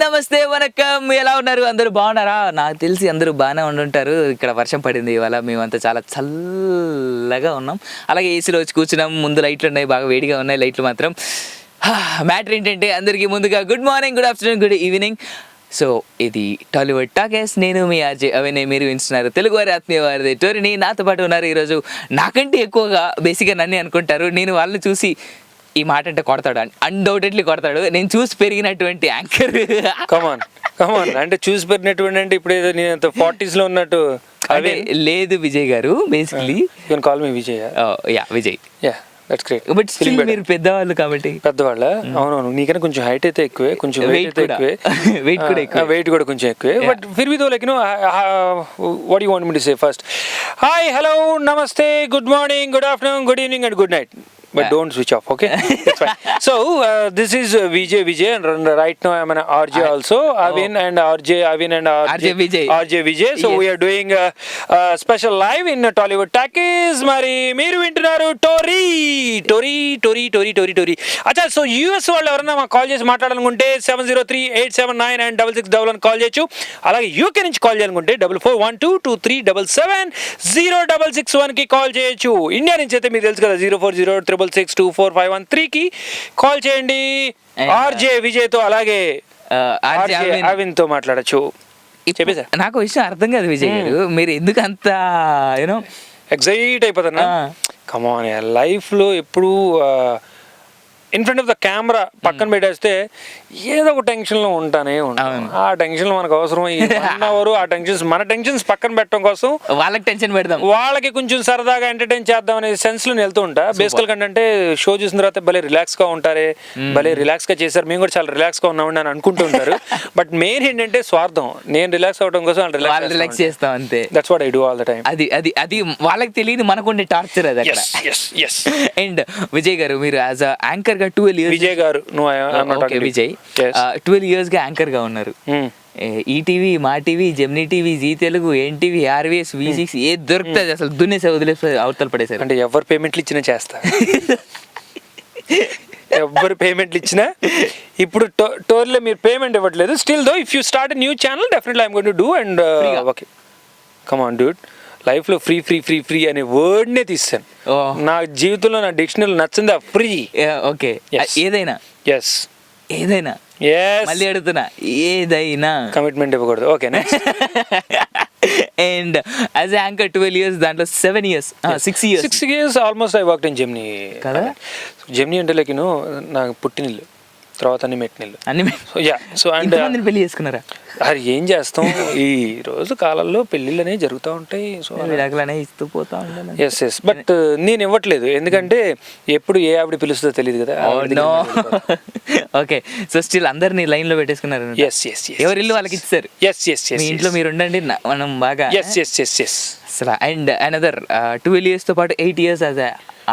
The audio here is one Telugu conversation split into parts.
నమస్తే వనక్కం, ఎలా ఉన్నారు? అందరూ బాగున్నారా? నాకు తెలిసి అందరూ బాగానే ఉండుంటారు. ఇక్కడ వర్షం పడింది ఇవాళ, మేమంతా చాలా చల్లగా ఉన్నాం. అలాగే ఏసీలో వచ్చి కూర్చున్నాం. ముందు లైట్లు ఉన్నాయి, బాగా వేడిగా ఉన్నాయి లైట్లు మాత్రం. మ్యాటర్ ఏంటంటే అందరికీ ముందుగా good morning, good afternoon, good evening. So ఇది టాలీవుడ్ టాకీస్. నేను మీ ఆర్జే అవనే, మీరు వింటున్నారు తెలుగు వారి ఆత్మీయ వారిది టోరీని. నాతో పాటు ఉన్నారు ఈరోజు. నాకంటే ఎక్కువగా బేసిక్గా నన్ను అనుకుంటారు. నేను వాళ్ళని చూసి ఈ మాట అంటే కొడతాడు, అన్డౌటెడ్లీ కొడతాడు. నేను చూసి పెరిగినటువంటి యాంకర్. కమాన్ అంటే చూసి పెరిగినటువంటి అంటే ఇప్పుడు ఏదో నేను 40s లో ఉన్నట్టు అదే లేదు విజయ్ గారు. Basically you call me Vijay. Yeah Vijay. Yeah that's great. But still మీరు పెద్దవాళ్ళు కాబట్టి. పెద్దవాళ్ళ? అవునవును, నీకన్నా కొంచెం హైట్ అయితే ఎక్కువే, కొంచెం వెయిట్ అయితే ఎక్కువే, వెయిట్ కూడా కొంచెం ఎక్కువే. బట్ ఫిర్ we though like what you want me to say first? Hi, hello, namaste, good morning, good afternoon, good evening and good night. But don't switch off, okay? It's fine. So this is Vijay, and right now I'm an RJ also. Avin and RJ Vijay. So we are doing a special live in Tollywood Talkies. Mari meer vintunaru Tori. Acha, so US వాళ్ళు ఎవరైనా మా కాల్ చేసి మాట్లాడాలనుకుంటే 703-879 and 6611 కాల్ చేయొచ్చు. అలాగే UK నుంచి కాల్ చేయాలనుకుంటే 441223770661 కి కాల్ చేయొచ్చు. ఇండియా నుంచి అయితే మీకు తెలుసు కదా 04066624513 కి కాల్ చేయండి. ఆర్జే విజయ్ తో అలాగే అవిన్ తో మాట్లాడచ్చు. చెప్పేసా? నాకు విషయం అర్థం కాదు విజయ్ గారు, మీరు ఎందుకు అంత యూనో ఎక్సైట్ అయిపోతున్నా? కమాన్, లైఫ్ లో ఎప్పుడు in front of the camera పక్కన పెట్టేస్తే ఏదో ఒక టెన్షన్ లో ఉంటానే ఉంటాం. ఆ టెన్షన్ మనకు అవసరం. ఆ టెన్షన్స్, మన టెన్షన్స్ పక్కన పెట్టడం కోసం వాళ్ళకి టెన్షన్ పెడదాం, వాళ్ళకి కొంచెం సరదాగా ఎంటర్టైన్ చేద్దాం అనే సెన్స్ లో వెళ్తూ ఉంటా. బేసికల్ కంటే షో చూసిన తర్వాత భలే రిలాక్స్ గా ఉంటారే, భలే రిలాక్స్ గా చేశారు, మేము కూడా చాలా రిలాక్స్ గా ఉన్నామండి అని అనుకుంటూ ఉంటారు. బట్ మెయిన్ ఏంటంటే స్వార్థం. నేను రిలాక్స్ అవడం కోసం రిలాక్స్ చేస్తాం అంతే. That's what I do all the time. అది వాళ్ళకి తెలియదు, మనకుండే టార్చర్ అది అక్కడ. అండ్ విజయ్ గారు, మీరు యాజ్ అ యాంకర్ గా 12 years. విజయ్ గారు, విజయ్ 12 years గా యాంకర్ గా ఉన్నారు. ETV, Maa TV, Gemini TV, Zee Telugu, NTV, RVS, V6 ఏది దొరుకుతుంది అసలు దున్నేసే వదిలేసి అవతల పడేసారు. అంటే ఎవరు పేమెంట్లు ఇచ్చినా చేస్తా. ఎవరు పేమెంట్లు ఇచ్చినా. ఇప్పుడు టోర్లో మీరు పేమెంట్ ఇవ్వట్లేదు. Still though if you start new channel definitely I'm going to do. And okay, come on Dude. లైఫ్లో ఫ్రీ అనే వర్డ్నే తీసాను. నా జీవితంలో నా డిక్షనరీ నచ్చింది ఆ ఫ్రీ. ఓకే, ఏదైనా ఏదైనా మళ్ళీ అడుగుతున్నా, ఏదైనా కమిట్మెంట్ ఇవ్వకూడదు. Okay. And as anchor 12 years, దాంట్లో 6 years almost I worked in Gemini కదా. జెమినీ అంటే లైక్ నాకు పుట్టినిల్లు, తర్వాత అన్ని మెట్టినిల్లు అన్ని. సో అండ్ పెళ్లి చేసుకున్నారా? అది ఏం చేస్తాం, ఈ రోజు కాలంలో పెళ్ళిళ్ళు అనేవి జరుగుతూ ఉంటాయి. సో విడాకులనే ఇస్తూ పోతా ఉంటాను. ఎస్ బట్ నేను ఇవ్వట్లేదు, ఎందుకంటే ఎప్పుడు ఏ ఆవిడ పిలుస్తుందో తెలియదు కదా. ఓకే, సో స్టిల్ అందరినీ లైన్ లో పెట్టేసుకున్నారు. ఎవరి ఇల్లు వాళ్ళకి ఇచ్చారు. మీ ఇంట్లో మీరు ఉండండి, మనం బాగా. అసలు అండ్ అనదర్ 12 years తో పాటు 8 years యాజ్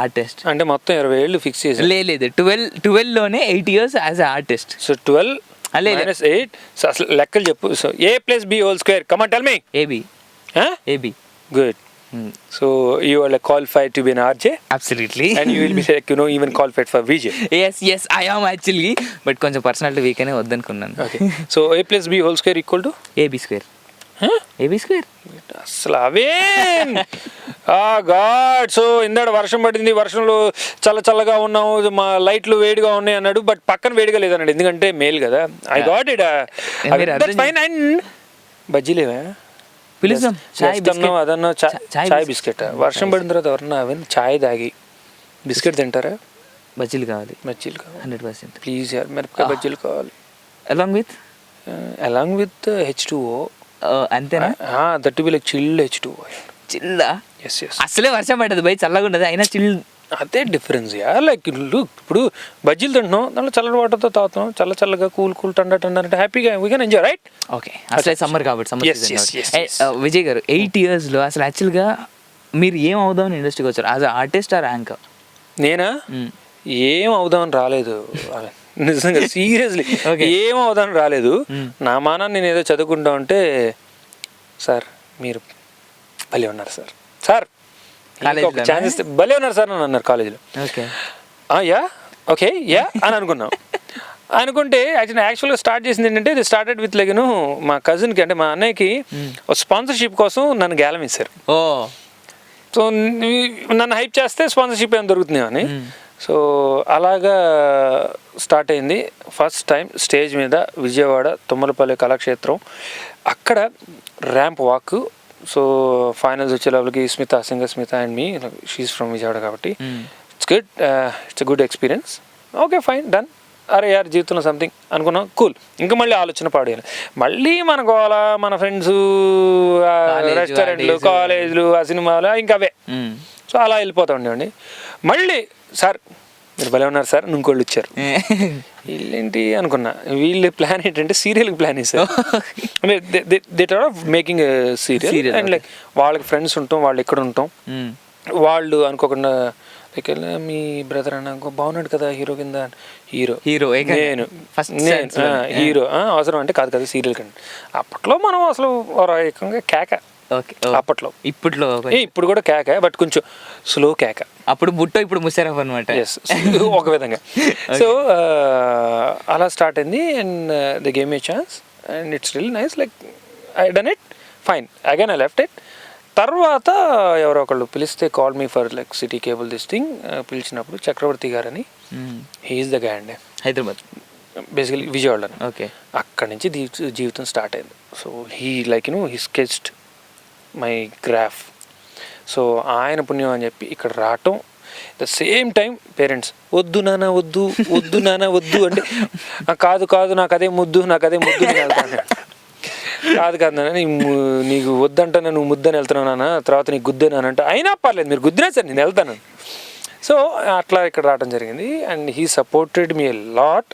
ఆర్టిస్ట్. అంటే మొత్తం 20 ఏళ్ళు ఫిక్స్ చేసి లేదు 12 లోనే 8 years as artist. So 12 - 8. So అసలు లెక్కలు చెప్పు. So A+B² come on tell me. AB good. So you are like qualified to be an RJ? Absolutely. And you will be like even qualified for VJ. Yes I am actually, but కొంచెం పర్సనాలిటీ వీక్ అనే వద్దనుకున్నాను. Okay, so A+B² equal to AB². AB². అసలు అవేన్ గాడ్. సో ఇందాక వర్షం పడింది, వర్షంలో చల్లగా ఉన్నాము, మా లైట్లు వేడిగా ఉన్నాయి అన్నాడు. బట్ పక్కన వేడిగా లేదన్నాడు, ఎందుకంటే మేల్ కదా. I got it. Fine. And బజ్జీలేవా పిలుస్తాం, అదన్నా చాయ్ బిస్కెట్. వర్షం పడిన తర్వాత ఎవరన్నా అవన్నీ చాయ్ తాగి బిస్కెట్ తింటారా? బజ్జీలు కావాలి 100%. ప్లీజ్ యార్, మిరపకాయ బజ్జీలు కావాలి. Along with H2O. అంతేనా? That will chilled H2O. చిల్లా? ఎస్. అసలే వర్షం పడ్డది, బయట చల్లగా ఉండదు, అయినా చిల్. అదే డిఫరెన్స్ యార్. లైక్ ఇప్పుడు బజ్జీలు తింటున్నాం, దాంట్లో చల్లటి వాటర్తో తాగుతున్నాం, చల్లగా కూల్ టండా అంటే హ్యాపీగా we can enjoy, right? Okay, అసలే సమ్మర్ కాబట్టి. విజయ్ గారు 8 years లో అసలు యాక్చువల్గా మీరు ఏం అవుదామని ఇండస్ట్రీకి వచ్చారు? As artist or anchor? నేనా ఏం అవుదామని రాలేదు, నిజంగా సీరియస్లీ ఏం అవుదామని రాలేదు. నా మానాన్ని నేను ఏదో చదువుకుంటా ఉంటే, సార్ మీరు భలే ఉన్నారు సార్ ఒక ఛాన్స్ భలే ఉన్నారు సార్ అని అన్నారు కాలేజీలో. ఓకే యా అని అనుకున్నాం. అనుకుంటే యాక్చువల్గా స్టార్ట్ చేసింది ఏంటంటే ఇది స్టార్టెడ్ విత్ లైక్ మా కజిన్కి అంటే మా అన్నయ్యకి స్పాన్సర్షిప్ కోసం నన్ను గ్యాలం ఇస్తారు. ఓ సో నన్ను హైప్ చేస్తే స్పాన్సర్షిప్ ఏమైనా దొరుకుతుంది అని. సో అలాగా స్టార్ట్ అయింది. ఫస్ట్ టైం స్టేజ్ మీద విజయవాడ తుమ్మలపల్లి కళాక్షేత్రం, అక్కడ ర్యాంప్ వాక్. సో ఫైనల్స్ వచ్చే లోపలికి Smitha and me, she's from Vijayawada కాబట్టి it's good, it's good experience. Okay fine done. అరే యార్ జీవితంలో సంథింగ్ అనుకున్నాం, కూల్. ఇంకా మళ్ళీ ఆలోచన పాడేయాలి, మళ్ళీ మన గోల, మన ఫ్రెండ్స్, రెస్టారెంట్లు, కాలేజీలు, ఆ సినిమాలు, ఇంకా అవే. సో అలా వెళ్ళిపోతా ఉండేవండి. మళ్ళీ సార్ మీరు భలే ఉన్నారు సార్, ఇంకోళ్ళు వచ్చారు. వీళ్ళేంటి అనుకున్నా, వీళ్ళ ప్లాన్ ఏంటంటే సీరియల్కి ప్లాన్ వేసారు. They of making serial and like వాళ్ళకి ఫ్రెండ్స్ ఉంటాం, వాళ్ళు ఎక్కడ ఉంటాం, వాళ్ళు అనుకోకుండా లైక్ మీ బ్రదర్ అన్న బాగున్నాడు కదా హీరో కింద, హీరో నేను హీరో అవసరం అంటే కాదు కదా సీరియల్ కంటే. అప్పట్లో మనం అసలు ఏకంగా కేక, అప్పట్లో. ఇప్పుడు కూడా కేక, బట్ కొంచెం స్లో కేక. అప్పుడు బుట్టో ఇప్పుడు ముషరఫ్ అనమాట. ఎస్, ఒక విధంగా. సో అలా స్టార్ట్ అయింది and the game A chance and it's really nice. Like I done it fine, again I left it. తర్వాత ఎవరో ఒకళ్ళు పిలిస్తే call me for like city cable this thing, పిలిచినప్పుడు చక్రవర్తి గారని, హీఈస్ ద గాయ్ అండి, హైదరాబాద్ బేసికలీ విజయవాడ. ఓకే, అక్కడి నుంచి జీవితం స్టార్ట్ అయింది. So he like he స్కెచ్డ్ my graph. So ఆయన పుణ్యం అని చెప్పి ఇక్కడ రావటం, ద సేమ్ టైం పేరెంట్స్ వద్దు నాన్న వద్దు, వద్దు నాన్న వద్దు అంటే, కాదు నాకు అదే ముద్దు నేను వెళ్తాను. కాదు నాన్న నీకు వద్దంటే నువ్వు ముద్దని వెళ్తున్నావు నాన్న, తర్వాత నీకు గుద్దేనానంటే, అయినా పర్లేదు మీరు గుద్దినా సార్ నేను వెళ్తాను. సో అట్లా ఇక్కడ రావడం జరిగింది and he supported me a lot.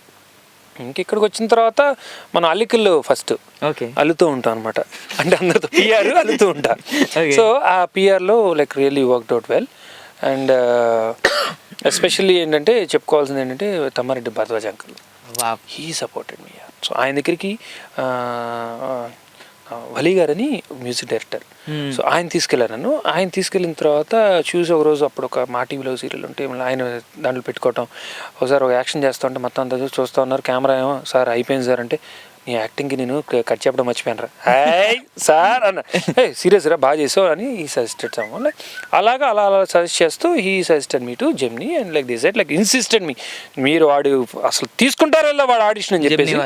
ఇంకెక్కడికి వచ్చిన తర్వాత మనం అల్లికల్లో ఫస్ట్ అల్లుతూ ఉంటాం అనమాట, అంటే అందరితో పిఆర్ అల్లుతూ ఉంటా. సో ఆ పిఆర్లో like really worked out well and especially ఏంటంటే చెప్పుకోవాల్సింది ఏంటంటే Tammareddy Bharadwaj uncle, he supported me. So ఆయన దగ్గరికి వలీ గారని మ్యూజిక్ డైరెక్టర్, సో ఆయన తీసుకెళ్ళారు నన్ను. ఆయన తీసుకెళ్ళిన తర్వాత చూసి ఒకరోజు అప్పుడు ఒక మా టీవీలో సీరియల్ ఉంటే ఆయన దాంట్లో పెట్టుకోవటం, ఒకసారి ఒక యాక్షన్ చేస్తూ ఉంటే మొత్తం అంతా చూస్తూ ఉన్నారు. కెమెరా ఏమో సార్ అయిపోయింది సార్ అంటే, నీ యాక్టింగ్కి నేను కట్ చెప్పడం మర్చిపోయాను రా, హాయ్ సార్ అన్న, సీరియస్ రా బాగా చేసావు అని ఈ సజెస్టెడ్ సమ్. లైక్ అలాగా అలా సజెస్ట్ చేస్తూ he suggested me to Gemini and like this like insisted me, మీరు వాడు అసలు తీసుకుంటారో వాడు ఆడిషన్ అని చెప్పేసి.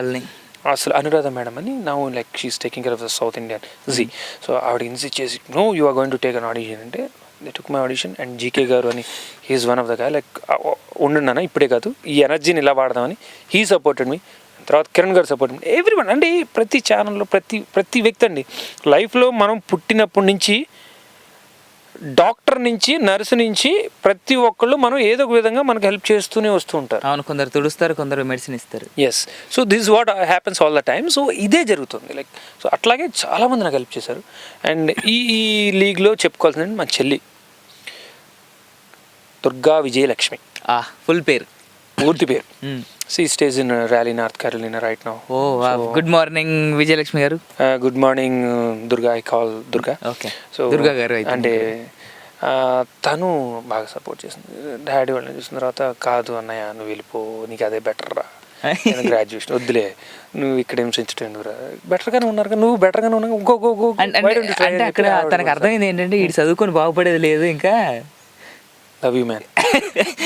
అసలు అనురాధ మేడం అని నా like she's taking care of the South Indian Zee. So ఆవిడ ఇన్సిస్ట్ చేసి no you are going to take an audition అంటే, they took my audition and GK గారు అని, హీఈస్ వన్ ఆఫ్ ద గా లైక్ ఉండున్నాను ఇప్పుడే కాదు ఈ ఎనర్జీని ఇలా వాడదామని, హీ సపోర్టెడ్ మీ. తర్వాత కిరణ్ గారు సపోర్ట్, ఎవ్రీవన్ అంటే ప్రతి ఛానల్లో ప్రతి వ్యక్తి అండి లైఫ్లో మనం పుట్టినప్పటి నుంచి డాక్టర్ నుంచి నర్సు నుంచి ప్రతి ఒక్కళ్ళు మనం ఏదో ఒక విధంగా మనకు హెల్ప్ చేస్తూనే వస్తూ ఉంటారు. అవును, కొందరు తుడుస్తారు, కొందరు మెడిసిన్ ఇస్తారు. Yes, so this what happens all the time. So ఇదే జరుగుతుంది లైక్. సో అట్లాగే చాలామంది నాకు హెల్ప్ చేశారు. అండ్ ఈ లీగ్లో చెప్పుకోవాల్సింది మా చెల్లి దుర్గా విజయలక్ష్మి, ఫుల్ పేరు, పూర్తి పేరు. She stays in Raleigh, North Carolina right now. Oh, wow. So, good morning, Vijayalakshmi garu. Good morning, Durga. I call Durga. Okay. So Durga garu. అంటే తను బాగా సపోర్ట్ చేసింది. డాడీ వాళ్ళని చూసిన తర్వాత, కాదు అన్నయ్య నువ్వు వెళ్ళిపో, నీకు అదే బెటర్ రా, గ్రాడ్యుయేషన్ వద్దులే, నువ్వు ఇక్కడ ఏం సెంచుటెండ్ రా, బెటర్గానే ఉన్నారు, నువ్వు బెటర్గానే ఉన్నావు, ఇంకో అంటే అక్కడ తనకు అర్థమైంది ఏంటంటే ఇది చదువుకొని బాగుపడేది లేదు ఇంకా. Love you man.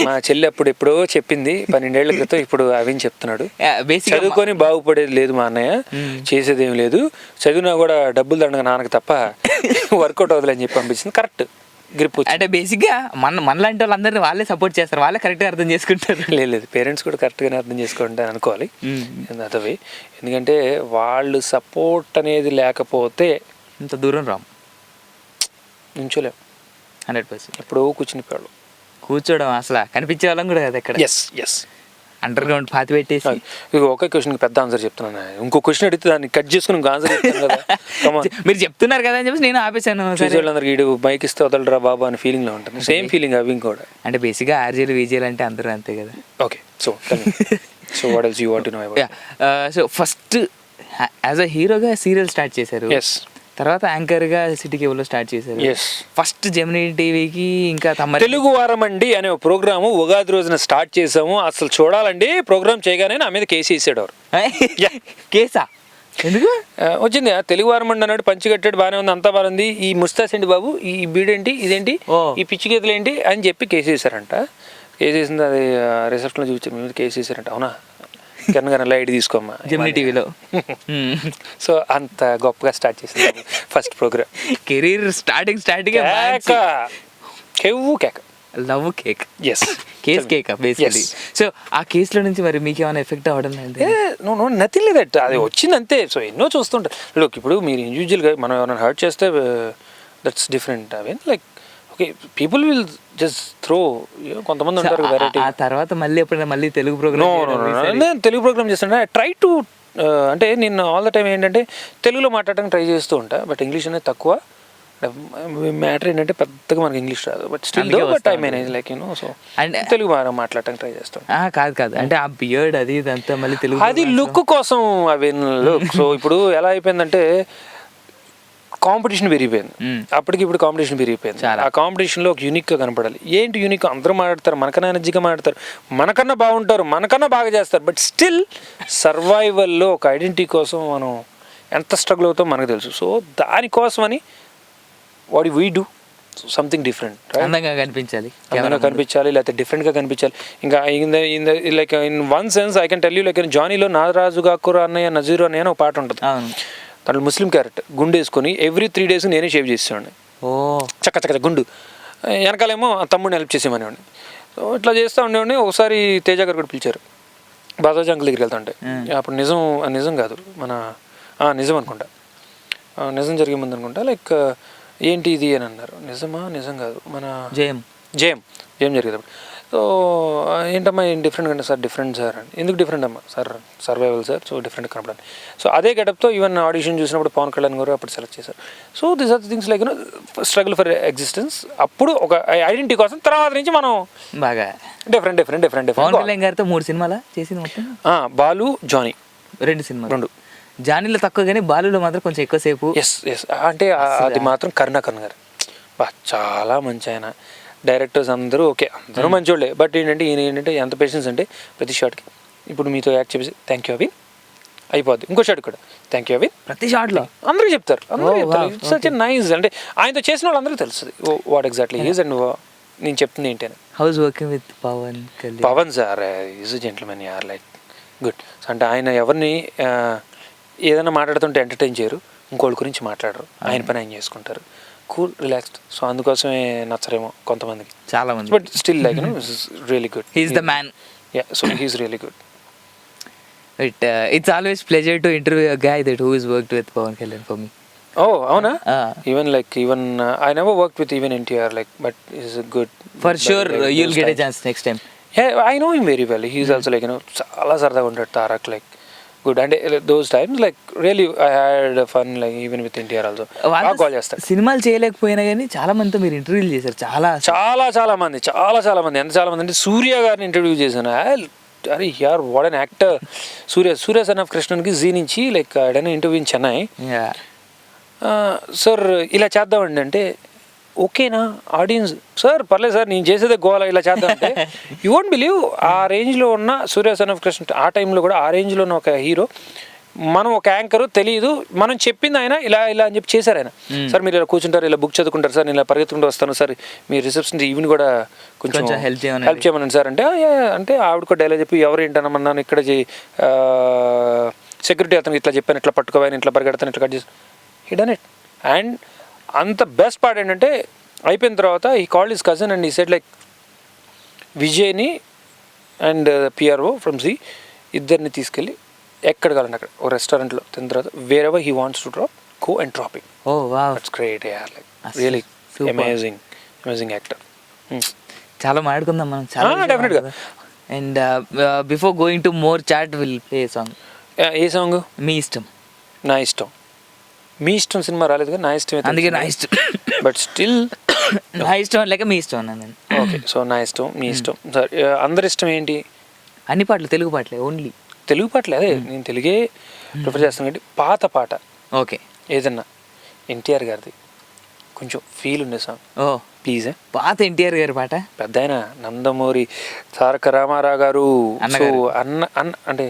మా చెల్లి అప్పుడు ఎప్పుడో చెప్పింది 12 ఏళ్ల క్రితం, ఇప్పుడు అవిని చెప్తున్నాడు, చదువుకొని బాగుపడేది లేదు మా అన్నయ్య, చేసేది ఏం లేదు, చదివినా కూడా డబ్బులు దండగా నాన్నకు తప్ప వర్కౌట్ అవుతుంది అని చెప్పి పంపించింది. Correct grip. అంటే బేసిక్గా మనలాంటి వాళ్ళందరినీ వాళ్ళే సపోర్ట్ చేస్తారు, వాళ్ళే కరెక్ట్గా అర్థం చేసుకుంటారు. లేదు, పేరెంట్స్ కూడా కరెక్ట్గానే అర్థం చేసుకుంటారు అనుకోవాలి అదవి. ఎందుకంటే వాళ్ళు సపోర్ట్ అనేది లేకపోతే ఇంత దూరం రాము, నుంచోలేము. 100% ఎప్పుడో కూర్చోవడం అసలు కనిపించే వాళ్ళం కూడా కదా ఇక్కడ. ఎస్ అండర్ గ్రౌండ్ పాతి పెట్టేసి. ఇక ఒకే క్వశ్చన్కి పెద్ద ఆన్సర్ చెప్తున్నాను, ఇంకో క్వశ్చన్ అడిగితే దాన్ని కట్ చేసుకుని ఇంకో ఆన్సర్ చెప్తాను కదా. మీరు చెప్తున్నారు కదా అని చెప్పేసి నేను ఆపేసాను. వాళ్ళందరికీ వీడు బైక్ ఇస్తే వదలరా బాబా అని ఫీలింగ్లో ఉంటుంది. సేమ్ ఫీలింగ్ అవి కూడా. అంటే బేసిక్గా ఆర్జీలు విజేలు అంటే అందరూ అంతే కదా. Okay, so what else you want to know about? So first as a హీరోగా సీరియల్ స్టార్ట్ చేశారు. ఎస్. తర్వాత యాంకర్గా సిటీ కేబుల్లో స్టార్ట్ చేశారు. ఎస్, ఫస్ట్ జెమినీ టీవీకి ఇంకా తెలుగు వారం అండి అనే ఒక ప్రోగ్రాము ఉగాది రోజున స్టార్ట్ చేసాము. అసలు చూడాలండి, ప్రోగ్రామ్ చేయగానే నా మీద కేసు వేసాడు ఎవరు. కేసా ఎందుకు వచ్చింది తెలుగు వారం అండి అన్నాడు, పంచి కట్టాడు, బాగానే ఉంది, అంతా బాగుంది. ఈ ముస్తాస్ ఏంటి బాబు, ఈ బీడేంటి, ఇదేంటి, ఈ పిచ్చి గీతలు ఏంటి అని చెప్పి కేసు వేసారంట. కేసు వేసింది, అది రిసెప్షన్లో చూపించారు, మీ మీద కేసు వేసారంట. అవునా, కన్నా లైట్ తీసుకోమ్మా జెమినీ టీవీలో. సో అంత గొప్పగా స్టార్ట్ చేసింది ఫస్ట్ ప్రోగ్రామ్. కెరీర్ స్టార్టింగ్ కెవ్వు కేక, love cake, yes, case cake basically. So ఆ కేసులో నుంచి మరి మీకు ఏమైనా ఎఫెక్ట్ అవ్వడం లేదు? నో నథింగ్ లేదట్, అది వచ్చింది అంతే. సో ఎన్నో చూస్తుంటారు. లోక్ ఇప్పుడు మీరు ఇండివిజువల్గా మనం ఎవరైనా హర్ట్ చేస్తే దట్స్ డిఫరెంట్. అవి like okay, people will just throw, కొంతమంది ఉంటారు వెరైటీ. ఆ తర్వాత మళ్ళీ ఎప్పుడైనా మళ్ళీ తెలుగు ప్రోగ్రామ్, నేను తెలుగు ప్రోగ్రామ్ చేస్తుంటే ట్రై టు, అంటే నేను ఆల్ ద టైం ఏంటంటే తెలుగులో మాట్లాడడానికి ట్రై చేస్తూ ఉంటా, బట్ ఇంగ్లీష్ అనేది తక్కువ. మ్యాటర్ ఏంటంటే పెద్దగా మనకి ఇంగ్లీష్ రాదు, but still but I manage like you know. So and Telugu బాగా మాట్లాడటానికి ట్రై చేస్తాం. కాదు అంటే ఆ బియర్డ్ అది ఇదంతా మళ్ళీ తెలుగు, అది లుక్ కోసం అవి లుక్. సో ఇప్పుడు ఎలా అయిపోయిందంటే కాంపిటీషన్ పెరిగిపోయింది, అప్పటికి ఇప్పుడు కాంపిటీషన్ పెరిగిపోయింది. ఆ కాంపిటీషన్లో ఒక యూనిక్గా కనపడాలి. ఏంటి యూనిక్, అందరూ మాట్లాడతారు, మనకన్నా ఎనర్జీగా మాట్లాడతారు, మనకన్నా బాగుంటారు, మనకన్నా బాగా చేస్తారు, బట్ స్టిల్ సర్వైవల్లో ఒక ఐడెంటిటీ కోసం మనం ఎంత స్ట్రగుల్ అవుతాం మనకు తెలుసు. సో దానికోసమని what we do something different, అందంగా కనిపించాలి, లేకపోతే డిఫరెంట్గా కనిపించాలి. ఇంకా like in one sense I can tell you, like జానీలో నారాజు గాకురా అన్నయ్య నజీరు అన్నయ్య అని ఒక పాట ఉంటుంది. దాంట్లో ముస్లిం క్యారెక్టర్ గుండు వేసుకొని ఎవ్రీ 3 days నేనే షేవ్ చేసేవాడిని. చక్క గుండు, వెనకాలేమో తమ్ముడిని హెల్ప్ చేసేమనేవాడిని. సో ఇట్లా చేస్తూ ఉండేవాడిని. ఒకసారి తేజ గారు కూడా పిలిచారు బాదాజీ అంకుల్ దగ్గరికి వెళ్తుంటే. అప్పుడు నిజం కాదు మన నిజం అనుకుంటా, నిజం జరిగే ముందు అనుకుంటా. లైక్ ఏంటి ఇది అని అన్నారు. నిజం కాదు, మన జేఎం జరిగేది. సో ఏంటమ్మా ఏం డిఫరెంట్ కంటే సార్, డిఫరెంట్ సార్ అని. ఎందుకు డిఫరెంట్ అమ్మా? Sir survival sir, so different కనపడాలి. సో అదే గెటప్తో ఈవెన్ ఆడిషన్ చూసినప్పుడు పవన్ కళ్యాణ్ గారు అప్పుడు సెలెక్ట్ చేశారు. So this are things like struggle for existence. అప్పుడు ఒక ఐడెంటిటీ కోసం, తర్వాత నుంచి మనం బాగా డిఫరెంట్. పవన్ కళ్యాణ్ గారితో 3 సినిమాలా చేసింది మొత్తం? బాలు, జానీ 2 సినిమాలు. జానీలో తక్కువ కానీ బాలులో మాత్రం కొంచెం ఎక్కువసేపు. ఎస్ అంటే అది మాత్రం కరుణాకరణ్ గారు చాలా మంచి ఆయన. డైరెక్టర్స్ అందరూ ఓకే, అందరూ మంచోళ్ళే, బట్ ఏంటంటే ఎంత పేషెన్స్ అంటే ప్రతి షాట్కి ఇప్పుడు మీతో యాక్ట్ చెప్పేసి థ్యాంక్ యూ అవిన్ అయిపోద్ది, ఇంకో షాట్ కూడా థ్యాంక్ యూ అవిన్, ప్రతి షాట్లో అందరూ చెప్తారు. సచ్ ఎ నైస్, అంటే ఆయనతో చేసిన వాళ్ళు అందరూ తెలుస్తుంది వాట్ ఎగ్జాక్ట్లీ ఈజ్ అండ్ నేను చెప్తుంది ఏంటి అని. How's working with Pavan sir is gentleman యార్, లైక్ గుడ్. అంటే ఆయన ఎవరిని ఏదైనా మాట్లాడుతుంటే ఎంటర్టైన్ చేయరు, ఇంకోళ్ళ గురించి మాట్లాడరు, ఆయన పని ఆయన చేసుకుంటారు, కూల్ రిలాక్స్డ్. సో అందుకోసమే నచ్చరేమో కొంతమందికి, చాలా మంది, but still like really good. He's the man. Yeah, so he's really good. It's always pleasure to interview a guy that who has worked with Pawan Kalyan for me. Oh, avuna? Even I never worked with even NTR, like, but he's a good. For sure, you'll get a chance next time. Yeah, I know him very well. He's also like, చాలా సరదాగా ఉంటాడు Tarak, like good. And those times like really I had fun, like even with NTR also. బాగా కాల్ చేస్తాడు. సినిమాలు చేయలేకపోయినా కానీ చాలా మందితో మీరు ఇంటర్వ్యూలు చేశారు. చాలా మంది ఎంత చాలా మంది అంటే సూర్య గారిని ఇంటర్వ్యూ చేశాను. అరే యార్ what an actor. Surya son of కృష్ణన్కి జీ నుంచి లైక్ ఆయన ఇంటర్వ్యూ ఇన్ చెన్నై. సార్ ఇలా చేద్దామండి అంటే ఓకేనా ఆడియన్స్, సార్ పర్లేదు సార్ నేను చేసేదే గోల, ఇలా చేద్దామంటే యూ వోంట్ బిలీవ్ ఆ రేంజ్లో ఉన్న సూర్య సన్ ఆఫ్ కృష్ణ ఆ టైంలో కూడా ఆ రేంజ్లో ఉన్న ఒక హీరో, మనం ఒక యాంకరు తెలియదు, మనం చెప్పింది ఆయన ఇలా అని చెప్పి చేశారు ఆయన. సార్ మీరు ఇలా కూర్చుంటారు, ఇలా బుక్ చదువుకుంటారు సార్, నేను ఇలా పరిగెత్తుకుంటూ వస్తాను సార్, మీ రిసెప్షన్ ఈవెన్ కూడా కొంచెం హెల్ప్ చేయమని సార్ అంటే ఆవిడ కూడా డైలాగ్ చెప్పి ఎవరు ఏంటనమన్నాను ఇక్కడ సెక్యూరిటీ అతనికి ఇట్లా చెప్పాను, ఇట్లా పట్టుకోవాలి, ఇట్లా పరిగెడతాను, ఇట్లా కట్ చేసి హీ డన్ ఇట్. అండ్ అంత బెస్ట్ పార్ట్ ఏంటంటే అయిపోయిన తర్వాత he called his cousin and he said like విజయ్ని అండ్ పిఆర్ఓ ఫ్రమ్ జీ ఇద్దరిని తీసుకెళ్ళి ఎక్కడ కావాలండి అక్కడ ఒక రెస్టారెంట్లో తిన్న తర్వాత wherever he wants to drop go and drop it. Oh wow, that's great యార్, లైక్ రియల్లీ అమేజింగ్ యాక్టర్. చాలా మాట్లాడుకుందాం మనం, చాలా డెఫినెట్గా. And before going to more chat will play song. A song? మీ ఇష్టం. నా ఇష్టం. మీ ఇష్టం సినిమా రాలేదు కదా, నా ఇష్టం, అందుకే నా ఇష్టం. బట్ స్టిల్ నా ఇష్టం లేక మీ ఇష్టం అన్నాను నేను. ఓకే, సో నా ఇష్టం మీ ఇష్టం. సరే, అందరి ఇష్టం ఏంటి? అన్ని పాటలు తెలుగు పాటలే, ఓన్లీ తెలుగు పాటలే. అదే నేను తెలుగే ప్రిఫర్ చేస్తాను కాబట్టి పాత పాట ఓకే, ఏదన్నా ఎన్టీఆర్ గారిది కొంచెం ఫీల్ ఉండే సాంగ్ ఓ ప్లీజ్. పాత ఎన్టీఆర్ గారి పాట. పెద్ద ఆయన నందమూరి తారక రామారావు గారు. సో అంటే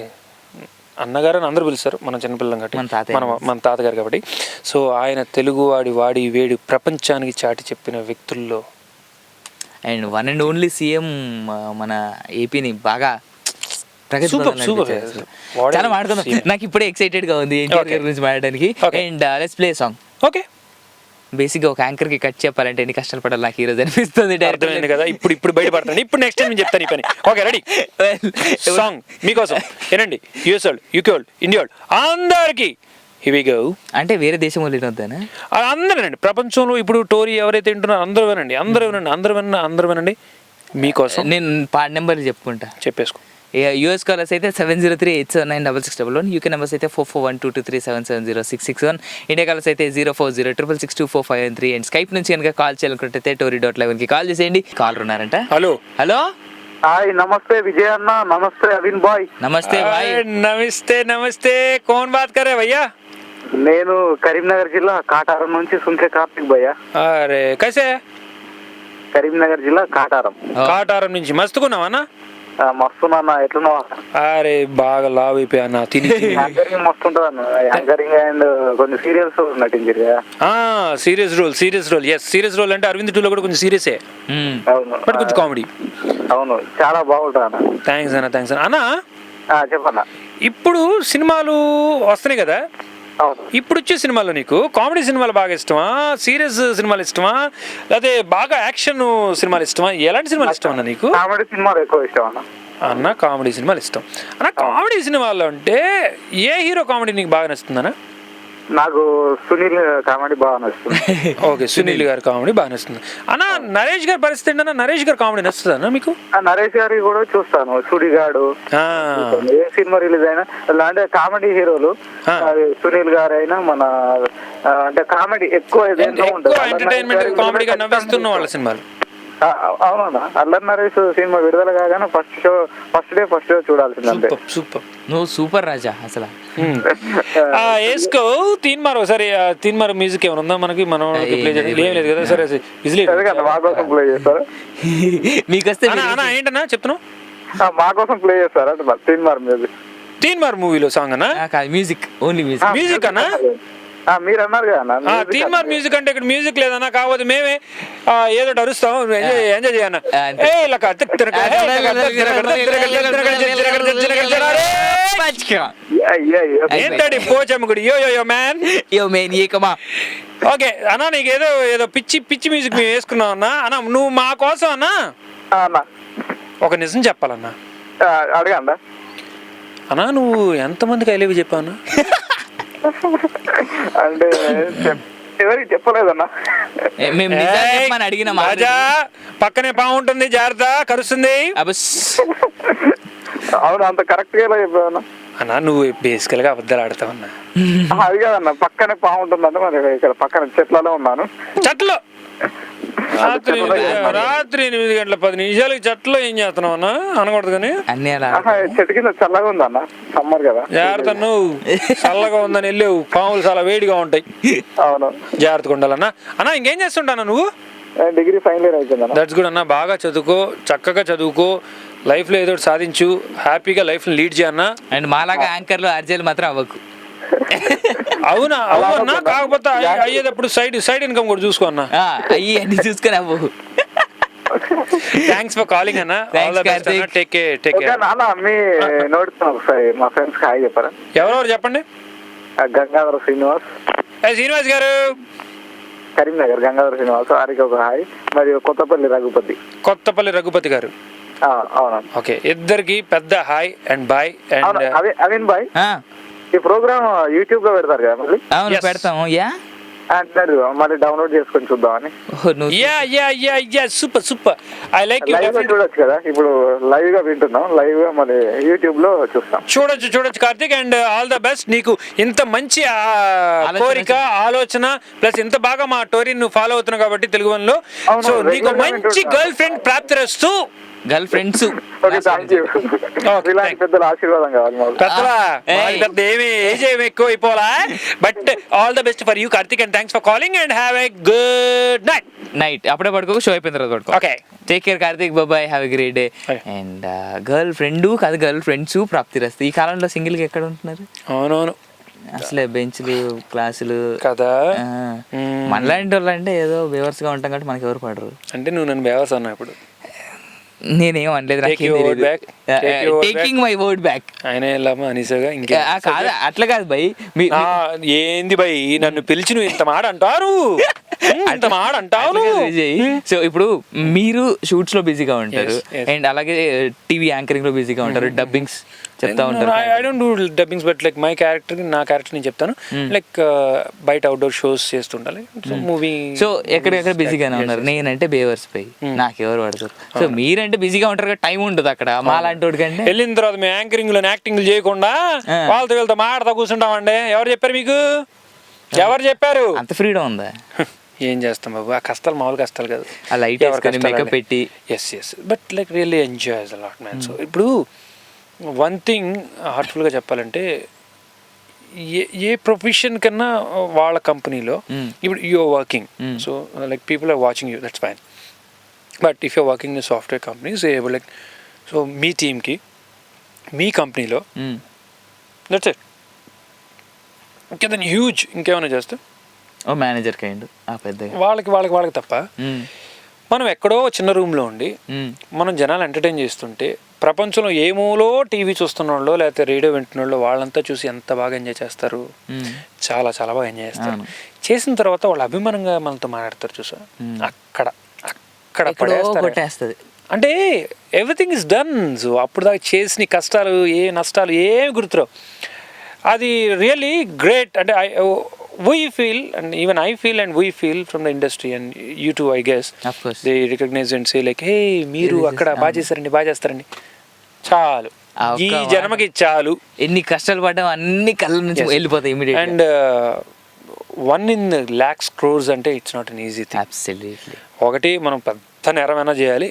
అన్నగారు అని అందరూ పిలుస్తారు మన చిన్నపిల్లం కాబట్టి, మన తాతగారు కాబట్టి. సో ఆయన తెలుగు వాడి వేడి ప్రపంచానికి చాటి చెప్పిన వ్యక్తుల్లో and one and only CM మన ఏపీని బాగా చాలా మాట్లాడుకుందాం. నాకు ఇప్పుడే ఎక్సైటెడ్ గా ఉంది ఎన్టీఆర్ గారి గురించి మాట్లాడడానికి. And let's play song. Okay. Basic గా ఒక యాంకర్ కి కట్ చెప్పాలంటే ఎన్ని కష్టాలు పడాలి నాకు ఈ రోజు అనిపిస్తుంది. డైరెక్ట్ కదా ఇప్పుడు బయటపడతాను. ఇప్పుడు నెక్స్ట్ టైం నేను చెప్తాను ఈ పని. Okay ready. సాంగ్ మీకోసం వినండి. యూఎస్ వాళ్ళు, యూకే వాళ్ళు, ఇండియా వాళ్ళు అందరికి హివి గో. అంటే వేరే దేశం వాళ్ళు వినొద్దానా? అందరూ వినండి. ప్రపంచంలో ఇప్పుడు టోరీ ఎవరైతే వింటున్నారో అందరూ వినండి, అందరూ వినండి మీకోసం. నేను పార్ట్ నెంబర్ చెప్పుకుంటా, చెప్పేసుకో. యూఎస్ కాలర్స్ అయితే 703-879-661, యూకే నెంబర్స్ అయితే 441223770661, ఇండియా కాలర్స్ అయితే 0406662453. అండ్ స్కైప్ నుంచి కనుక కాల్ చేయాలనుకుంటే tory.11కి కాల్ చేసేయండి. కాల్ ఉన్నారంట. హలో హాయ్, నమస్తే విజయ్ అన్న. నమస్తే అవిన్ బాయ్. నమస్తే భాయ్. నమస్తే కౌన్ బాత్ కరే భయ్యా? నేను కరీంనగర్ జిల్లా కాటారం నుంచి సుంకే కార్తిక్ భయ్యా. అరే కైసే? కరీంనగర్ జిల్లా కాటారం నుంచి. మస్తుకున్నావా అన్న? మస్తున్నా. ఎట్లున్నావా? అరే బాగా లావ్ అయిపోయా అన్న. యాంకరింగ్ మస్తుంటది అన్న. యాంకరింగ్ అండ్ కొన్ని సీరియల్స్ నటించారు కదా. Serious role. Yes, serious role అంటే అరవింద్ 2లో కూడా కొంచెం సీరియసే. అవును, బట్ కొంచెం కామెడీ. అవును, చాలా బాగుంటా అన్న. థ్యాంక్స్ అన్న. అన్న చెప్పన్నా. ఇప్పుడు సినిమాలు వస్తున్నాయి కదా, ఇప్పుడు వచ్చే సినిమాలో నీకు కామెడీ సినిమాలు బాగా ఇష్టమా, సీరియస్ సినిమాలు ఇష్టమా, లేకపోతే బాగా యాక్షన్ సినిమాలు ఇష్టమా? ఎలాంటి సినిమాలు ఇష్టం అన్న నీకు? కామెడీ సినిమాలు ఎక్కువ ఇష్టం అన్న. కామెడీ సినిమాలు ఇష్టం అన్న. కామెడీ సినిమాల్లో అంటే ఏ హీరో కామెడీ నీకు బాగా నచ్చుతుందన్న? నాకు సునీల్ కామెడీ బాగా నచ్చుతుంది. ఓకే, సునీల్ గారి కామెడీ బాగా నచ్చుతుంది అన్న. నరేష్ గారి పరిస్థితి ఏంటన్నా? నరేష్ గారి కామెడీ నచ్చుతుంది అన్న మీకు? నరేష్ గారి కూడా చూస్తాను. సుడిగాడు ఏ సినిమా రిలీజ్ అయినా అంటే కామెడీ హీరోలు సునీల్ గారు అయినా మన అంటే కామెడీ ఎక్కువ ఎంటర్టైన్మెంట్ కామెడీగా నవ్విస్తున్న వాళ్ళ సినిమాలు. అవునా? అల్లరి నరేష్ సినిమా విడుదల కాగానే ఫస్ట్ డే చూడాల్సిందంటే. సూపర్. నువ్వు సూపర్ రాజా అసలు. వేసుకో తీన్ మారు ఒకసారి. తీన్ మారు మ్యూజిక్ ఏమైనా ఉందా మనకి? మనం ప్లే చేయాలి ఏం లేదు కదా? సరే మా కోసం ప్లే చేస్తారా? మీకు వస్తే ఏంటన్నా చెప్తున్నావు? మా కోసం ప్లే చేస్తారా తీన్ మార్ మ్యూజిక్? తీన్ మార్ మూవీలో సాంగ్ అన్నా? మ్యూజిక్ ఓన్లీ మ్యూజిక్ అన్నా? మీరు అన్నారు కదా తీన్ మార్ మ్యూజిక్ అంటే ఇక్కడ మ్యూజిక్ లేదన్నా, కాకపోతే మేమే ఏదో అరుస్తాం, ఎంజాయ్ చేయన్నా. ఏంటండి పోచమ్మగుడి యో మ్యాన్ ఏకమా. ఓకే అన్నా, నీకు ఏదో పిచ్చి మ్యూజిక్ మేము వేసుకున్నావు అన్నా. అన్నా నువ్వు మా కోసం అన్నా ఒక నిజం చెప్పాలన్నా. అడగండి అన్నా. నువ్వు ఎంతమందికి ఐ లవ్ యూ చెప్పావు అన్నా? అంటే ఎవరికి చెప్పలేదన్నా. అడిగిన పక్కనే బాగుంటుంది, జాగ్రత్త కరుస్తుంది. అవును, అంత కరెక్ట్ గా చెప్పావన్నా. అన్నా నువ్వు బేసికల్ గా అబద్ధాలు ఆడతావన్నా. అది కాదన్నా, పక్కనే బాగుంటుందంటే మరి ఇక్కడ పక్కన చెట్లలో ఉన్నాను. చెట్లు రాత్రి 8:10 చెట్లో ఏం చేస్తున్నావు అన్న? అనకూడదు కానీ చెట్టు కింద చల్లగా ఉందన్న, సమ్మర్ కదా. జాగ్రత్త, నువ్వు చల్లగా ఉందని వెళ్ళావు, పాములు చాలా వేడిగా ఉంటాయి. అవును, జాగ్రత్తగా ఉండాలన్నా. అన్నా ఇంకేం చేస్తుంటానా నువ్వు? డిగ్రీ ఫైనల్ ఇయర్ అయిపోయింది. దట్స్ గుడ్ అన్న. బాగా చదువుకో, చక్కగా చదువుకో, లైఫ్ లో ఏదో సాధించు, హ్యాపీగా లైఫ్ లీడ్ చేయన్నా. అండ్ మాలాగా యాంకర్లు ఆర్జేలు మాత్రం అవ్వకు. అవునా? అవునా? కాకపోతే అయ్యేటప్పుడు సైడ్ ఇన్కమ్ కూడా చూసుకో అన్న. అన్ని చూసుకొని అవ్వకు. థ్యాంక్స్ ఫర్ కాలింగ్ అన్న. Take care. మీ నోట్స్ ఒకసారి మా ఫ్రెండ్స్ హాయ్ చెప్పారా? ఎవరెవరు చెప్పండి. గంగాధర శ్రీనివాస్ గారు, కరీంనగర్ గంగాధర శ్రీనివాస్, ఆరికి ఒక హాయ్, మరియు కొత్తపల్లి రఘుపతి గారు. అవునా? ఓకే, ఇద్దరికి పెద్ద hi and bye. And Avin bye, ఈ ప్రోగ్రామ్ యూట్యూబ్ లో పెడతారు కదా మళ్ళీ? అవును పెడతాము. అంటారు మళ్ళీ డౌన్లోడ్ చేసుకొని చూద్దామని. Super. I like you. Live గా చూడొచ్చు కదా, ఇప్పుడు లైవ్ గా వింటున్నాం, లైవ్ గా మళ్ళీ యూట్యూబ్ లో చూడొచ్చు Karthik. And all the best. నీకు ఇంత మంచి కోరిక, ఆలోచన, ప్లస్ ఇంత బాగా మా టోరీని నువ్వు ఫాలో అవుతున్నావు కాబట్టి తెలుగు వన్లో. సో నీకు మంచి గర్ల్ ఫ్రెండ్ ప్రాప్తిరస్తూ. Girlfriends. Okay, thank you. ఇలాంటి పెద్దల ఆశీర్వాదం కావాలి మాకు. పెద్దలా పెద్ద ఏమి ఏజ్ ఏమి ఎక్కువ అయిపోలా. But all the best for you Karthik and thanks for calling and have a good night. అప్పుడే పడుకో, షో అయిపోయిన తర్వాత పడుకో. Okay, take care Karthik, bye, have a great day. And girlfriend కాదు, గర్ల్ ఫ్రెండ్స్ ప్రాప్తిరస్తు. ఈ కాలంలో సింగిల్గా ఎక్కడ ఉంటున్నారు అవునవును అసలే, బెంచ్లు క్లాసులు కదా. మనలాంటి వాళ్ళు అంటే ఏదో బేవర్స్గా ఉంటాం కాబట్టి మనకి ఎవరు పడరు. అంటే నువ్వు నన్ను బేవర్స్ అన్నా ఇప్పుడు. నేనేం అనలేదు, టేకింగ్ మై వర్డ్ బ్యాక్. ఆయన వెళ్ళామా అనిసగా ఇంకా కాదు, అట్లా కాదు భయ్. ఏంది భయ్ నన్ను పిలిచి నువ్వు ఇంత మాట అంటారు, ఇంత మాట అంటావు. సో ఇప్పుడు మీరు షూట్స్ లో బిజీగా ఉంటారు అండ్ అలాగే టీవీ యాంకరింగ్ లో బిజీగా ఉంటారు, డబ్బింగ్స్ చెప్తా ఉంటారు. I don't do dubbings, but like my character, నా క్యారెక్టర్ నేను చెప్తాను. లైక్ బయట అవుట్డోర్ షోస్ చేస్తుండాలి. సో మూవీ, సో ఎక్కడెక్కడ బిజీగానే ఉన్నారు. నేనంటే బేవర్స్ పై నాకెవరు పడతారు. సో మీరంటే బిజీగా ఉంటారు, టైం ఉంటుంది అక్కడ. మా లాంటి వాడి కంటే వెళ్ళిన తర్వాత మేము యాంకరింగ్ లో యాక్టింగ్ చేయకుండా వాళ్ళతో వెళ్తా మాట్లాడుతూ కూర్చుంటామండి. ఎవరు చెప్పారు మీకు? ఎవరు చెప్పారు? అంత ఫ్రీడమ్ ఉందా? ఏం చేస్తాం బాబు, ఆ కష్టాలు మామూలు కష్టాలు కాదు. ఆ లైట్ మేకప్ పెట్టి yes but like really enjoy a lot man. So ఇప్పుడు వన్ థింగ్ హార్ట్ఫుల్గా చెప్పాలంటే, ఏ ప్రొఫెషన్ కన్నా వాళ్ళ కంపెనీలో ఇప్పుడు you're working, so like people are watching you, that's fine. But if you're working in software companies, like so మీ టీమ్కి మీ కంపెనీలో దట్స్ ఇట్. ఇంకేదైనా హ్యూజ్ ఇంకేమైనా చేస్తే మేనేజర్ కైండ్ పెద్దగా వాళ్ళకి తప్ప, మనం ఎక్కడో చిన్న రూమ్లో ఉండి మనం జనాలు ఎంటర్టైన్ చేస్తుంటే, ప్రపంచంలో ఏమోలో టీవీ చూస్తున్న వాళ్ళు లేకపోతే రేడియో వింటున్న వాళ్ళు వాళ్ళంతా చూసి ఎంత బాగా ఎంజాయ్ చేస్తారు. చాలా చాలా బాగా ఎంజాయ్ చేస్తారు. చేసిన తర్వాత వాళ్ళు అభిమానంగా మనతో మాట్లాడతారు చూసా, అక్కడ కొట్టేస్తుంది. అంటే ఎవ్రీథింగ్ ఇస్ డన్. సో అప్పుడు దాకా చేసిన కష్టాలు ఏ నష్టాలు ఏమి గుర్తురావు. అది రియల్లీ గ్రేట్. అంటే we feel, and even I feel and we feel from the industry, and you too, I guess, of course, they recognize and say like, hey, మీరు అక్కడ బాగా చేస్తారండి, చాలు, ఈ జన్మకి చాలు. ఎన్ని కష్టాలు పడ్డాం అన్ని కళ్ళ నుంచి వెళ్ళిపోతాయి immediate. And 1 in lakhs crores అంటే it's not an easy thing. Absolutely. ఒకటి మనం పెద్ద నేరమైనా చేయాలి,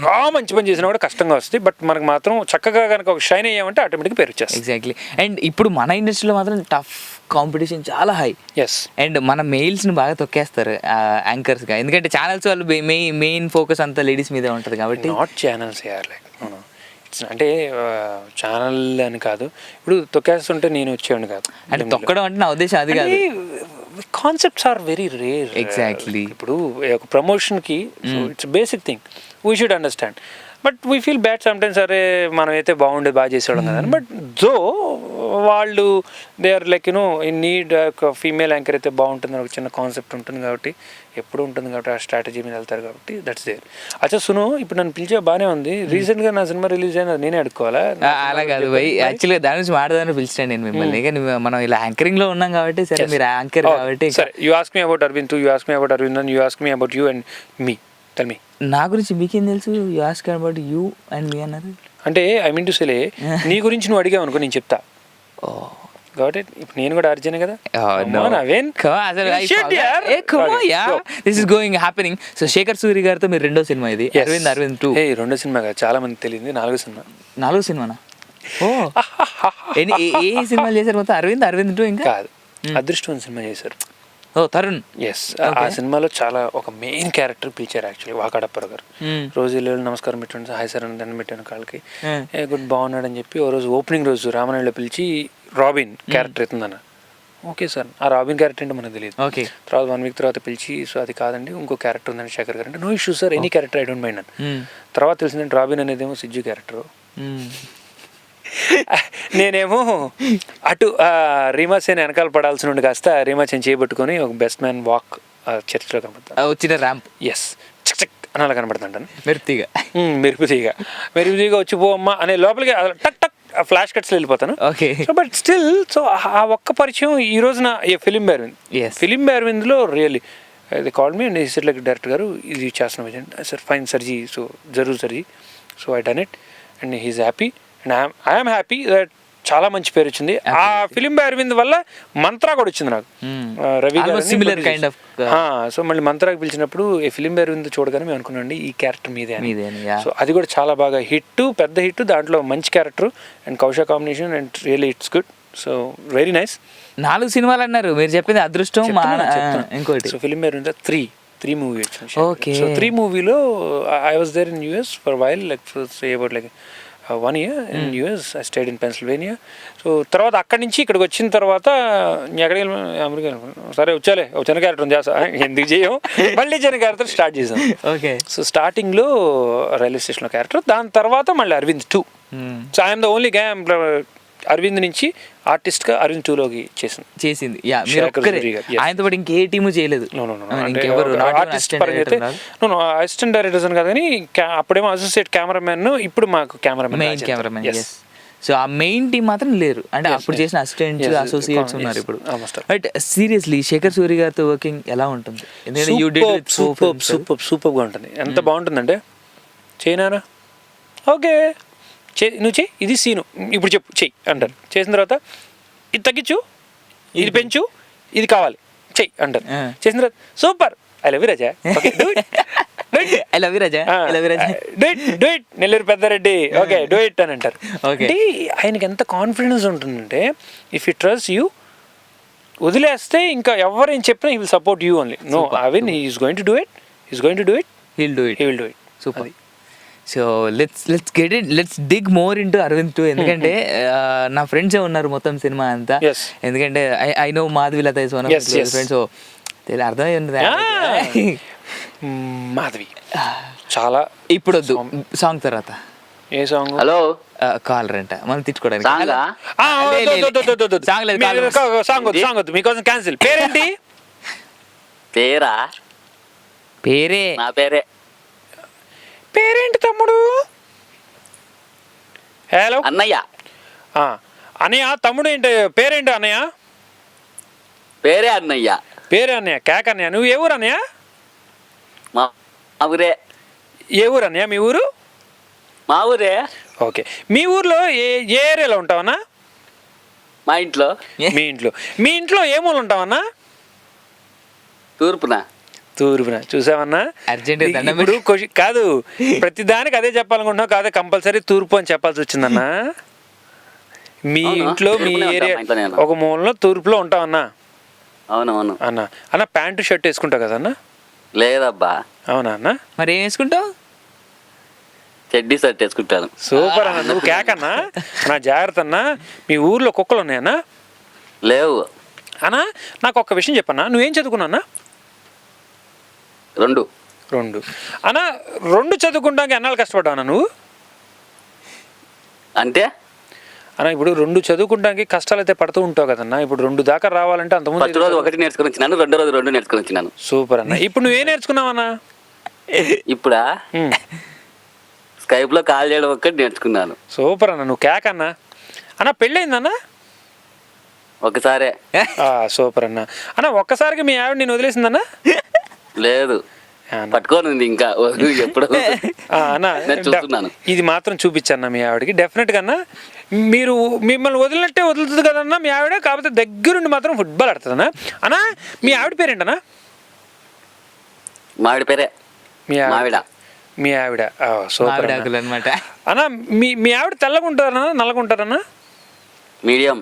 బాగా మంచి పని చేసినా కూడా కష్టంగా వస్తుంది. బట్ మనకు మాత్రం చక్కగా కనుక ఒక షైన్ అయ్యామంటే ఆటోమేటిక్గా పేరు వచ్చేస్తుంది. ఎగ్జాక్ట్లీ. అండ్ ఇప్పుడు మన ఇండస్ట్రీలో మాత్రం టఫ్ కాంపిటీషన్ చాలా హై. అండ్ మన మెయిల్స్ని బాగా తొక్కేస్తారు యాంకర్స్గా, ఎందుకంటే ఛానల్స్ వాళ్ళు మెయిన్ ఫోకస్ అంతా లేడీస్ మీదే ఉంటుంది కాబట్టి. నాట్ ఛానల్స్ లైక్ అంటే ఛానల్ అని కాదు, ఇప్పుడు తొక్కేస్తుంటే నేను వచ్చేవాడిని కాదు. అంటే తొక్కడం అంటే నా ఉద్దేశం అది కాదు. Concepts are very rare. Exactly. ఇప్పుడు ఒక ప్రమోషన్కి it's basic thing, we should understand. But we feel bad sometimes, అరే మనమైతే బాగుండేది బాగా చేసేవాళ్ళం కదా. బట్ దో వాళ్ళు they are like in need ఒక ఫీమేల్ యాంకర్ అయితే బాగుంటుందని ఒక చిన్న కాన్సెప్ట్ ఉంటుంది కాబట్టి, ఎప్పుడు ఉంటుంది కాబట్టి ఆ స్ట్రాటజీ మీద వెళ్తారు కాబట్టి దట్స్ దేర్. అచ్చా సును, ఇప్పుడు నన్ను పిలిచే బాగానే ఉంది. రీసెంట్గా నా సినిమా రిలీజ్ అయినా నేనే అడుకోవాలా? అలా కాదు భయ్, యాక్చువల్గా దాని నుంచి మాట్లాడదాన్ని పిలిచాను నేను మిమ్మల్ని. కానీ మనం ఇలా యాంకరింగ్లో ఉన్నాం కాబట్టి, సరే మీరు యాంకర్ కాబట్టి. సరే, you ask me about Aravind, you ask me about Aravind, you ask me about you and me. Tell me. నా గురించి మీకేం తెలుసు? You ask about you and me అన్నారు. అంటే ఐ మీన్ టు సే, నీ గురించి నువ్వు అడిగావు అనుకో, నేను చెప్తా. Got it? ఇప్పుడు నేను కూడా అర్జునే కదా. హ్యాపెనింగ్. సో శేఖర్ సూరి గారితో మీరు రెండో సినిమా ఇది, అరవింద్ 2. రెండో సినిమా కాదు, చాలా మంది తెలియదు, 4వ సినిమా. 4వ సినిమానా? ఓ, ఏ సినిమాలు చేశారు మొత్తం? అరవింద్ 2 ఇంకా కాదు, అదృష్టం సినిమా చేశారు. ఓ, తరుణ్. ఎస్, ఆ సినిమాలో చాలా ఒక మెయిన్ క్యారెక్టర్ పిలిచారు యాక్చువల్లీ, వాకాడప్పర్ గారు. రోజు ఇల్లు నమస్కారం పెట్టండి, హాయ్ సార్ అని దండం పెట్టాను కాళ్ళకి, గుడ్ బాగున్నాడని చెప్పి. ఓ రోజు ఓపెనింగ్ రోజు రామనాయుడులో పిలిచి రాబిన్ క్యారెక్టర్ అవుతుందన్న. ఓకే సార్, ఆ రాబిన్ క్యారెక్టర్ అంటే మనకు తెలియదు. ఓకే. తర్వాత 1 week తర్వాత పిలిచి, సో అది కాదండి ఇంకో క్యారెక్టర్ ఉందని శేఖర్ గారు అంటే, no issue sir, any character, I don't mind అని. తర్వాత తెలిసిందంటే రాబిన్ అనేదేమో సిజ్జు క్యారెక్టర్, నేనేమో అటు రీమాసేన్ వెనకాల పడాల్సిన ఉండి కాస్త రీమాసేన్ చేయబట్టుకొని ఒక బెస్ట్ మ్యాన్ వాక్ చర్చ్లో కనపడతాను. వచ్చిన ర్యాంప్. ఎస్, చక్ చక్ అని అలా కనపడుతుంటాను. మెరుపుతీగా వచ్చి పోమ్మా అనే లోపలికి టక్ టక్ ఫ్లాష్ కట్స్లో వెళ్ళిపోతాను. Okay. So but still, so ఆ ఒక్క పరిచయం ఈ రోజున ఫిలిం అరవింద్లో రియల్లీ అది కాల్డ్ మీ అండ్ ఈ సెట్ లైక్ డైరెక్టర్ గారు ఇది చేస్తున్నాం సార్, ఫైన్ సర్జీ, సో జరూర్ సర్జీ, so I done it and he's happy and I'm happy that చాలా మంచి పేరు వచ్చింది. ఆ ఫిలిం బై అరవింద్ వల్ల మంత్రా కూడా వచ్చింది నాకు. రవి గారు సిమిలర్ కైండ్ ఆఫ్. సో మళ్ళీ మంత్రాకి పిలిచినప్పుడు ఈ ఫిలిం బై అరవింద్ చూడగానే మేము అనుకున్నాండి ఈ క్యారెక్టర్ మీదే. సో అది కూడా చాలా బాగా హిట్, పెద్ద హిట్. దాంట్లో మంచి క్యారెక్టర్ అండ్ కౌశ combination and really it's good. So very nice. 4 సినిమాలు అన్నారు మీరు చెప్పింది అదృష్టం. ఇంకోటి so film by Aravind three movie వచ్చింది. ఓకే. సో 3 మూవీలో I was there in US for while, like say about like 1 year in US. I stayed in Pennsylvania. So తర్వాత అక్కడి నుంచి ఇక్కడికి వచ్చిన తర్వాత ఎక్కడికి అమెరికా సరే వచ్చాలే ఒక చిన్న క్యారెక్టర్ చేస్తా, ఎందుకు చేయం, మళ్ళీ చిన్న క్యారెక్టర్ స్టార్ట్ చేసాం. ఓకే. సో స్టార్టింగ్లో రైల్వే స్టేషన్లో క్యారెక్టర్, దాని తర్వాత మళ్ళీ Aravind 2. So I'm the only guy Aravind నుంచి ఆర్టిస్ట్గా అరవింద్ 2లోకి చేసింది. మీరు ఒక్కరే, ఆయనతో పాటు ఇంకే టీము చేయలేదు. అసిస్టెంట్ డైరెక్టర్స్ అని కాదు కానీ అప్పుడేమో అసోసియేట్ కెమెరామెన్, ఇప్పుడు మాకు మెయిన్ కెమెరామెన్. సో ఆ మెయిన్ టీం మాత్రం లేరు, అంటే అప్పుడు చేసిన అసిస్టెంట్స్ అసోసియేట్స్ ఉన్నారు ఇప్పుడు. బట్ సీరియస్లీ శేఖర్ సూరి గారితో వర్కింగ్ ఎలా ఉంటుంది? సూపర్గా ఉంటుంది. ఎంత బాగుంటుందంటే చేయనారా ఓకే నువ్వు చెయ్యి, ఇది సీను ఇప్పుడు చెప్పు చెయ్యి అంటారు. చేసిన తర్వాత ఇది తగ్గించు, ఇది పెంచు, ఇది కావాలి చెయ్యి అంటారు. చేసిన తర్వాత super, I love you Raja, I love you Raja, do it Nellore Peddareddy, okay do it అని అంటారు. అంటే ఆయనకి ఎంత కాన్ఫిడెన్స్ ఉంటుందంటే ఇఫ్ యూ ట్రస్ట్ యూ వదిలేస్తే ఇంకా ఎవరు ఏం చెప్పినా he will support you only. No I mean he is going to do it, he will do it. Super. So let's get it, let's dig more into Aravind 2. ఎందుకంటే నా ఫ్రెండ్సే ఉన్నారు మొత్తం సినిమా అంతా. ఎందుకంటే I know Madhavilatha is one of my friends. So అర్థమై ఉంది మాధవి చాలా. ఇప్పుడు వద్దు, సాంగ్ తర్వాత. ఏ సాంగ్? హలో కాలర్ అంట మనం తిట్టుకోవడానికి. సాంగ్ వద్దు మీకోసం క్యాన్సిల్. పేరేంటి? పేరే నా పేరే. పేరేంటి తమ్ముడు? హలో అన్నయ్య. అన్నయ్య తమ్ముడు ఏంటి పేరేంటి? అన్నయ్య పేరే అన్నయ్య. పేరే అన్నయ్య, కేక్ అన్నయ్య. నువ్వు ఏ ఊరు అన్నయ్య? మా ఊరే. ఏ ఊరు అన్నయ్య మీ ఊరు? మా ఊరే. ఓకే. మీ ఊర్లో ఏ ఏరియాలో ఉంటావన్నా? మా ఇంట్లో. మీ ఇంట్లో ఏ మూల ఉంటావన్నా? తూర్పున. చూసావన్నా? ఇప్పుడు కాదు, ప్రతిదానికి అదే చెప్పాలనుకుంటున్నావు కాదే, కంపల్సరీ తూర్పు అని చెప్పాల్సి వచ్చిందన్నా. మీ ఇంట్లో మీ ఏరియా ఒక మూలలో తూర్పులో ఉంటావన్నా? అవునవును అన్న ప్యాంటు షర్ట్ వేసుకుంటావు కదన్నా? లేదబ్బా. అవునా అన్న? మరి ఏం వేసుకుంటావు? చెడ్డీ షర్ట్ వేసుకుంటాను. సూపర్ అన్న. నువ్వు కేకన్నా నా జాగ్రత్త అన్నా. మీ ఊర్లో కుక్కలు ఉన్నాయన్నా? లేవు అన్నా. నాకు ఒక్క విషయం చెప్పన్నా, నువ్వేం చదువుకున్నా? 2 అన్నా. 2 చదువుకుంటానికి ఎన్నాళ్ళు కష్టపడ్డావు నువ్వు? అంటే అన్న ఇప్పుడు 2 చదువుకుంటానికి కష్టాలు అయితే పడుతూ ఉంటావు కదన్నా. ఇప్పుడు 2 దాకా రావాలంటే అంతకుముందు ఫస్ట్ రోజు 1 నేర్చుకుని వచ్చినాను, రెండో రోజు 2 నేర్చుకుని వచ్చినాను. సూపర్ అన్న. ఇప్పుడు నువ్వేం నేర్చుకున్నావన్నా? ఇప్పుడా స్కైప్ లో కాల్ చేయడం ఒక్కటి నేర్చుకున్నాను. సూపర్ అన్న. నువ్వు కేక్ అన్నా. అన్న పెళ్ళయిందన్నా? ఒకసారే. సూపర్ అన్న. అన్న ఒక్కసారికి మీ ఆవిడ నేను వదిలేసిందన్నా? లేదు, పట్టుకోనుంది ఇంకా ఎప్పుడు. చూస్తున్నాను. ఇది మాత్రం చూపించన్నా మీ ఆవిడకి డెఫినెట్గా అన్న. మీరు మిమ్మల్ని వదిలినట్టే వదులుతుంది కదన్నా మీ ఆవిడ, కాకపోతే దగ్గరుండి మాత్రం ఫుట్బాల్ ఆడుతుందన్నా. అన్నా మీ ఆవిడ పేరేంటన్నా? మావిడ పేరే మీ ఆవిడ. సూపర్ అనమాట. అన్నా మీ ఆవిడ తెల్లగుంటారన్నా నల్లగుంటారన్నా? మీడియం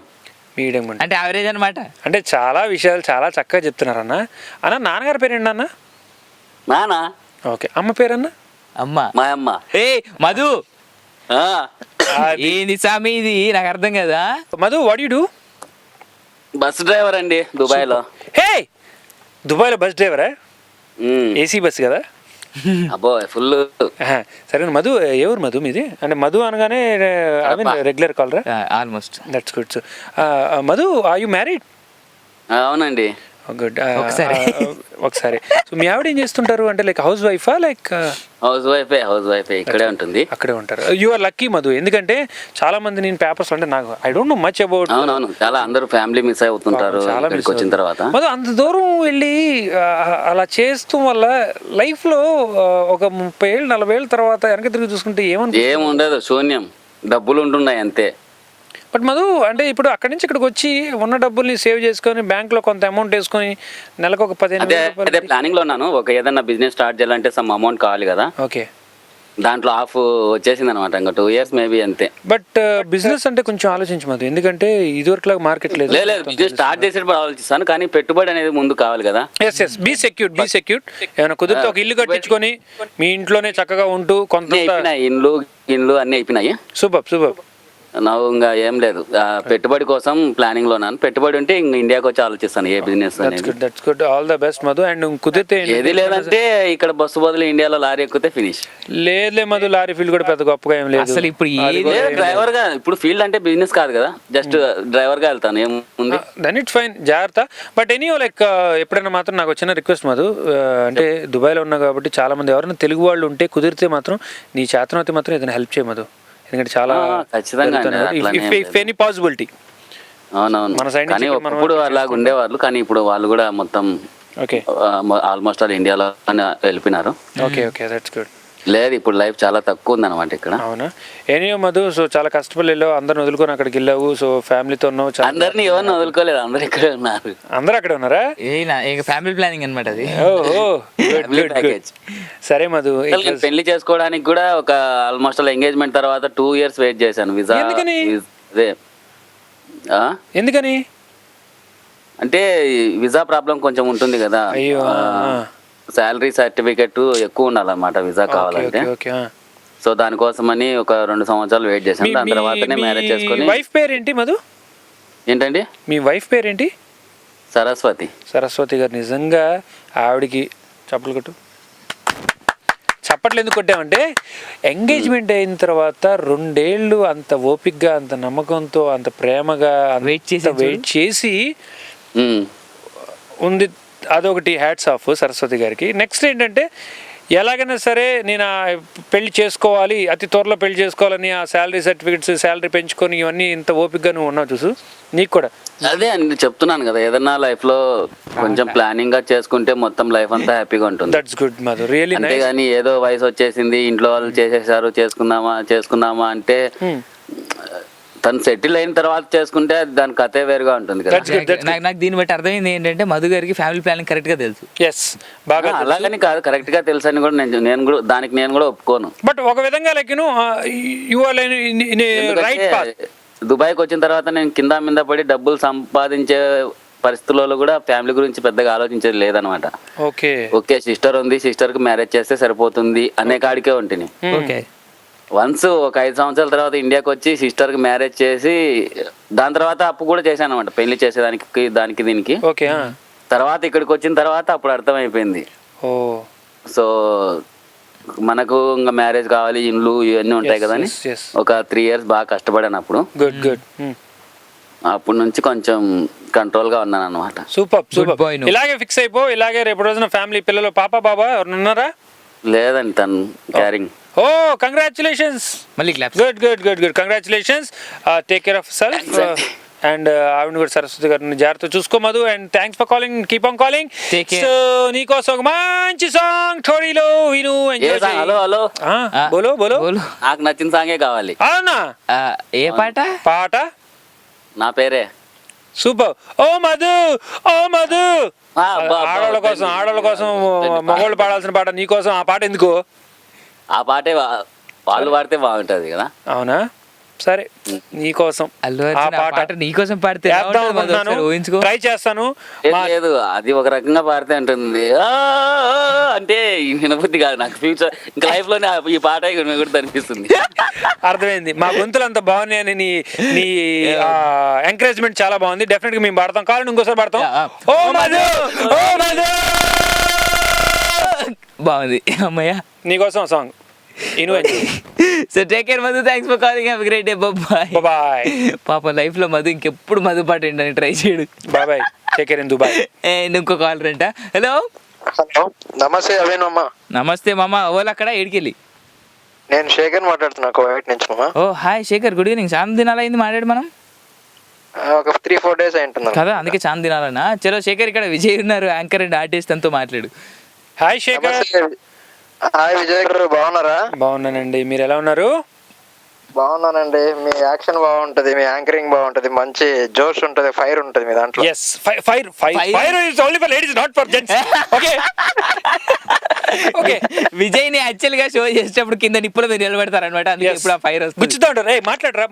అంటే యావరేజ్ అనమాట. అంటే చాలా విషయాలు చాలా చక్కగా చెప్తున్నారన్నా. అన్న నాన్నగారి పేరేంటి అన్న? నానా. ఓకే. అమ్మ పేరన్నా? అమ్మ. మా అమ్మ. ఏ మధు, ఏంది సామి ఇది నాకు అర్థం కదా. Madhu what you do? Bus driver అండి దుబాయ్లో. హే దుబాయ్లో బస్ డ్రైవరా? ఏసీ బస్ కదా? అబ్బో ఫుల్. సరే మధు, ఎవరు మధు మీది? అంటే మధు అనగానే ఐ మీన్ రెగ్యులర్ కాలరా? Almost. That's good. So Madhu are you married? అవునండి. గుడ్. ఒకసారి. సో మీ ఆవిడ ఏం చేస్తుంటారు? అంటే లైక్ హౌస్ వైఫా? లైక్ హౌస్ వైఫే ఇక్కడే ఉంటుంది. అక్కడే ఉంటారు. You are lucky Madhu. ఎందుకంటే చాలా మంది నేను పేపర్స్ అంటే నాకు I don't know much about. అవునవును, చాలా అందరూ ఫ్యామిలీ మిస్ అవుతుంటారు ఇక్కడికి వచ్చిన తర్వాత. మధు అంత దూరం వెళ్ళి అలా చేస్తూ వల్ల లైఫ్ లో ఒక 30 ఏళ్ళు 40 ఏళ్ళ తర్వాత వెనక తిరిగి చూసుకుంటే ఏముండదు, శూన్యం. డబ్బులు ఉంటున్నాయి అంతే. బట్ మధు అంటే ఇప్పుడు అక్కడి నుంచి ఇక్కడికి వచ్చి ఉన్న డబ్బుల్ని సేవ్ చేసుకొని బ్యాంక్లో కొంత అమౌంట్ వేసుకొని నెలకు ఒక 15,000 అదే ప్లానింగ్ లో ఉన్నాను. ఒక ఏదైనా బిజినెస్ స్టార్ట్ చేయాలంటే సమ్ అమౌంట్ కావాలి కదా, ఓకే. దాంట్లో హాఫ్ వచ్చేసింది అనమాట. ఇంకా 2 years మేబీ అంతే. బట్ బిజినెస్ అంటే కొంచెం ఆలోచించు మధు, ఎందుకంటే ఇదివరకులాగా మార్కెట్ లేదు. లేదు బిజినెస్ స్టార్ట్ చేసేటప్పుడు ఆలోచిస్తాను, కానీ పెట్టుబడి అనేది ముందు కావాలి కదా. ఎస్ బీ సెక్యూర్డ్ ఏమైనా కుదిరితే ఒక ఇల్లు కట్టించుకొని మీ ఇంట్లోనే చక్కగా ఉంటూ కొంత అయిపోయినాయి, ఇండ్లు అన్నీ అయిపోయినాయి. సూపర్. నాకు ఇంకా ఏం లేదు, పెట్టుబడి కోసం ప్లానింగ్ లో ఉన్నాను. పెట్టుబడి ఉంటే ఇంక ఇండియాకి వచ్చి ఆలోచిస్తాను ఏ బిజినెస్ అనేది. That's good. All the best Madhu. And కుదిరితే ఏది లేదంటే ఇక్కడ బస్సు బదులు ఇండియాలో లారీ ఎక్కితే ఫినిష్. లేదులే మధు, లారీ ఫీల్డ్ కూడా పెద్ద గొప్పగా ఏం లేదు అసలు. ఇప్పుడు డ్రైవర్ గా, ఇప్పుడు ఫీల్డ్ అంటే బిజినెస్ కాదు కదా, జస్ట్ డ్రైవర్ గా వెళ్తాను, ఏముంది. దెన్ ఇట్స్ ఫైన్, జాగ్రత్త. బట్ ఎనీవో లైక్ ఎప్పుడైనా మాత్రం నాకు వచ్చిన రిక్వెస్ట్ మధు, అంటే దుబాయ్లో ఉన్నా కాబట్టి చాలా మంది ఎవరైనా తెలుగు వాళ్ళు ఉంటే కుదిరితే మాత్రం నీ చేతనైతే మాత్రం ఏదైనా హెల్ప్ చేయ మధు, ఎందుకంటే చాలా ఎనీ పాసిబిలిటీ. అవునవును, మన సైడ్ కానీ ఒకప్పుడు అలాగ ఉండేవాళ్ళు, కానీ ఇప్పుడు వాళ్ళు కూడా మొత్తం ఓకే ఆల్మోస్ట్ ఆల్ ఇండియాలో వెళ్ళిపోయినారు. Okay that's good. లేదు ఇప్పుడు లైఫ్ చాలా తక్కువ ఉంది అనమాట ఇక్కడ. అవునా? ఏనియో మధు, సో చాలా కష్టపడి వెళ్ళావు, అందరిని వదులుకొని అక్కడికి వెళ్ళావు, సో ఫ్యామిలీతో ఉన్నావు. అందరినీ ఎవరిని వదులుకోలేదు, అందరు ఇక్కడే ఉన్నారు. అందరూ అక్కడే ఉన్నారా? ఫ్యామిలీ ప్లానింగ్ అనమాట అది. సరే మధు, పెళ్లి చేసుకోవడానికి కూడా ఒక ఆల్మోస్ట్ ఆల్ ఎంగేజ్మెంట్ తర్వాత 2 years వెయిట్ చేశాను వీసా. ఎందుకని అంటే వీసా ప్రాబ్లం కొంచెం ఉంటుంది కదా. అయ్యో, శాలరీ సర్టిఫికెట్ ఎక్కువ ఉండాలన్నమాట వీసా కావాలంటే. సో దానికోసమని ఒక 2 సంవత్సరాలు వెయిట్ చేశాను. దాని తర్వాతనే మ్యారేజ్ చేసుకుని. వైఫ్ పేరేంటి మధు? ఏంటండి మీ వైఫ్ పేరేంటి? సరస్వతి గారు. నిజంగా ఆవిడికి చప్పట్లు కొట్టు. చప్పట్లు ఎందుకు కొట్టామంటే ఎంగేజ్మెంట్ అయిన తర్వాత 2 ఏళ్ళు అంత ఓపిక్గా, అంత నమ్మకంతో, అంత ప్రేమగా వెయిట్ చేసి ఉంది. అదొకటి హ్యాట్స్ ఆఫ్ సరస్వతి గారికి. నెక్స్ట్ ఏంటంటే ఎలాగైనా సరే నేను పెళ్లి చేసుకోవాలి, అతి త్వరలో పెళ్లి చేసుకోవాలని ఆ శాలరీ సర్టిఫికెట్స్, శాలరీ పెంచుకొని ఇవన్నీ ఇంత ఓపికగా నువ్వు ఉన్నావు చూసు. నీకు కూడా అదే అని చెప్తున్నాను కదా, ఏదన్నా లైఫ్ లో కొంచెం ప్లానింగ్ గా చేసుకుంటే మొత్తం లైఫ్ అంతా హ్యాపీగా ఉంటుంది. That's good mother, really nice. అంతేగాని ఏదో వయసు వచ్చేసింది, ఇంట్లో వాళ్ళు చేసేసారు, చేసుకుందామా అంటే తను సెటిల్ అయిన తర్వాత చేసుకుంటే దాని కథే వేరుగా ఉంటుంది కదా. నాకు దీన్ని బట్టి అర్థమైంది ఏంటంటే మధు గారికి ఫ్యామిలీ ప్లానింగ్ కరెక్ట్ గా తెలుసు. బాగా అలాగని కాదు, కరెక్ట్ గా తెలుసు అని కూడా నేను కూడా దానికి ఒప్పుకోను. బట్ ఒక విధంగా like you are right path. దుబాయ్కి వచ్చిన తర్వాత నేను కింద మీద పడి డబ్బులు సంపాదించే పరిస్థితుల్లో కూడా ఫ్యామిలీ గురించి పెద్దగా ఆలోచించేది లేదనమాట. ఓకే సిస్టర్ ఉంది, సిస్టర్ కి మ్యారేజ్ చేస్తే సరిపోతుంది అనే కాడికే ఉంటుంది. వన్స్ ఒక 5 సంవత్సరాల తర్వాత ఇండియాకి వచ్చి సిస్టర్ కి మ్యారేజ్ చేసి దాని తర్వాత అప్పు కూడా చేశాను అనమాట, పెళ్లి చేసేదానికి దానికి దీనికి. తర్వాత ఇక్కడికి వచ్చిన తర్వాత అప్పుడు అర్థమైపోయింది. సో మనకు ఇంకా మ్యారేజ్ కావాలి, ఇండ్లు ఇవన్నీ ఉంటాయి కదా అని ఒక 3 years బాగా కష్టపడాను అప్పుడు. అప్పటి నుంచి కొంచెం కంట్రోల్ గా ఉన్నాను అనమాట. సూపర్. ఇలాగే ఫిక్స్ అయిపో, ఇలాగే రేపు రోజున ఫ్యామిలీ, పిల్లలు, పాప బాబా ఎవరు ఉన్నారా? లేదండి, తను క్యారింగ్. కంగ్రాచులేషన్స్. మళ్ళీ claps. Good. Congratulations. Take care of self. And ఆవిడ కూడా సరస్వతి గారిని జాగ్రత్త చూసుకో Madhu. And thanks for calling, keep on calling. So నీకోసం ఒక మంచి సాంగ్ ఠోడీలో విను. హలో బోలో. నాకు నచ్చిన సాంగే కావాలి. అవునా? ఏ పాట? నా పేరే. సూపర్. ఓ మధు ఆడవాళ్ళ కోసం మగవాళ్ళు పాడాల్సిన పాట నీకోసం. ఆ పాట ఎందుకు? ఆ పాటే వాళ్ళు పాడితే బాగుంటది కదా. అవునా? సరే, నీకోసం నీకోసం పాడితే ట్రై చేస్తాను. లేదు, అది ఒక రకంగా పాడితే ఉంటుంది అంటే వినబుద్ధి కాదు నాకు. ఫ్యూచర్ ఇంకా లైఫ్ లోనే ఈ పాట కూడా అనిపిస్తుంది. అర్థమైంది. మా గొంతులు అంత బాగున్నాయని నీ ఎంకరేజ్మెంట్ చాలా బాగుంది. డెఫినెట్ గా మేము పాడతాం, కావాలని ఇంకోసారి పాడతాం. బాగుంది అమ్మయ్య. నీకోసం song. So take care Madhu, thanks for calling, have a great day, bye. పాప లైఫ్ లో మధు ఇంకెప్పుడు మధు పాట ఏంటని ట్రై చేయడు. Bye, take care in Dubai. ఇంకో కాల్ రంట. హలో నమస్తే అవేన్ మామ. నమస్తే మామ. ఓలా అక్కడ ఏడికెళ్ళి? నేను శేఖర్ మాట్లాడుతున్నా కోవైట్ నుంచి మామ. ఓ హాయ్ శేఖర్, గుడ్ ఈవినింగ్. చాలా దినాలు అయింది మాట్లాడు మనం. ఒక 3-4 days అయింటున్నా కదా, అందుకే చాలా దినాలన్నా. చలో శేఖర్, ఇక్కడ విజయ్ ఉన్నారు, యాంకర్ అండ్ ఆర్టిస్ట్, అంతా మాట్లాడు. హాయ్ శేఖర్. హాయ్ విజయ్ గారు, బాగున్నారా? బాగున్నానండి, మీరు ఎలా ఉన్నారు? బాగున్నానండి. మీ యాక్షన్ బాగుంటది, మీ యాంకరింగ్ బాగుంటది, మంచి జోష్ ఉంటది, ఫైర్ ఉంటది మీ దాంట్లో. Yes fire is only for ladies, not for gents. Okay okay. Vijay ని యాక్చువల్ గా షో చేసేటప్పుడు కింద నిప్పుల మీద నిలబెడతారు అనమాట. అందుకే ఇప్పుడు ఆ ఫైర్ వస్తుంది. గుచ్చుతా ఉంటారు. మాట్లాడరా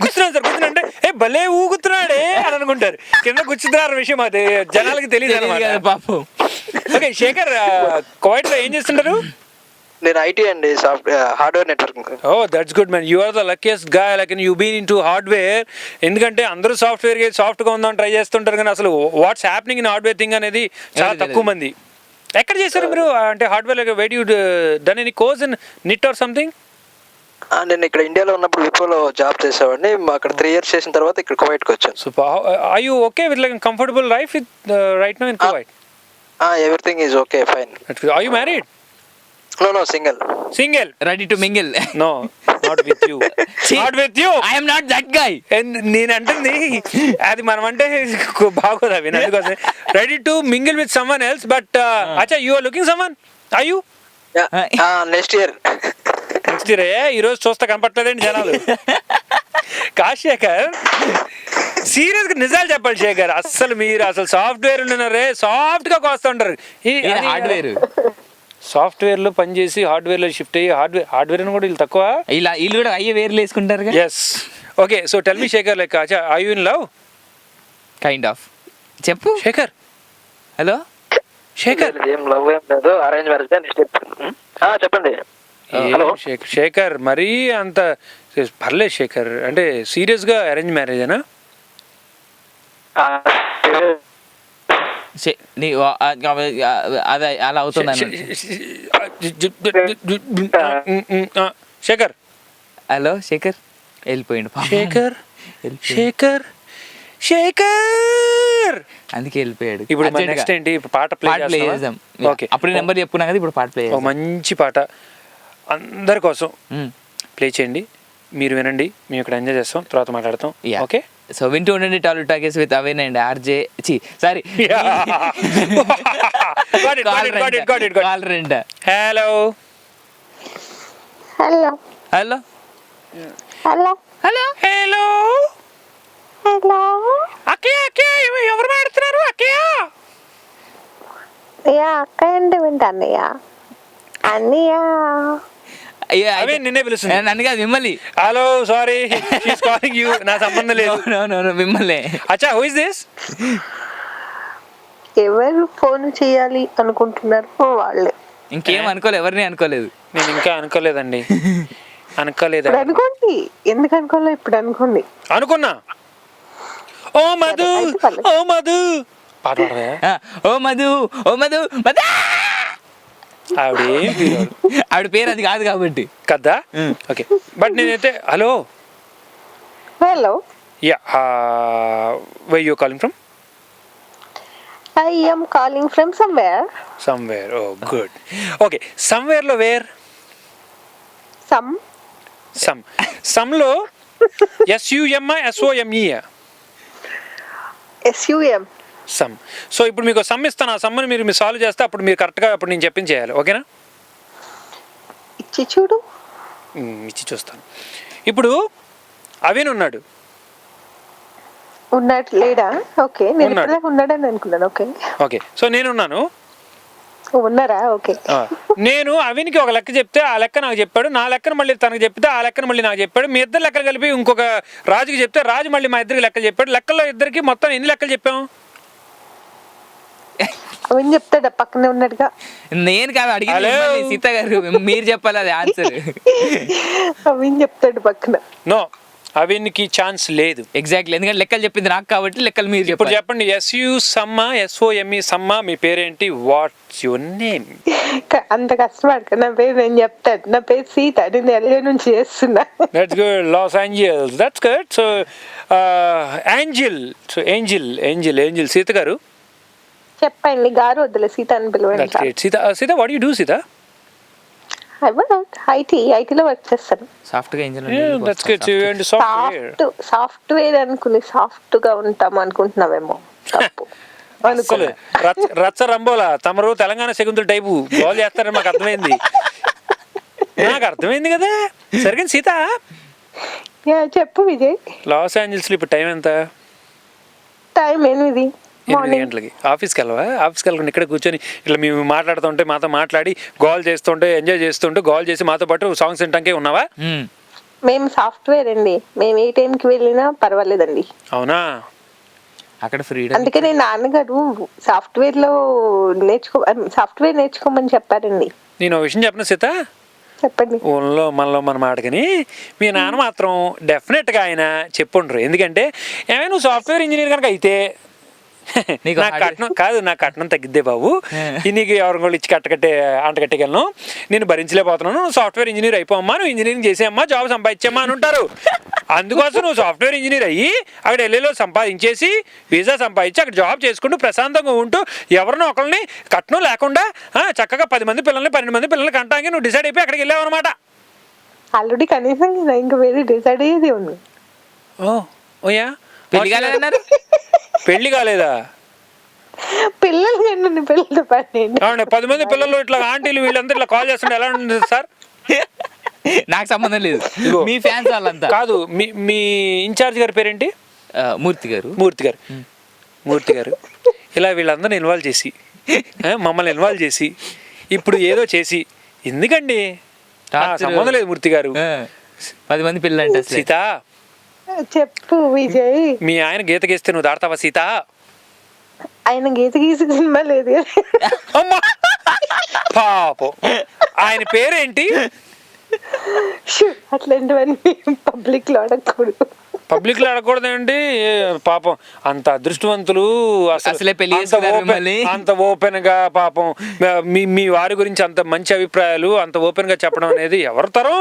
గుచ్చుతున్నాను సార్ గుచ్చునంటే భలే ఊగుతున్నాడే అని అనుకుంటారు. కింద గుచ్చుతున్నారు విషయం అది జనాలకి తెలియదు కదా పాపం. ఓకే శేఖర్, కువైట్ లో ఏం చేస్తుంటారు? నేను ఐటీ అండి, hardware networking. Oh that's good man. You are the luckiest guy. Like you been in to hardware. ఎందుకంటే అందరూ సాఫ్ట్గా ఉందని ట్రై చేస్తుంటారు, కానీ అసలు what's happening in hardware thing అనేది చాలా తక్కువ మంది. ఎక్కడ చేశారు మీరు అంటే hardware? Wait you done any course in NIT or something? నేను ఇక్కడ ఇండియాలో ఉన్నప్పుడు విప్రోలో జాబ్ చేసేవాడిని. అక్కడ 3 years చేసిన తర్వాత ఇక్కడ కువైట్కి వచ్చాను. So are you okay with like comfortable life with right now in Kuwait? Everything is okay, fine. Are you married? No, single. Ready to mingle? No, not with you. Not with you. I am not that guy. నేను అంటుంది అది మనం అంటే బాగోదు అవి. అందుకోసం ready to mingle with someone else. But అచ్చా, you are looking someone? Are you? Next year. ఈ రోజు చూస్తే కనపట్టలేదండి జనాలు. శేఖర్ సీరియస్ గా నిజాలు చెప్పాలి శేఖర్. మీరు అసలు సాఫ్ట్వేర్ ఉన్నారే, సాఫ్ట్ గా కోస్తుంటారు. హార్డ్వేర్ సాఫ్ట్వేర్లో పనిచేసి హార్డ్వేర్లో షిఫ్ట్ అయ్యి హార్డ్వేర్ అని కూడా వీళ్ళు తక్కువ. వీళ్ళు కూడా అయ్యే వేర్లు వేసుకుంటారు. Yes. Okay, so tell me Shekhar, like are you in love? Kind of. చెప్పు శేఖర్. హలో శేఖర్. ఏం లవ్ ఏం లేదు, అరేంజ్ మ్యారేజ్. చెప్పండి. హలో శేఖర్, మరీ అంత పర్లేదు శేఖర్. అంటే సీరియస్గా అరేంజ్ మ్యారేజేనా? అదే అలా అవుతుంది. శేఖర్. హలో శేఖర్ వెళ్ళిపోయిండు. శేఖర్ అందుకే వెళ్ళిపోయాడు. ఇప్పుడు నెక్స్ట్ ఏంటి? పాట ప్లే చేద్దాం. ఓకే, అప్పుడు నెంబర్ చెప్పుకున్నా కదా, ఇప్పుడు పాట ప్లే చేద్దాం. మంచి పాట అందరి కోసం ప్లే చేయండి, మీరు వినండి, మేము ఇక్కడ ఎంజాయ్ చేస్తాం, తర్వాత మాట్లాడతాం. ఓకే, సో వింటూ ఉండండి Tolly talkies with Avin and RJ. Sorry, hello hello hello hello hello hello hello. అక్కయ్య ఎవరు మాట్లాడుతున్నారు? అక్కయ్య అక్క ఏంటి వింటాన్నయ్యా? అన్నయ్య అవే నిన్నే పిలుస్తుంది. నన్ను కాదు, మిమ్మల్ని. Hello, sorry, she's calling you. నా సంబంధం లేదు. నో మిమ్మల్ని. అచ్చా, హూ ఇస్ దిస్? ఎవరు ఫోన్ చేయాలి అనుకుంటున్నారు వాళ్ళే. ఇంకేం అనుకోలేదు, ఎవరిని అనుకోలేదు. నేను ఇంకా అనుకోలేదండి. అనుకోలేదు. అనుకోండి. ఎందుకు అనుకోలేదు? ఇప్పుడు అనుకోండి. అనుకున్నా. ఓ మధు, ఓ మధు పాట పాడవా? ఓ మధు, ఓ మధు, మధు. ఆవిడ పేరు అది కాదు కాబట్టి కదా. ఓకే, బట్ నేనైతే hello hello. Yeah, where you calling from? I am calling from somewhere. Somewhere. Oh, good. Okay, somewhere లో where? Some లో SUM SOME. SUM. Some. So ఇప్పుడు మీకు సమ్ ఇస్తాను, ఆ సమ్ని మీరు సాల్వ్ చేస్తే అప్పుడు మీరు కరెక్ట్గా అప్పుడు నేను చెప్పింది చేయాలి. ఓకేనా? ఇచ్చి చూడు. ఇచ్చి చూస్తాను. ఇప్పుడు అవేన్ ఉన్నాడు. ఉన్నాడు లేడా? ఓకే, నేను ఉన్నాడని అనుకున్నాను. ఓకే ఓకే, సో నేనున్నాను. ఉన్నారా? ఓకే. నేను అవిన్కి ఒక లెక్క చెప్తే ఆ లెక్క నాకు చెప్పాడు, నా లెక్కను మళ్ళీ తనకు చెప్తే ఆ లెక్కను మళ్ళీ నాకు చెప్పాడు. మీ ఇద్దరు లెక్కలు కలిపి ఇంకొక రాజుకి చెప్తే రాజు మళ్ళీ మా ఇద్దరికి లెక్కలు చెప్పాడు. లెక్కల్లో ఇద్దరికి మొత్తం ఎన్ని లెక్కలు చెప్పాము? అవన్నీ చెప్తాడా? పక్కనే ఉన్నాడుగా. నేను కాదు అడిగింది, సీత గారు, మీరు చెప్పాలి అది ఆన్సర్. అవన్నీ చెప్తాడు పక్కన. నో, అవిన్కి ఛాన్స్ లేదు. ఎగ్జాక్ట్లీ, ఎందుకంటే లెక్కలు చెప్పింది నాకు కాబట్టి లెక్కలు మీరు ఇప్పుడు చెప్పండి. SU సమ్మ, SOME సమ్మ, మీ పేరేంటి? Watts your name? అంత కష్టపడక, నా పేరు నేను చెప్తాను. నా పేరు సీత, నేను LA నుంచి చేస్తున్నా. That's good. Los Angeles. That's good. So Angel. So Angel Sita గారు చెప్పండి. గారు వద్దులే, సీత అని పిలవండి. Sita, what you do Sita? ఐటీలో వర్క్ చేస్తాను. సాఫ్ట్వేర్ అనుకుని సాఫ్ట్ గా ఉంటాం అనుకుంటున్నావేమో. తప్పు అనుకున్నా. రచ్చ రంబోలా తమరు తెలంగాణ శకుంతుల టైపు బాల్ చేస్తారని మాకు అర్థమైంది. నాకు అర్థమైంది కదా. సరిగ్గా సీత, చెప్పు విజయ్. లాస్ ఏంజల్స్లో ఇప్పుడు టైం ఎంత? Time 8 morning. గంటలకి. ఆఫీస్కి వెళ్ళవా? ఆఫీస్కి వెళ్ళకుండా ఇక్కడ కూర్చొని ఇట్లా మేము మాట్లాడుతుంటే మాతో మాట్లాడి గోల్ చేస్తుంటే ఎంజాయ్ చేస్తుంటే గోల్ చేసి మాతో పాటు సాంగ్స్ వినటానికే ఉన్నావా? మేము సాఫ్ట్వేర్ అండి, మేము ఏ టైంకి వెళ్ళినా పర్వాలేదండి. అవునా? అక్కడ ఫ్రీడమ్. అందుకే నేను నాన్నగారు సాఫ్ట్వేర్ నేర్చుకోమని చెప్పారండి. నేను ఒక విషయం చెప్పను సీత, చెప్పండి. ఊళ్ళో మనలో మన మాటకని మీ నాన్న మాత్రం డెఫినెట్గా ఆయన చెప్పుండ్రు. ఎందుకంటే ఏమైనా నువ్వు సాఫ్ట్వేర్ ఇంజనీర్ కనుక అయితే నాకు కట్నం కాదు, నాకు కట్నం తగ్గిద్దే బాబు, నీకు ఎవరి ఇచ్చి అంటకట్టగలను, నేను భరించలేకపోతున్నాను, నువ్వు సాఫ్ట్వేర్ ఇంజనీర్ అయిపోమ్మా, నువ్వు ఇంజనీరింగ్ చేసేమ్మా, జాబ్ సంపాదించమ్మా అని ఉంటారు. అందుకోసం నువ్వు సాఫ్ట్వేర్ ఇంజనీర్ అయ్యి అక్కడ ఢిల్లీలో సంపాదించేసి వీసా సంపాదించి అక్కడ జాబ్ చేసుకుంటూ ప్రశాంతంగా ఉంటూ ఎవరినో ఒకరిని కట్నం లేకుండా చక్కగా 10 మంది పిల్లల్ని 12 మంది పిల్లల్ని కంటానికి నువ్వు డిసైడ్ అయిపోయి అక్కడికి వెళ్ళావు అనమాట. ఆల్రెడీ కనీసం ఇంకా వేరే డిసైడ్ అయ్యేది ఉంది. ఓయా పెళ్లి కాలేదన్నారు? పెళ్లి కాలేదా? పిల్లలు 10 మంది పిల్లలు ఇట్లా ఆంటీలు వీళ్ళందరూ ఇట్లా కాల్ చేస్తుంటే ఎలా ఉంటుంది సార్? నాకు సంబంధం లేదు, మీ ఫ్యాన్స్ వాళ్ళంతా. కాదు, మీ ఇన్ఛార్జ్ గారి పేరేంటి? మూర్తి గారు ఇలా వీళ్ళందరిని ఇన్వాల్వ్ చేసి మమ్మల్ని ఇన్వాల్వ్ చేసి ఇప్పుడు ఏదో చేసి ఎందుకండి? సంబంధం లేదు మూర్తి గారు. 10 మంది పిల్లలు అంటే సీత చెప్పు విజయ్. మీ ఆయన గీత గీస్తే నువ్వు దాడతావా సీత? ఆయన గీత గీసి సినిమా లేదు. అమ్మా పాపం, ఆయన పేరేంటి? అట్లాంటివన్నీ పబ్లిక్ లో అడగకూడదు. పబ్లిక్ లో అడగకూడదండి పాపం. అంత అదృష్టవంతులు అసలే పెళ్లి అంత ఓపెన్ గా పాపం మీ వారి గురించి అంత మంచి అభిప్రాయాలు అంత ఓపెన్ గా చెప్పడం అనేది ఎవరి తరం?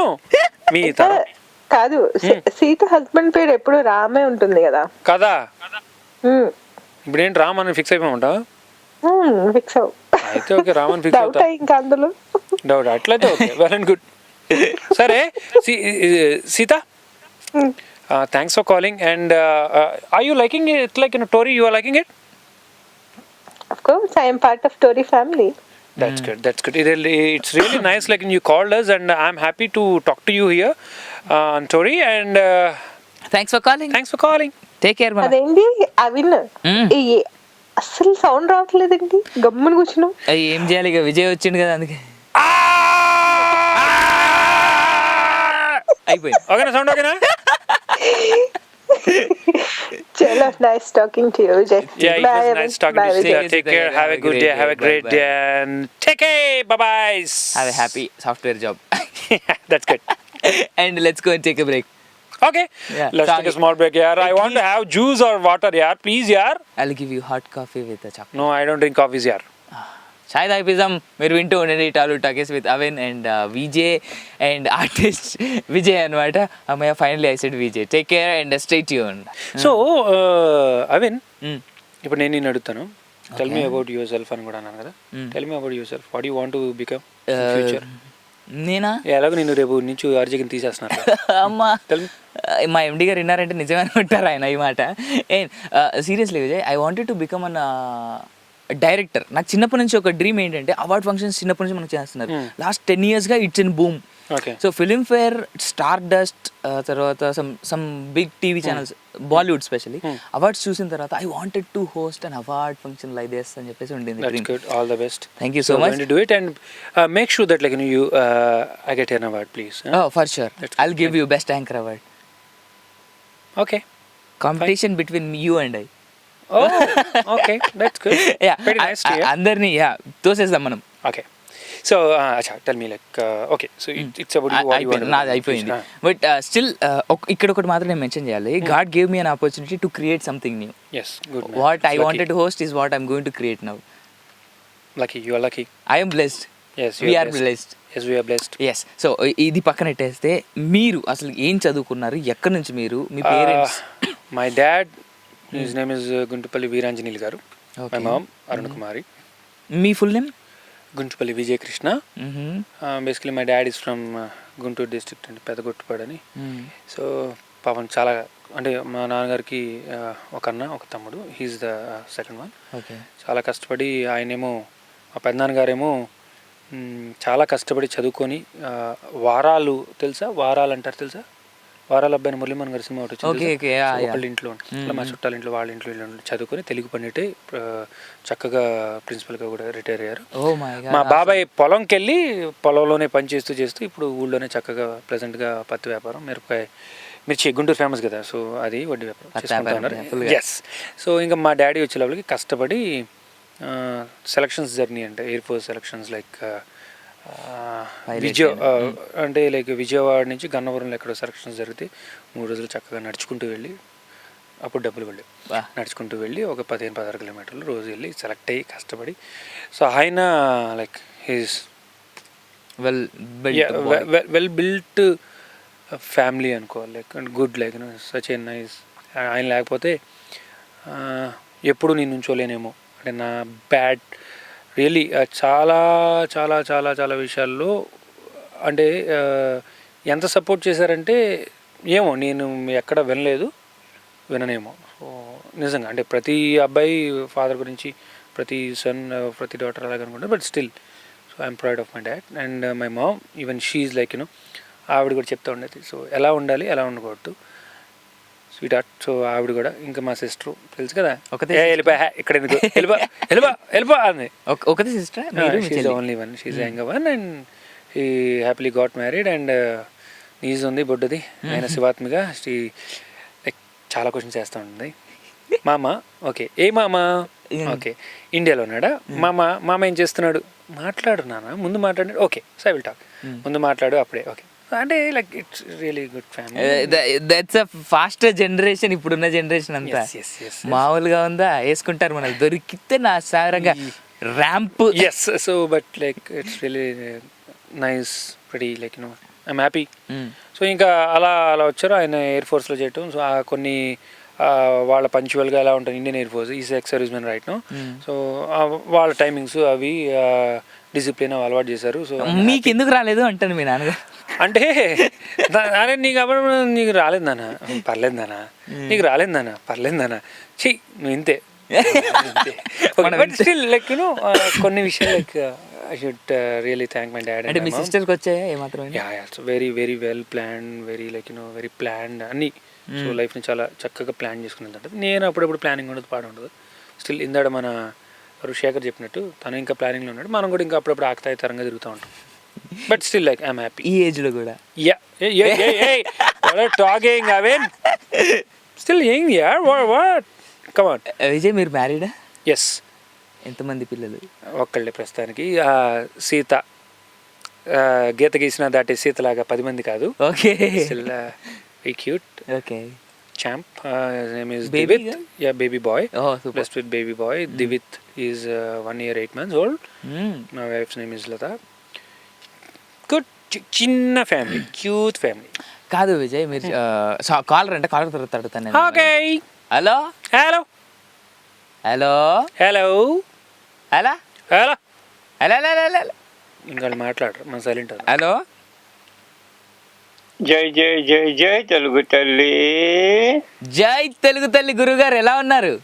మీ తరం కాదు. సీత హస్బెండ్ పేరు ఎప్పుడు రామే ఉంటుంది కదా. ఇప్పుడు ఏంటి రామ్ అని ఫిక్స్ అయిపోయి ఫిక్స్ అవు. అయితే ఓకే, రామన్ ఫిక్స్ అవుతా. ఇంకా అందులో డౌట్ అట్లయితే ఓకే, వెల్ అండ్ గుడ్. సరే Sita, thanks for calling. And are you liking it? Like in Tory, you are liking it? Of course, I am part of Tory family. That's good. It's really nice. Like you called us, and I'm happy to talk to you here on Tory. And thanks for calling. Take care, man. అదేంటి అవిన్ అసలు సౌండ్ రావట్లేదండి, గమ్మున కూర్చున్నాం. ఏం చేయాలి, ఇక విజయ్ వచ్చిండు కదా అందుకే అయిపోయింది. ఓకేనా సౌండ్? ఓకేనా? Chalo, nice talking to you, Vijay. Yeah, it was nice talking to you. Take care. Have a good day. Have a great day. And take care. Bye-bye. Have a happy software job. That's good. And let's go and take a break. Okay. Yeah. Let's take a small break, yaar. I want to have juice or water, yaar. Please, yaar. I'll give you hot coffee with a chocolate. No, I don't drink coffees, yaar. చాయ్ తాగిపిజం. మీరు వింటూ ఉండండి Tollywood talkies with Avin and Vijay and artist Vijay అనమాట. అమ్మయ్య, finally I said Vijay. Take care and stay tuned. So Avin, ఇప్పుడు నేను నిన్ను అడుగుతాను, tell me about yourself అని కూడా అన్నాను కదా. Tell me about yourself. What you want to become in future? నేనా? ఎలాగో నేను రేపు నుంచి అర్జీకి తీసేస్తున్నాను. అమ్మా, మా ఎండి గారు విన్నారంటే నిజమే అనుకుంటారు ఆయన ఈ మాట. Seriously Vijay, I wanted to become an director. నాకు చిన్నప్పటి నుంచి ఒక డ్రీమ్ ఏంటంటే అవార్డ్ ఫంక్షన్స్ చిన్నప్పటి నుంచి మనకు చేస్తున్నారు. లాస్ట్ 10 yearsగా it's in boom. So Filmfare, Stardust, తర్వాత some big TV channels, Bollywood specially awards చూసిన తర్వాత I wanted to host an award function like this అని చెప్పేసి ఉండింది. That's good. All the best. Thank you so much. Do it and make sure that I get an award, please. Oh, for sure. I'll give you best anchor award. Okay. Competition between you and I. Oh, okay. That's good. Yeah. Very nice to hear. అందరినీ తోసేద్దాం మనం. Okay. So, tell me okay. So it's about what you want to do. నాది అయిపోయింది. బట్ స్టిల్ ఇక్కడ ఒకటి మాత్రం నేను మెన్షన్ చేయాలి. God gave me an opportunity to create something new. Yes, good. What I wanted to host is what I'm going to create now. Lucky, you are lucky. I am blessed. Yes, we are blessed. Yes, we are blessed. Yes. So ఇది పక్కన పెట్టేస్తే మీరు అసలు ఏం చదువుకున్నారు, ఎక్కడి నుంచి మీరు, మీ parents? My dad, his name is Guntupalli Veeranjanil garu. My mom, Aruna Kumari. Me full name? Guntupalli Vijay Krishna. Basically my dad is from Guntur district and Pedagottupadi. So పాపం చాలా, అంటే మా నాన్నగారికి ఒక అన్న ఒక తమ్ముడు, హీఈస్ ద సెకండ్ వన్. చాలా కష్టపడి ఆయనేమో, మా పెద్దనాన్నగారేమో చాలా కష్టపడి చదువుకొని వారాలు అంటారు తెలుసా? వారాల అబ్బాయిని మురళీమోహన్ గారి సినిమా ఒకటి వచ్చింది ఓకే తెలుసా? ఓకే సో ఒకళ్ళ ఇంట్లో అట్లా మా చుట్టాల ఇంట్లో వాళ్ళ ఇంట్లో వీళ్ళ ఇంట్లో చదువుకొని తెలుగు పండితే చక్కగా ప్రిన్సిపల్గా కూడా రిటైర్ అయ్యారు. Oh my god. మా బాబాయ్ పొలంకి వెళ్ళి పొలంలోనే పని చేస్తూ ఇప్పుడు ఊళ్ళోనే చక్కగా ప్రెసెంట్గా పత్తి వ్యాపారం, మిర్చి గుంటూరు ఫేమస్ కదా, సో అది వడ్డీ వ్యాపారం చేసుకుంటా ఉన్నారు. ఎస్. సో ఇంకా మా డాడీ వచ్చే లోపలికి కష్టపడి సెలక్షన్స్ జర్నీ అంటే ఎయిర్ ఫోర్స్ సెలక్షన్స్ లైక్ అంటే లైక్ విజయవాడ నుంచి గన్నవరంలో ఎక్కడో సెలక్షన్స్ జరిగితే 3 రోజులు చక్కగా నడుచుకుంటూ వెళ్ళి, అప్పుడు డబ్బులు వెళ్ళి నడుచుకుంటూ వెళ్ళి ఒక 15-16 కిలోమీటర్లు రోజు వెళ్ళి సెలెక్ట్ అయ్యి కష్టపడి, సో ఆయన like he's well built family అనుకోవాలి, like good like such a nice. ఆయన లేకపోతే ఎప్పుడు నేను ఉంచోలేనేమో అంటే నా బ్యాడ్ రియలీ చాలా చాలా చాలా చాలా విషయాల్లో అంటే ఎంత సపోర్ట్ చేశారంటే ఏమో నేను ఎక్కడ విననేమో. సో నిజంగా అంటే ప్రతి అబ్బాయి ఫాదర్ గురించి, ప్రతి సన్ ప్రతి డాటర్ అలాగే అనుకుంటారు, but still so I'm proud of my dad and my mom. Even she is like ఆవిడ కూడా చెప్తా ఉండేది సో ఎలా ఉండాలి ఎలా ఉండకూడదు స్వీట్ హార్ట్. సో ఆవిడ కూడా ఇంకా మా సిస్టర్ తెలుసు కదా, వెళ్ళిపోయా ఇక్కడ వెళ్ళిపో అంది. ఒకటి sister, she's only one, she's younger one and he happily got married and niece ఉంది బొడ్డది ఆయన శివాత్మిక. శ్రీ లైక్ చాలా క్వశ్చన్స్ చేస్తూ ఉంటుంది. మామ ఓకే, ఏ మామ ఓకే ఇండియాలో ఉన్నాడా, మామ ఏం చేస్తున్నాడు, మాట్లాడు నాన్న ముందు మాట్లాడు, okay so I will talk, ముందు మాట్లాడు అప్పుడే ఓకే. అంటే like it's really good family. That's a fast generation, ఇప్పుడున్న జనరేషన్ అంతా మామూలుగా ఉందా, వేసుకుంటారు మనకు దొరికితే నా సాగరంగా ramp. Yes. So but like it's really nice pretty like I'm happy. So ఇంకా అలా వచ్చారు ఆయన ఎయిర్ ఫోర్స్లో చేయటం. సో కొన్ని వాళ్ళ పంచువల్గా ఎలా ఉంటుంది Indian air force, is ex servicemen right no. So వాళ్ళ టైమింగ్స్ అవి డిసిప్లిన్ అలవాటు చేశారు. సో మీకు ఎందుకు రాలేదు అంటాను మీ నాన్నగారు. అంటే అరే నీకు అప్పుడు నీకు రాలేదన్నా పర్లేదన్నా, నీకు రాలేదన్నా పర్లేదన్నా, చెయ్యి నువ్వు ఇంతే. బట్ స్టిల్ లైక్ కొన్ని విషయాలు like I should really thank my dad. అంటే మీ సిస్టర్కి వచ్చాయా ఏమాత్రం? Very very well plan, very like very planned అన్నీ. సో లైఫ్ని చాలా చక్కగా ప్లాన్ చేసుకునేది అంటే నేను అప్పుడప్పుడు ప్లానింగ్ ఉండదు, పాడు ఉండదు. స్టిల్ ఇందాడ మన శేఖర్ చెప్పినట్టు తను ఇంకా ప్లానింగ్లో ఉన్నాడు, మనం కూడా ఇంకా అప్పుడప్పుడు ఆకతాయితరంగా తిరుగుతూ ఉంటాం. But still like I'm happy ఈ ఏజ్లో కూడా. టాకింగ్ అవేన్ స్టిల్ యంగ్ యార్ వాట్ కమ్ ఆన్. విజయ్ మీరు మ్యారీడా? ఎస్. ఎంతమంది పిల్లలు? ఒక్కళ్ళే ప్రస్తుతానికి. సీత గీత గీసిన దాటి సీతలాగా 10 మంది కాదు. Okay. Very cute. Okay. Champ. His name is Baby Divit. Yeah, baby boy. Oh, super. Blessed with baby boy. Divit is 1 year 8 months old. My wife's name is Lata. Good. చిన్న ఫ్యామిలీ, క్యూట్ ఫ్యామిలీ. కాదు విజయ్ మీరు కాలర్ అంటే కాలర్ తడుతాను. Okay. Hello hello hello hello hello hello hello hello ఇంకా మాట్లాడరు, మన సైలెంట్. హలో. జై జై జై జై తెలుగు తల్లి. జై తెలుగు తల్లి గురుగారు ఎలా ఉన్నారు?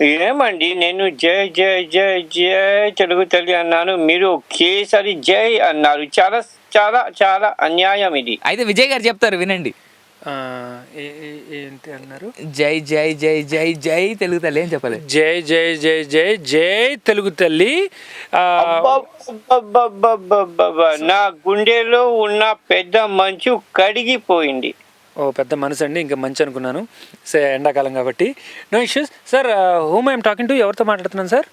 ఏమండి నేను జై జై జై జై తెలుగు తల్లి అన్నాను, మీరు ఒకేసారి జై అన్నారు. చాలా చాలా చాలా అన్యాయం ఇది. అయితే విజయ్ గారు చెప్తారు వినండి. ఏంటి అన్నారు? జై జై జై జై జై తెలుగు తల్లి అని చెప్పాలి. జై జై జై జై జై తెలుగు తల్లి. నా గుండెలో ఉన్న పెద్ద మంచు కడిగిపోయింది. ఓ పెద్ద మనసు అండి, ఇంకా మంచి అనుకున్నాను. ఎండాకాలం కాబట్టి no issues. Sir whom I'm talking to, ఎవరితో మాట్లాడుతున్నాను సార్?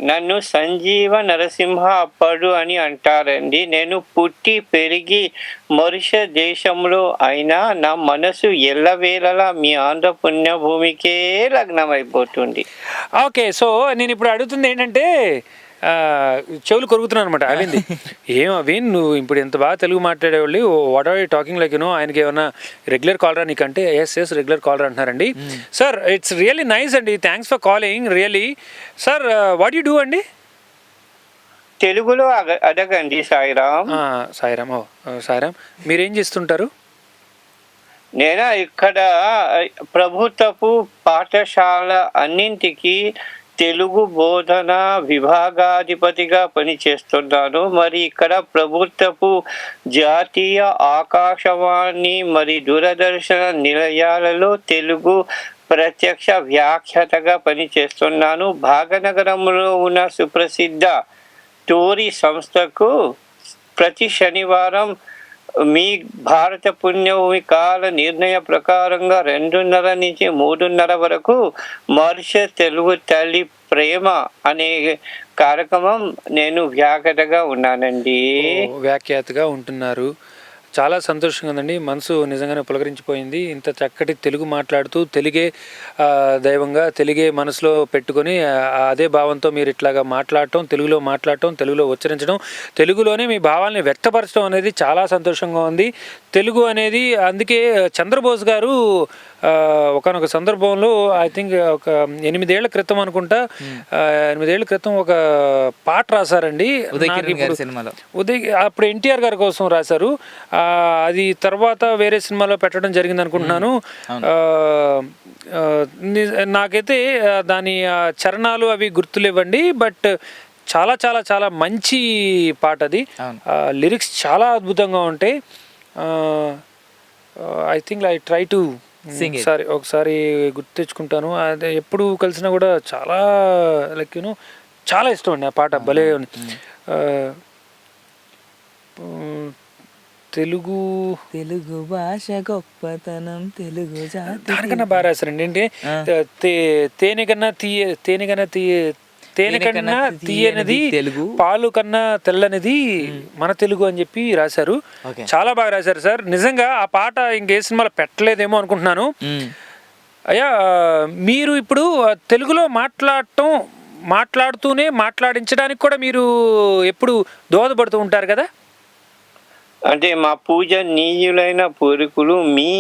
నన్ను సంజీవ నరసింహ అప్పడు అని అంటారండి. నేను పుట్టి పెరిగి మొరిషస్ దేశంలో అయినా నా మనసు ఎల్లవేళలా మీ ఆంధ్ర పుణ్యభూమికే లగ్నమైపోతుంది. ఓకే. సో నేను ఇప్పుడు అడుగుతుంది ఏంటంటే చెవులు కొరుకుతున్నాను అనమాట. అవింది ఏం అవిన్ నువ్వు ఇప్పుడు ఎంత బాగా తెలుగు మాట్లాడేవాళ్ళు, what are you talking like ఆయనకి ఏమన్నా రెగ్యులర్ కాలరా నీకంటే? ఎస్ రెగ్యులర్ కాలర్ అంటున్నారండి. సార్ ఇట్స్ రియల్లీ నైస్ అండి, thanks for calling really. Sir what you do అండి? తెలుగులో అడగండి సాయిరామ్. సాయిరామ్. సాయిరామ్, మీరేం చేస్తుంటారు? ఇక్కడ ప్రభుత్వపు పాఠశాల అన్నింటికి తెలుగు బోధన విభాగాధిపతిగా పనిచేస్తున్నాను. మరి ఇక్కడ ప్రభుత్వపు జాతీయ ఆకాశవాణి మరి దూరదర్శన నిలయాలలో తెలుగు ప్రత్యక్ష వ్యాఖ్యాతగా పనిచేస్తున్నాను. భాగనగరంలో ఉన్న సుప్రసిద్ధ టోరీ సంస్థకు ప్రతి శనివారం మీ భారత పుణ్యభూమి కాల నిర్ణయ ప్రకారంగా 2:30 నుంచి 3:30 వరకు మారిషస్ తెలుగు తల్లి ప్రేమ అనే కార్యక్రమం నేను వ్యాఖ్యాతగా ఉన్నానండి. వ్యాఖ్యాతగా ఉంటున్నారు. చాలా సంతోషంగా ఉందండి. మనసు నిజంగానే పులకరించిపోయింది. ఇంత చక్కటి తెలుగు మాట్లాడుతూ తెలుగే దైవంగా తెలుగే మనసులో పెట్టుకొని అదే భావంతో మీరు ఇట్లాగా మాట్లాడటం, తెలుగులో ఉచ్చరించడం, తెలుగులోనే మీ భావాల్ని వ్యక్తపరచడం అనేది చాలా సంతోషంగా ఉంది. తెలుగు అనేది అందుకే చంద్రబోస్ గారు ఒకనొక సందర్భంలో ఐ థింక్ ఒక 8 ఏళ్ల క్రితం అనుకుంటా 8 ఏళ్ల క్రితం ఒక పాట రాశారండి. అప్పుడు ఎన్టీఆర్ గారి కోసం రాశారు. అది తర్వాత వేరే సినిమాలో పెట్టడం జరిగింది అనుకుంటున్నాను. నాకైతే దాని చరణాలు అవి గుర్తులేవండి. బట్ చాలా చాలా చాలా మంచి పాట అది. లిరిక్స్ చాలా అద్భుతంగా ఉంటాయి. I think I try to ఒకసారి గుర్తు తెచ్చుకుంటాను. అదే ఎప్పుడు కలిసినా కూడా చాలా లైక్ యూనో చాలా ఇష్టం అండి ఆ పాట. భలే తెలుగు భాష గొప్పతనం తెలుగు దానికన్నా బాగా రాశారండి. ఏంటి తేనె కన్నా తీయనిది తెలుగు, పాలు కన్నా తెల్లనిది మన తెలుగు అని చెప్పి రాశారు. చాలా బాగా రాశారు సార్. నిజంగా ఆ పాట ఇంకే సినిమాలో పెట్టలేదేమో అనుకుంటున్నాను. అయ్యా మీరు ఇప్పుడు తెలుగులో మాట్లాడుతూనే మాట్లాడించడానికి కూడా మీరు ఎప్పుడు దోహదపడుతూ ఉంటారు కదా? అంటే మా పూజనీయులైన పూర్వీకులు మీ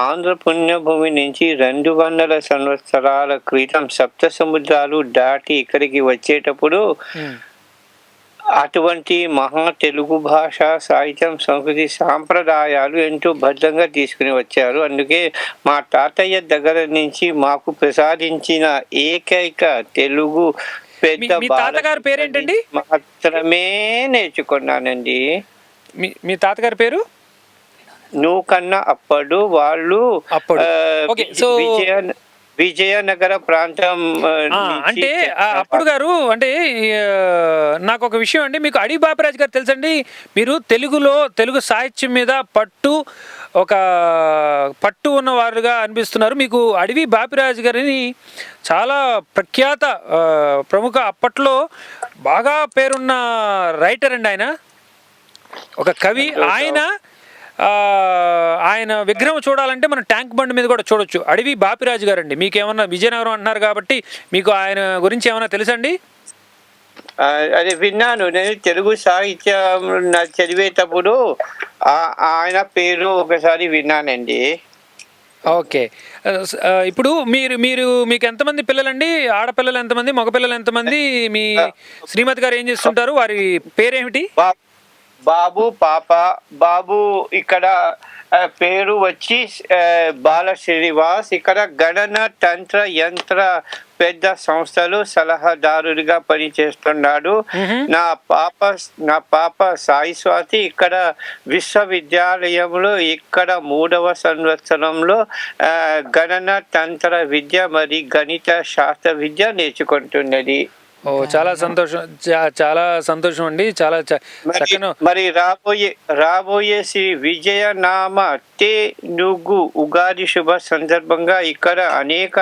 ఆంధ్ర పుణ్యభూమి నుంచి 200 సంవత్సరాల క్రితం సప్త సముద్రాలు దాటి ఇక్కడికి వచ్చేటప్పుడు అటువంటి మహా తెలుగు భాష, సాహిత్యం, సంస్కృతి, సాంప్రదాయాలు ఎంతో భద్రంగా తీసుకుని వచ్చారు. అందుకే మా తాతయ్య దగ్గర నుంచి మాకు ప్రసాదించిన ఏకైక తెలుగు పెద్ద తాతగారి పేరేంటండి? మాత్రమే నేర్చుకున్నానండి. మీ తాతగారి పేరు? నువ్వు కన్నా అప్పుడు వాళ్ళు విజయనగర ప్రాంతం. అంటే అప్పుడు గారు అంటే నాకు ఒక విషయం అండి, మీకు అడవి బాపిరాజు గారు తెలుసండి? మీరు తెలుగు సాహిత్యం మీద పట్టు ఉన్నవారుగా అనిపిస్తున్నారు. మీకు అడవి బాపిరాజు గారిని చాలా ప్రఖ్యాత ప్రముఖ అప్పట్లో బాగా పేరున్న రైటర్ అండి. ఆయన ఒక కవి. ఆయన విగ్రహం చూడాలంటే మనం ట్యాంక్ బండ్ మీద కూడా చూడొచ్చు. అడవి బాపిరాజు గారు అండి. మీకేమన్నా విజయనగరం అంటున్నారు కాబట్టి మీకు ఆయన గురించి ఏమన్నా తెలుసండి? అదే విన్నాను. నేను తెలుగు సాహిత్యం చదివేటప్పుడు ఆయన పేరు ఒకసారి విన్నానండి. ఓకే. ఇప్పుడు మీకు ఎంతమంది పిల్లలండి? ఆడపిల్లలు ఎంతమంది, మగపిల్లలు ఎంతమంది? మీ శ్రీమతి గారు ఏం చేస్తుంటారు? వారి పేరేమిటి? బాబు, పాప. బాబు ఇక్కడ పేరు వచ్చి బాల శ్రీనివాస్. ఇక్కడ గణన తంత్ర యంత్ర పెద్ద సంస్థలు సలహాదారుడిగా పనిచేస్తున్నాడు. నా పాప సాయి స్వాతి ఇక్కడ విశ్వవిద్యాలయంలో ఇక్కడ 3వ సంవత్సరంలో గణన తంత్ర విద్య మరి గణిత శాస్త్ర విద్య నేర్చుకుంటున్నది. చాలా సంతోషం, చాలా సంతోషం అండి. చాలా మరి రాబోయే శ్రీ విజయనామ తెనుగు ఉగాది శుభ సందర్భంగా ఇక్కడ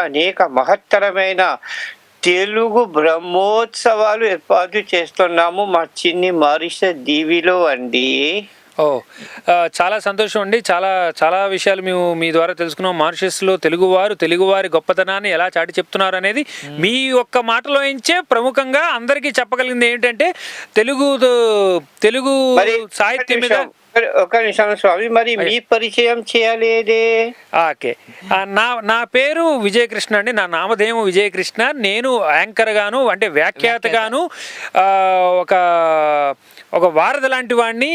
అనేక మహత్తరమైన తెలుగు బ్రహ్మోత్సవాలు ఏర్పాటు చేస్తున్నాము మా చిన్ని మారిషస్ దీవిలో అండి. చాలా సంతోషం అండి. చాలా చాలా విషయాలు మేము మీ ద్వారా తెలుసుకున్నాం. మారిషస్లో తెలుగువారి గొప్పతనాన్ని ఎలా చాటి చెప్తున్నారు అనేది మీ ఒక్క మాటలో నుంచే ప్రముఖంగా అందరికీ చెప్పగలిగింది ఏంటంటే తెలుగు సాహిత్యం మీద ఒక నిమిషం స్వామి, మరి మీ పరిచయం చేయలేదే? ఓకే, నా పేరు విజయకృష్ణ అండి. నా నామధేయం విజయకృష్ణ. నేను యాంకర్గాను, అంటే వ్యాఖ్యాతగాను, ఒక వారధి లాంటి వాడిని.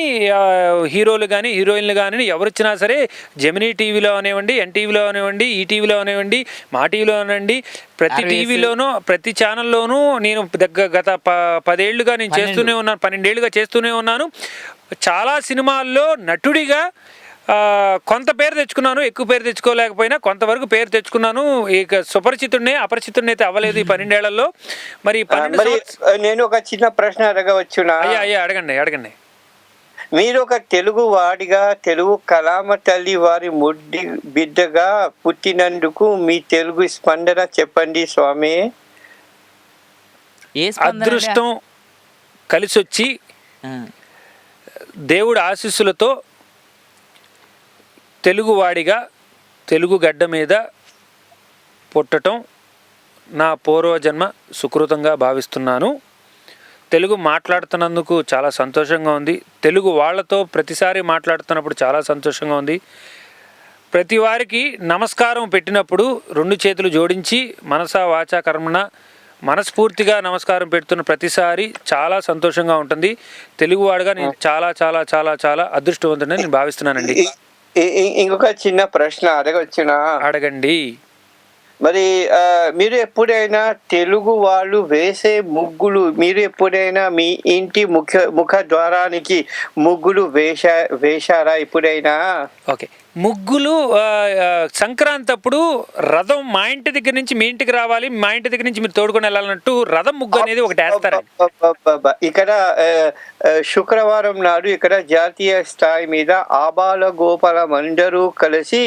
హీరోలు కానీ హీరోయిన్లు కానీ ఎవరు వచ్చినా సరే, జెమినీ టీవీలో అనేవ్వండి, ఎన్టీవీలో అనేవ్వండి, ఈటీవీలో అనేవ్వండి, మా టీవీలో అనండి, ప్రతి టీవీలోనూ ప్రతి ఛానల్లోనూ నేను గత 10 ఏళ్ళుగా నేను చేస్తూనే ఉన్నాను, 12 ఏళ్ళుగా చేస్తూనే ఉన్నాను. చాలా సినిమాల్లో నటుడిగా కొంత పేరు తెచ్చుకున్నాను, ఎక్కువ పేరు తెచ్చుకోలేకపోయినా కొంతవరకు పేరు తెచ్చుకున్నాను. ఇక సుపరిచితుడిని అపరిచితుడిని అయితే అవ్వలేదు ఈ 12 ఏళ్లలో. మరి నేను ఒక చిన్న ప్రశ్న అడగవచ్చునా? అయ్యా అడగండి. మీరు ఒక తెలుగు వాడిగా, తెలుగు కళామ తల్లి వారి ముడ్డి బిడ్డగా పుట్టినందుకు మీ తెలుగు స్పందన చెప్పండి స్వామి. అదృష్టం కలిసొచ్చి దేవుడి ఆశీస్సులతో తెలుగువాడిగా తెలుగు గడ్డ మీద పుట్టడం నా పూర్వజన్మ సుకృతంగా భావిస్తున్నాను. తెలుగు మాట్లాడుతున్నందుకు చాలా సంతోషంగా ఉంది. తెలుగు వాళ్ళతో ప్రతిసారి మాట్లాడుతున్నప్పుడు చాలా సంతోషంగా ఉంది. ప్రతి వారికి నమస్కారం పెట్టినప్పుడు 2 చేతులు జోడించి మనసా వాచా కర్మణ మనస్ఫూర్తిగా నమస్కారం పెడుతున్న ప్రతిసారి చాలా సంతోషంగా ఉంటుంది. తెలుగువాడుగా నేను చాలా చాలా చాలా చాలా అదృష్టవంతుడని నేను భావిస్తున్నానండి. ఇంకొక చిన్న ప్రశ్న అడగవచ్చునా? అడగండి. మరి మీరు ఎప్పుడైనా తెలుగు వాళ్ళు వేసే ముగ్గులు, మీరు ఎప్పుడైనా మీ ఇంటి ముఖ ద్వారానికి ముగ్గులు వేశారా ఎప్పుడైనా? ఓకే, ముగ్గులు సంక్రాంతి అప్పుడు రథం మా ఇంటి దగ్గర నుంచి మీ ఇంటికి రావాలి, మా ఇంటి దగ్గర నుంచి మీరు తోడుకొని వెళ్ళాలన్నట్టు రథం ముగ్గు అనేది ఒకటి వేస్తారు. ఇక్కడ శుక్రవారం నాడు ఇక్కడ జాతీయ స్థాయి మీద ఆబాల గోపాలం అందరూ కలిసి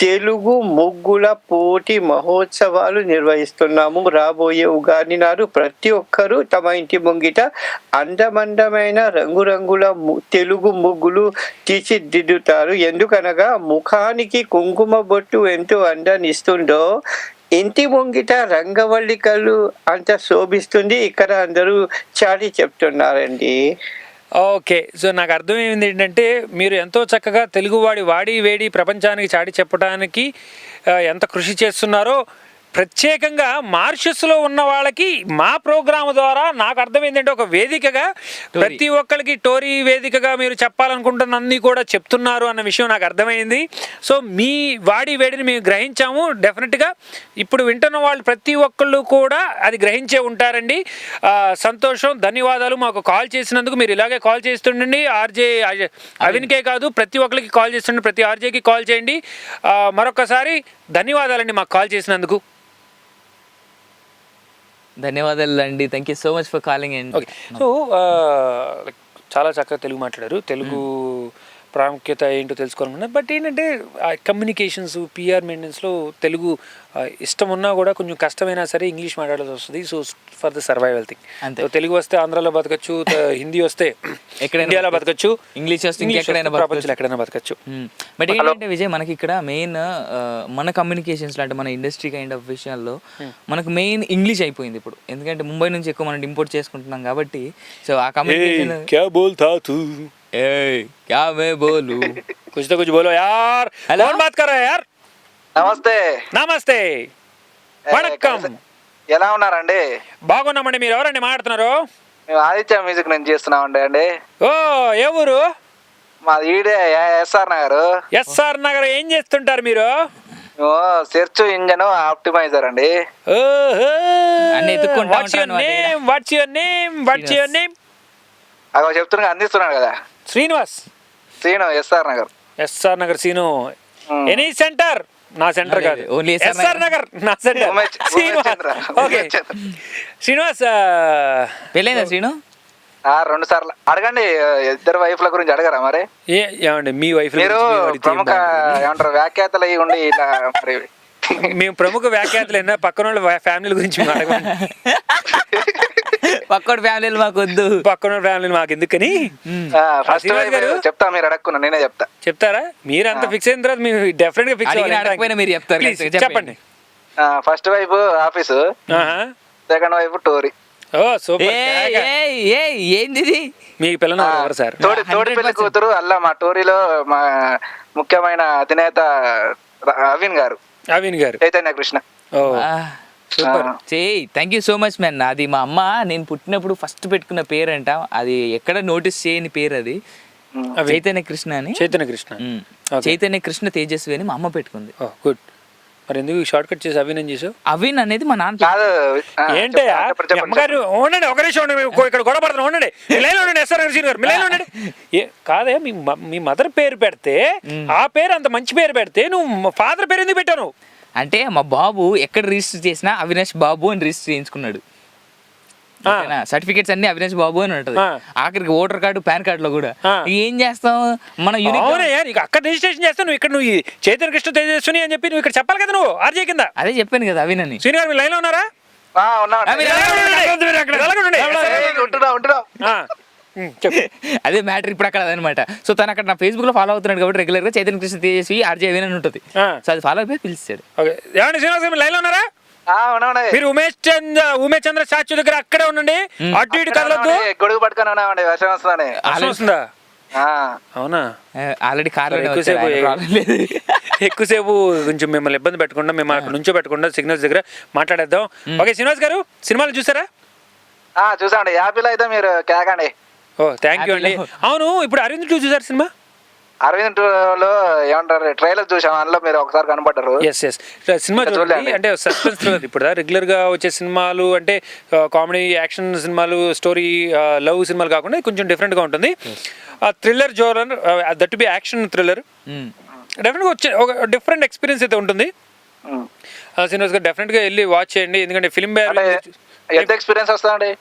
తెలుగు ముగ్గుల పోటీ మహోత్సవాలు నిర్వహిస్తున్నాము. రాబోయే ఉగాది నాడు ప్రతి ఒక్కరూ తమ ఇంటి ముంగిట అందమైన రంగురంగుల తెలుగు ముగ్గులు తీర్చిదిద్దుతారు. ఎందుకనగా ముఖానికి కుంకుమ బొట్టు ఎంతో అందాన్ని ఇస్తుందో ఇంటి ముంగిట రంగవల్లికలు అంత శోభిస్తుంది. ఇక్కడ అందరూ చాటి చెప్తున్నారండి. ఓకే, సో నాకు అర్థమైంది ఏంటంటే మీరు ఎంతో చక్కగా తెలుగువాడి వేడి ప్రపంచానికి చాటి చెప్పడానికి ఎంత కృషి చేస్తున్నారో, ప్రత్యేకంగా మారిషస్లో ఉన్న వాళ్ళకి మా ప్రోగ్రాం ద్వారా నాకు అర్థమైందంటే ఒక వేదికగా ప్రతి ఒక్కరికి టోరీ వేదికగా మీరు చెప్పాలనుకుంటున్నన్ని కూడా చెప్తున్నారు అన్న విషయం నాకు అర్థమైంది. సో మీ వాడి వేడిని మేము గ్రహించాము. డెఫినెట్గా ఇప్పుడు వింటున్న వాళ్ళు ప్రతి ఒక్కళ్ళు కూడా అది గ్రహించే ఉంటారండి. సంతోషం, ధన్యవాదాలు. మాకు కాల్ చేసినందుకు. మీరు ఇలాగే కాల్ చేస్తుండండి. ఆర్జే అవిన్కే కాదు, ప్రతి ఒక్కరికి కాల్ చేస్తుండండి, ప్రతి ఆర్జేకి కాల్ చేయండి. మరొకసారి ధన్యవాదాలండి మాకు కాల్ చేసినందుకు. ధన్యవాదాలు అండి. Thank you so much for calling అండి. ఓకే, సో చాలా చక్కగా తెలుగు మాట్లాడారు. తెలుగు ప్రాముఖ్యత ఏంటో తెలుసుకోవాలనుకున్నా. బట్ ఏంటంటే కమ్యూనికేషన్స్, పిఆర్ మెయింటెనెన్స్లో తెలుగు ఇష్టం ఉన్నా కూడా కొంచెం కష్టమైనా సరే ఇంగ్లీష్ మాట్లాడాల్సి వస్తుంది. So for the survival thing. Telugu వస్తే ఆంధ్రాలో బతకచ్చు, హిందీ వస్తే ఎక్కడైనా ఇండియాలో బతకచ్చు, ఇంగ్లీష్ వస్తే ప్రపంచంలో ఎక్కడైనా బతకచ్చు. బట్ ఏంటంటే విజయ్, మనకి ఇక్కడ మెయిన్ మన కమ్యూనికేషన్స్ అంటే మన ఇండస్ట్రీ కైండ్ ఆఫ్ విషయాల్లో మనకు మెయిన్ ఇంగ్లీష్ అయిపోయింది ఇప్పుడు. ఎందుకంటే ముంబై నుంచి ఎక్కువ మనం ఇంపోర్ట్ చేసుకుంటున్నాం కాబట్టి. సో ఆ కమ్యూనికేషన్ क्या मैं बोलूं कुछ तो कुछ बोलो यार. कौन बात कर रहा है यार? నమస్తే. నమస్తే, వణక్కం. ఎలా ఉన్నారండి? బాగున్నామండి. మీరు ఎవరండి మాట్లాడుతున్నారు? మేము ఆదిత్య మ్యూజిక్ నుంచి చేస్తున్నామండి అండి. ఓ, ఏ ఊరు? మాది ఈడే ఎస్ఆర్ నగర్. ఎస్ఆర్ నగర్. ఏం చేస్తుంటారు మీరు? సెర్చ్ ఇంజన్ ఆప్టిమైజర్ అండి. What's your name? అగో చెప్తున్నా, అందిస్తున్నాడు కదా. శ్రీను, ఎస్ఆర్ నగర్ సీను. Any centre? నా సెంటర్ కాదు, ఓన్లీ ఎస్ఆర్ నగర్ నా సెంటర్. ఓకే శ్రీనివాస్, పెళ్ళైందా శ్రీను? 2 సార్లు. అడగండి, ఇద్దరు వైఫ్ల గురించి అడగరా మరి? ఏమండి మీ వైఫ్? మీరు ప్రముఖ ఏమంటారు వ్యాఖ్యాతలు అయ్యి ఉండి ఇలా మరి మేము ప్రముఖ వ్యాఖ్యాతలు అయినా పక్కన వాళ్ళ ఫ్యామిలీ గురించి అడగండి. పక్కన ఫ్యామిలీలు మాకు వద్దు, పక్కన ఫ్యామిలీ మాకు ఎందుకని చెప్తా. మీరు అడగకున్నా నేనే చెప్తా. చెప్తారా? మీరు అంత ఫిక్స్ అయిన తర్వాత మీరు డెఫినెట్ గా ఫిక్స్ అడగకపోయినా మీరు చెప్తారు. చెప్పండి. First wife office, second wife టోరీ. Oh super. ఏంది ఇది? మీ పిల్లలు ఎవరు సార్? తోడి పెళ్లి కూతురు అల్లా మా టోరీలో మా ముఖ్యమైన అధినేత అవిన్ గారు, Chaitanya Krishna. Oh super. Thank you so much man. అది మా అమ్మ నేను పుట్టినప్పుడు ఫస్ట్ పెట్టుకున్న పేరు అంట, అది ఎక్కడ నోటీస్ చేయని పేరు, అది చైతన్య కృష్ణ అని. చైతన్య కృష్ణ తేజస్వి అని మా అమ్మ పెట్టుకుంది. గుడ్. మరి ఎందుకు షార్ట్ కట్ చేసి అవిన్ అని చేసావు? అవిన్ అనేది మా నాన్న. ఏంటి అమ్మగారు ఉండండి, ఒక నిమిషం ఉండండి, ఇక్కడ గొడవ పడుతున్నా, ఉండండి, మిలైన్ ఉండండి, ఎస్ఆర్ సీన్ గారు మిలైన్ ఉండండి. కాదే మీ మదర్ పేరు పెడితే ఆ పేరు అంత మంచి పేరు పెడితే నువ్వు ఫాదర్ పేరు ఎందుకు పెట్టావు? అంటే మా బాబు ఎక్కడ రిజిస్టర్ చేసినా అవినాష్ బాబు అని రిజిస్టర్ చేయించుకున్నాడు. సర్టిఫికేట్స్ అన్ని అవినాష్ బాబు అని ఉంటది, ఆఖరికి ఓటర్ కార్డు పాన్ కార్డు లో కూడా. ఏం చేస్తాం మనం? అక్కడ రిజిస్ట్రేషన్ చేస్తావు నువ్వు, ఇక్కడ నువ్వు చైతన్య కృష్ణ తేజస్విని అని చెప్పి నువ్వు ఇక్కడ చెప్పాలి కదా, నువ్వు ఆర్జే కింద. అదే చెప్పాను కదా అవిన్ అని. శ్రీని గారు మీరు లైన్ లో ఉన్నారా? అదే మ్యాటర్ ఇప్పుడు అక్కడ అదనమాట. సో తను అక్కడ నా ఫేస్బుక్ లో ఫాలో అవుతున్నాడు కాబట్టి రెగ్యులర్ గా చైతన్య కృష్ణ తేజస్వి ఆర్జే అవిన్ అని ఉంటుంది. సో అది ఫాలో అయిపోయి పిలిచాడు. శ్రీనివాస్ గారు లైన్ లో ఉన్నారా? మీరు ఉమేష్ చంద్ర స్టాచ్యూ దగ్గర అక్కడే ఉండండి, అటు ఇటు కదలొద్దు. గొడుగు పట్టుకొని ఉన్నామండి, వర్షం వస్తుందా? అవునా? ఆల్రెడీ కార్ ఎక్కువసేపు కొంచెం మిమ్మల్ని ఇబ్బంది పెట్టకుండా, మేము అక్కడ నుంచో పెట్టకుండా సిగ్నల్స్ దగ్గర మాట్లాడేద్దాం. ఓకే శ్రీనివాస్ గారు, సినిమాలు చూసారా? చూసామండి. యాపిల్ అయితే మీరు కేకండి. ఓ థ్యాంక్ యూ అండి. అవును, ఇప్పుడు అరవింద్ 2 చూసారు సినిమా? అరవింద్ 2లో ఏమంటారు, ట్రైలర్ చూసాం, అందులో మీరు ఒకసారి కనపడ్డారు. ఎస్ సినిమా చూడండి. అంటే సస్పెన్స్ థ్రిల్లర్. ఇప్పుడు రెగ్యులర్ గా వచ్చే సినిమాలు అంటే కామెడీ యాక్షన్ సినిమాలు, స్టోరీ లవ్ సినిమాలు కాకుండా కొంచెం డిఫరెంట్ గా ఉంటుంది. Thriller genre, that be action thriller, definite గా వచ్చే ఒక డిఫరెంట్ ఎక్స్పీరియన్స్ అయితే ఉంటుంది. శ్రీనివాస్ గారు డెఫినెట్ గా వెళ్ళి వాచ్ చేయండి, ఎందుకంటే ఫిల్మ్ ఎంత ఎక్స్పీరియన్స్ వస్తుందండి?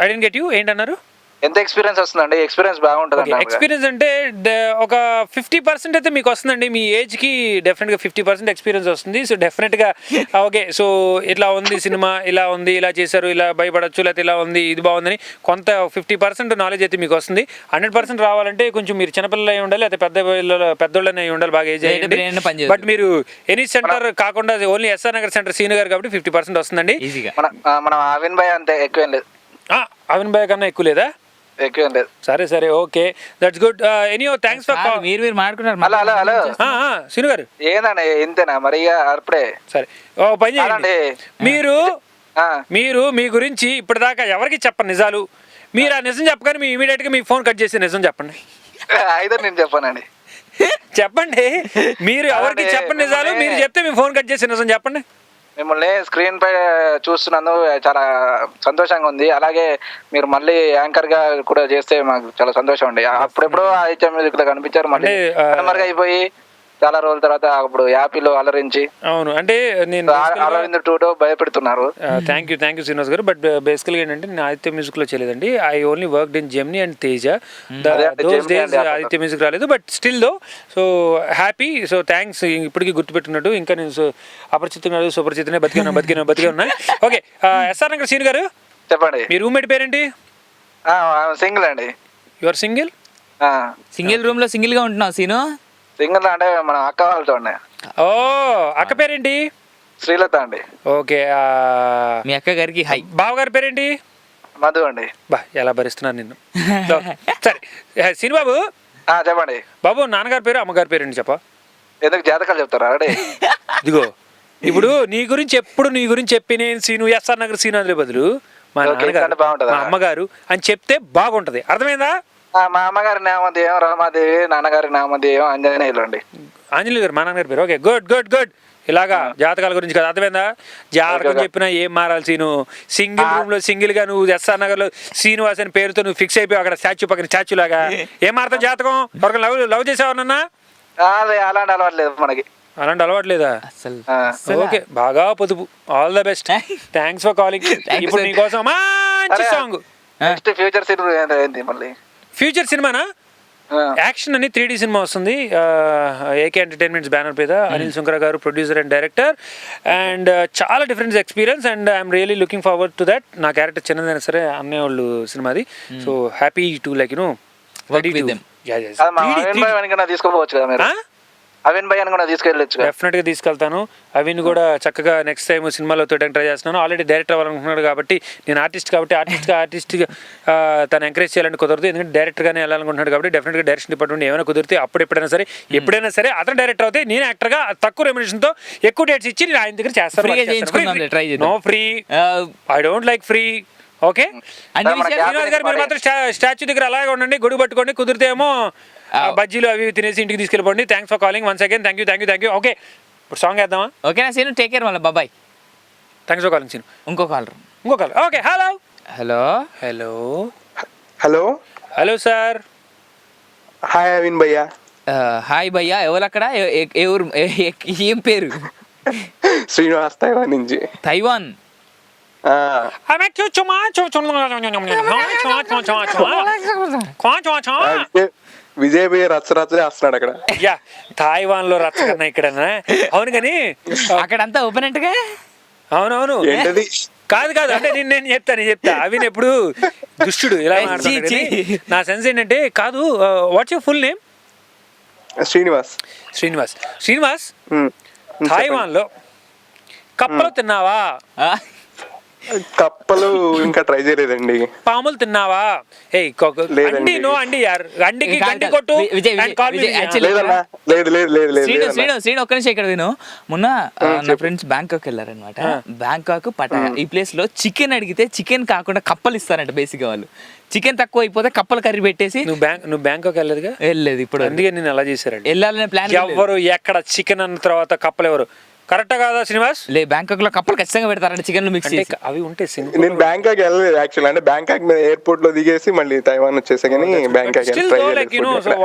ఐ డోంట్ గెట్ యూ, ఏంటన్నారు? ఎంత ఎక్స్పీరియన్స్ వస్తుందండి? ఎక్స్పీరియన్స్ బాగుంటుంది. ఎక్స్పీరియన్స్ అంటే ఒక 50% అయితే మీకు వస్తుందండి. మీ ఏజ్ కి డెఫినెట్ గా 50% ఎక్స్పీరియన్స్ వస్తుంది. సో డెఫినెట్ గా ఓకే, సో ఇట్లా ఉంది సినిమా, ఇలా ఉంది, ఇలా చేశారు, ఇలా భయపడచ్చు, లేకపోతే ఇలా ఉంది, ఇది బాగుందని కొంత 50% నాలెడ్జ్ అయితే మీకు వస్తుంది. 100% రావాలంటే కొంచెం మీరు చిన్నపిల్లలు అయి ఉండాలి, లేకపోతే పెద్దోళ్ళని అయి ఉండాలి, బాగా ఏజ్ అయ్యింది. బట్ మీరు ఎనీ సెంటర్ కాకుండా ఓన్లీ ఎస్ఆర్ నగర్ సెంటర్ సీన్ గారు కాబట్టి 50% వస్తుందండి. మనం అవిన్ భాయ్ అంతే, ఎక్కువేం లేదు. అవిన్ భాయ్ కన్నా ఎక్కువ లేదా? ఎక్కువేం లేదు. సరే okay, that's good. Anyhow thanks for call. మీరు మాట్లాడుకున్నారు. హలో శ్రీను గారు, ఏందండి ఇంతేనా మరి? అప్పుడే సరే, ఓ పని చేయండి, మీరు మీ గురించి ఇప్పటిదాకా ఎవరికి చెప్పండి నిజాలు. మీరు ఆ నిజం చెప్పగానే మీ ఇమీడియట్ గా మీ ఫోన్ కట్ చేసి నిజం చెప్పండి. అయితే నేను చెప్పానండి. చెప్పండి, మీరు ఎవరికి చెప్పండి నిజాలు, మీరు చెప్తే మీ ఫోన్ కట్ చేసి నిజం చెప్పండి. మిమ్మల్ని స్క్రీన్ పై చూస్తున్నందుకు చాలా సంతోషంగా ఉంది. అలాగే మీరు మళ్ళీ యాంకర్ గా కూడా చేస్తే మాకు చాలా సంతోషం అండి. అప్పుడెప్పుడు ఐహెచ్ఎం మ్యూజిక్ లో కనిపించారు, మళ్ళీ కనుమరుగు అయిపోయి చాలా రోజుల తర్వాత అప్పుడు యాపిల్ అలరించి. అవును, అంటే నేను అరవింద్ 2 భయపెడుతున్నారు. థ్యాంక్ యూ శ్రీనివాస్ గారు. బట్ బేసికల్గా ఏంటంటే నేను ఆదిత్య మ్యూజిక్ లో చేయలేదండి. I only worked in Gemini and Teja. Those days Aditya music రాలేదు, but still though so happy. So thanks, ఇప్పటికీ గుర్తుపెట్టుకున్నట్టు. ఇంకా నేను అపరిచితున్నాడు, సుపరిచితనే బతికే ఉన్నా. ఓకే, ఎస్ఆర్ నగర్ సీన్ గారు చెప్పండి. మీ రూమ్మేట్ పేరేంటి? సింగిల్ అండి. Your single? సింగిల్ రూమ్ లో సింగిల్ గా ఉంటున్నావు సీను? సింగిల్ అంటే మన అక్క వాళ్ళతో ఉన్నాయి. ఓ, అక్క పేరేంటి? శ్రీలత అండి. ఓకే, మీ అక్క గారికి హై. బావగారి పేరేంటి? మధు అండి. బా, ఎలా భరిస్తున్నాను నిన్ను. సరే సీను బాబు చెప్పండి. బాబు, నాన్నగారి పేరు అమ్మగారి పేరు ఏంటి చెప్ప? ఎందుకు జాతకాలు చెప్తారా? ఇదిగో ఇప్పుడు నీ గురించి చెప్పి నేను సీను ఎస్ఆర్ నగర్ సీను అదే బదులు మా నాన్నగారు మా అమ్మగారు అని చెప్తే బాగుంటది. అర్థమైందా? మా అమ్మగారి నామదేవం రమాదేవి, నాన్నగారి నామదేవం ఆంజనేయులు అండి. ఆంజనేయులు గారు మా నాన్నగారి పేరు. Okay, good. ఇలాగా జాతకాల గురించి కదా, అర్థమైందా? జాతకం చెప్పినా ఏం మారాలి సీను. సింగిల్ రూమ్ లో సింగిల్ గా నువ్వు ఎస్ఆర్ నగర్ లో శ్రీనివాస్ అని పేరుతో నువ్వు ఫిక్స్ అయిపోయి అక్కడ స్టాచ్యూ పక్కన స్టాచ్యూ లాగా ఏం మారుతావు జాతకం? ఎవరికి లవ్ చేసావన్నా? అలాంటి అలవాటు లేదు మనకి. అలాంటి అలవాటు లేదా? ఓకే, బాగా పొదుపు. All the best. Thanks for calling. ఇప్పుడు నీకోసం మంచి సాంగ్. నెక్స్ట్ ఫ్యూచర్ సినిమా ఏంటి మళ్ళీ? ఫ్యూచర్ సినిమానా? యాక్షన్ అని 3D సినిమా వస్తుంది, ఏకే ఎంటర్టైన్మెంట్స్ బ్యానర్ మీద. అనిల్ సుంకర గారు ప్రొడ్యూసర్ అండ్ డైరెక్టర్. అండ్ చాలా different experience and I'm really looking forward to that. నా క్యారెక్టర్ చిన్నదైనా సరే అన్నయ్య వాళ్ళు సినిమాది. సో హ్యాపీ టు లైక్ తీసుకోపోవచ్చు కదా మీరు? అవిన్ భయ్యని కూడా తీసుకెళ్ళొచ్చు. డెఫినెట్ గా తీసుకెళ్తాను. అవిన్ కూడా చక్కగా నెక్స్ట్ టైం సినిమాలో తోటి ట్రై చేస్తున్నాను. ఆల్రెడీ డైరెక్టర్ అవ్వాలనుకుంటున్నాడు కాబట్టి, నేను ఆర్టిస్ట్ కాబట్టి ఆర్టిస్ట్ తను ఎంకరేజ్ చేయాలని కుదరదు. ఎందుకంటే డైరెక్టర్ గానే వెళ్ళాలనుకుంటున్నాడు కాబట్టి డెఫినెట్ గా డైరెక్షన్ డిపార్ట్మెంట్ ఏమైనా కుదిరితే అప్పుడు ఎప్పుడైనా సరే అతను డైరెక్టర్ అవుతే నేను యాక్టర్ గా తక్కువ రెమ్యునరేషన్ తో ఎక్కువ డేట్స్ ఇచ్చి నేను ఆయన దగ్గర చేస్తాను. No free, I don't like free. Okay, Srinivas garu మీరు మాత్రం స్టాచ్యూ దగ్గర అలాగే ఉండండి, గొడుగు పట్టుకోండి, కుదిరితే ఏమో బజ్జీలు అవి తినేసి ఇంటికి తీసుకెళ్ళిపోండి. Thanks for calling once again. Thank you. Okay, ఇప్పుడు సాంగ్ వేద్దామా? ఓకేనా సీను, టేక్ కేర్ మళ్ళీ, బాబాయ్. Thanks for calling Seenu. ఇంకో caller. Okay, hello hello hello hello hello sir. Hi Avin భయ్యా. హాయ్ భయ్యా, ఎవరు అక్కడ? ఏ ఊరు, ఏం పేరు? శ్రీనివాస్, తైవాన్ నుంచి. తైవాన్. విజయ్ భయ్య రచ్చ చేస్తున్నాడు అక్కడ. యా, తాయివాన్ లో రచ్చ కన్నా ఇక్కడ. అవును కానీ అక్కడంతా ఓపెన్ అంటగా. అవునవును, ఏంటది? కాదు అంటే నేను చెప్తా. అవి ఎప్పుడు దుష్టుడు ఇలా మాట్లాడుతున్నాడు. నా సెన్స్ ఏంటంటే, కాదు, what's your full name? Srinivas. Taiwan లో కప్పలు తిన్నావా? కప్పలు ఇంకా ట్రై చేయలేదండి. పాములు తిన్నావా? శ్రీను ఒక్క నిమిషం ఇక్కడ విను. మొన్న నా ఫ్రెండ్స్ బ్యాంకాక్ వెళ్ళారనమాట. బ్యాంకాక్ పటాయా ఈ ప్లేస్ లో చికెన్ అడిగితే చికెన్ కాకుండా కప్పలు ఇస్తారంట. బేసిక్ గా వాళ్ళు చికెన్ తక్కువ అయిపోతే కప్పలు కర్రీ పెట్టేసి. నువ్వు బ్యాంకాక్ వెళ్ళలేదుగా? వెళ్ళలేదు. ఇప్పుడు అందుకే నేను అలా చేశారండి. వెళ్ళాలనే ప్లాన్. ఎవరు ఎక్కడ చికెన్ అన్న తర్వాత కప్పలు ఎవరు? కరెక్టా కాదా శ్రీనివాస్? లే, బ్యాంకాక్ లో కప్పలు ఖచ్చితంగా పెడతారంటే చికెన్ మిక్స్ చేసి. అవి ఉంటాయి. నేను బ్యాంకాక్ వెళ్ళలేదు యాక్చువల్. అంటే బ్యాంకాక్ ఎయిర్పోర్ట్ లో దిగేసి మళ్ళీ తైవాన్ వచ్చేసా కానీ Bangkok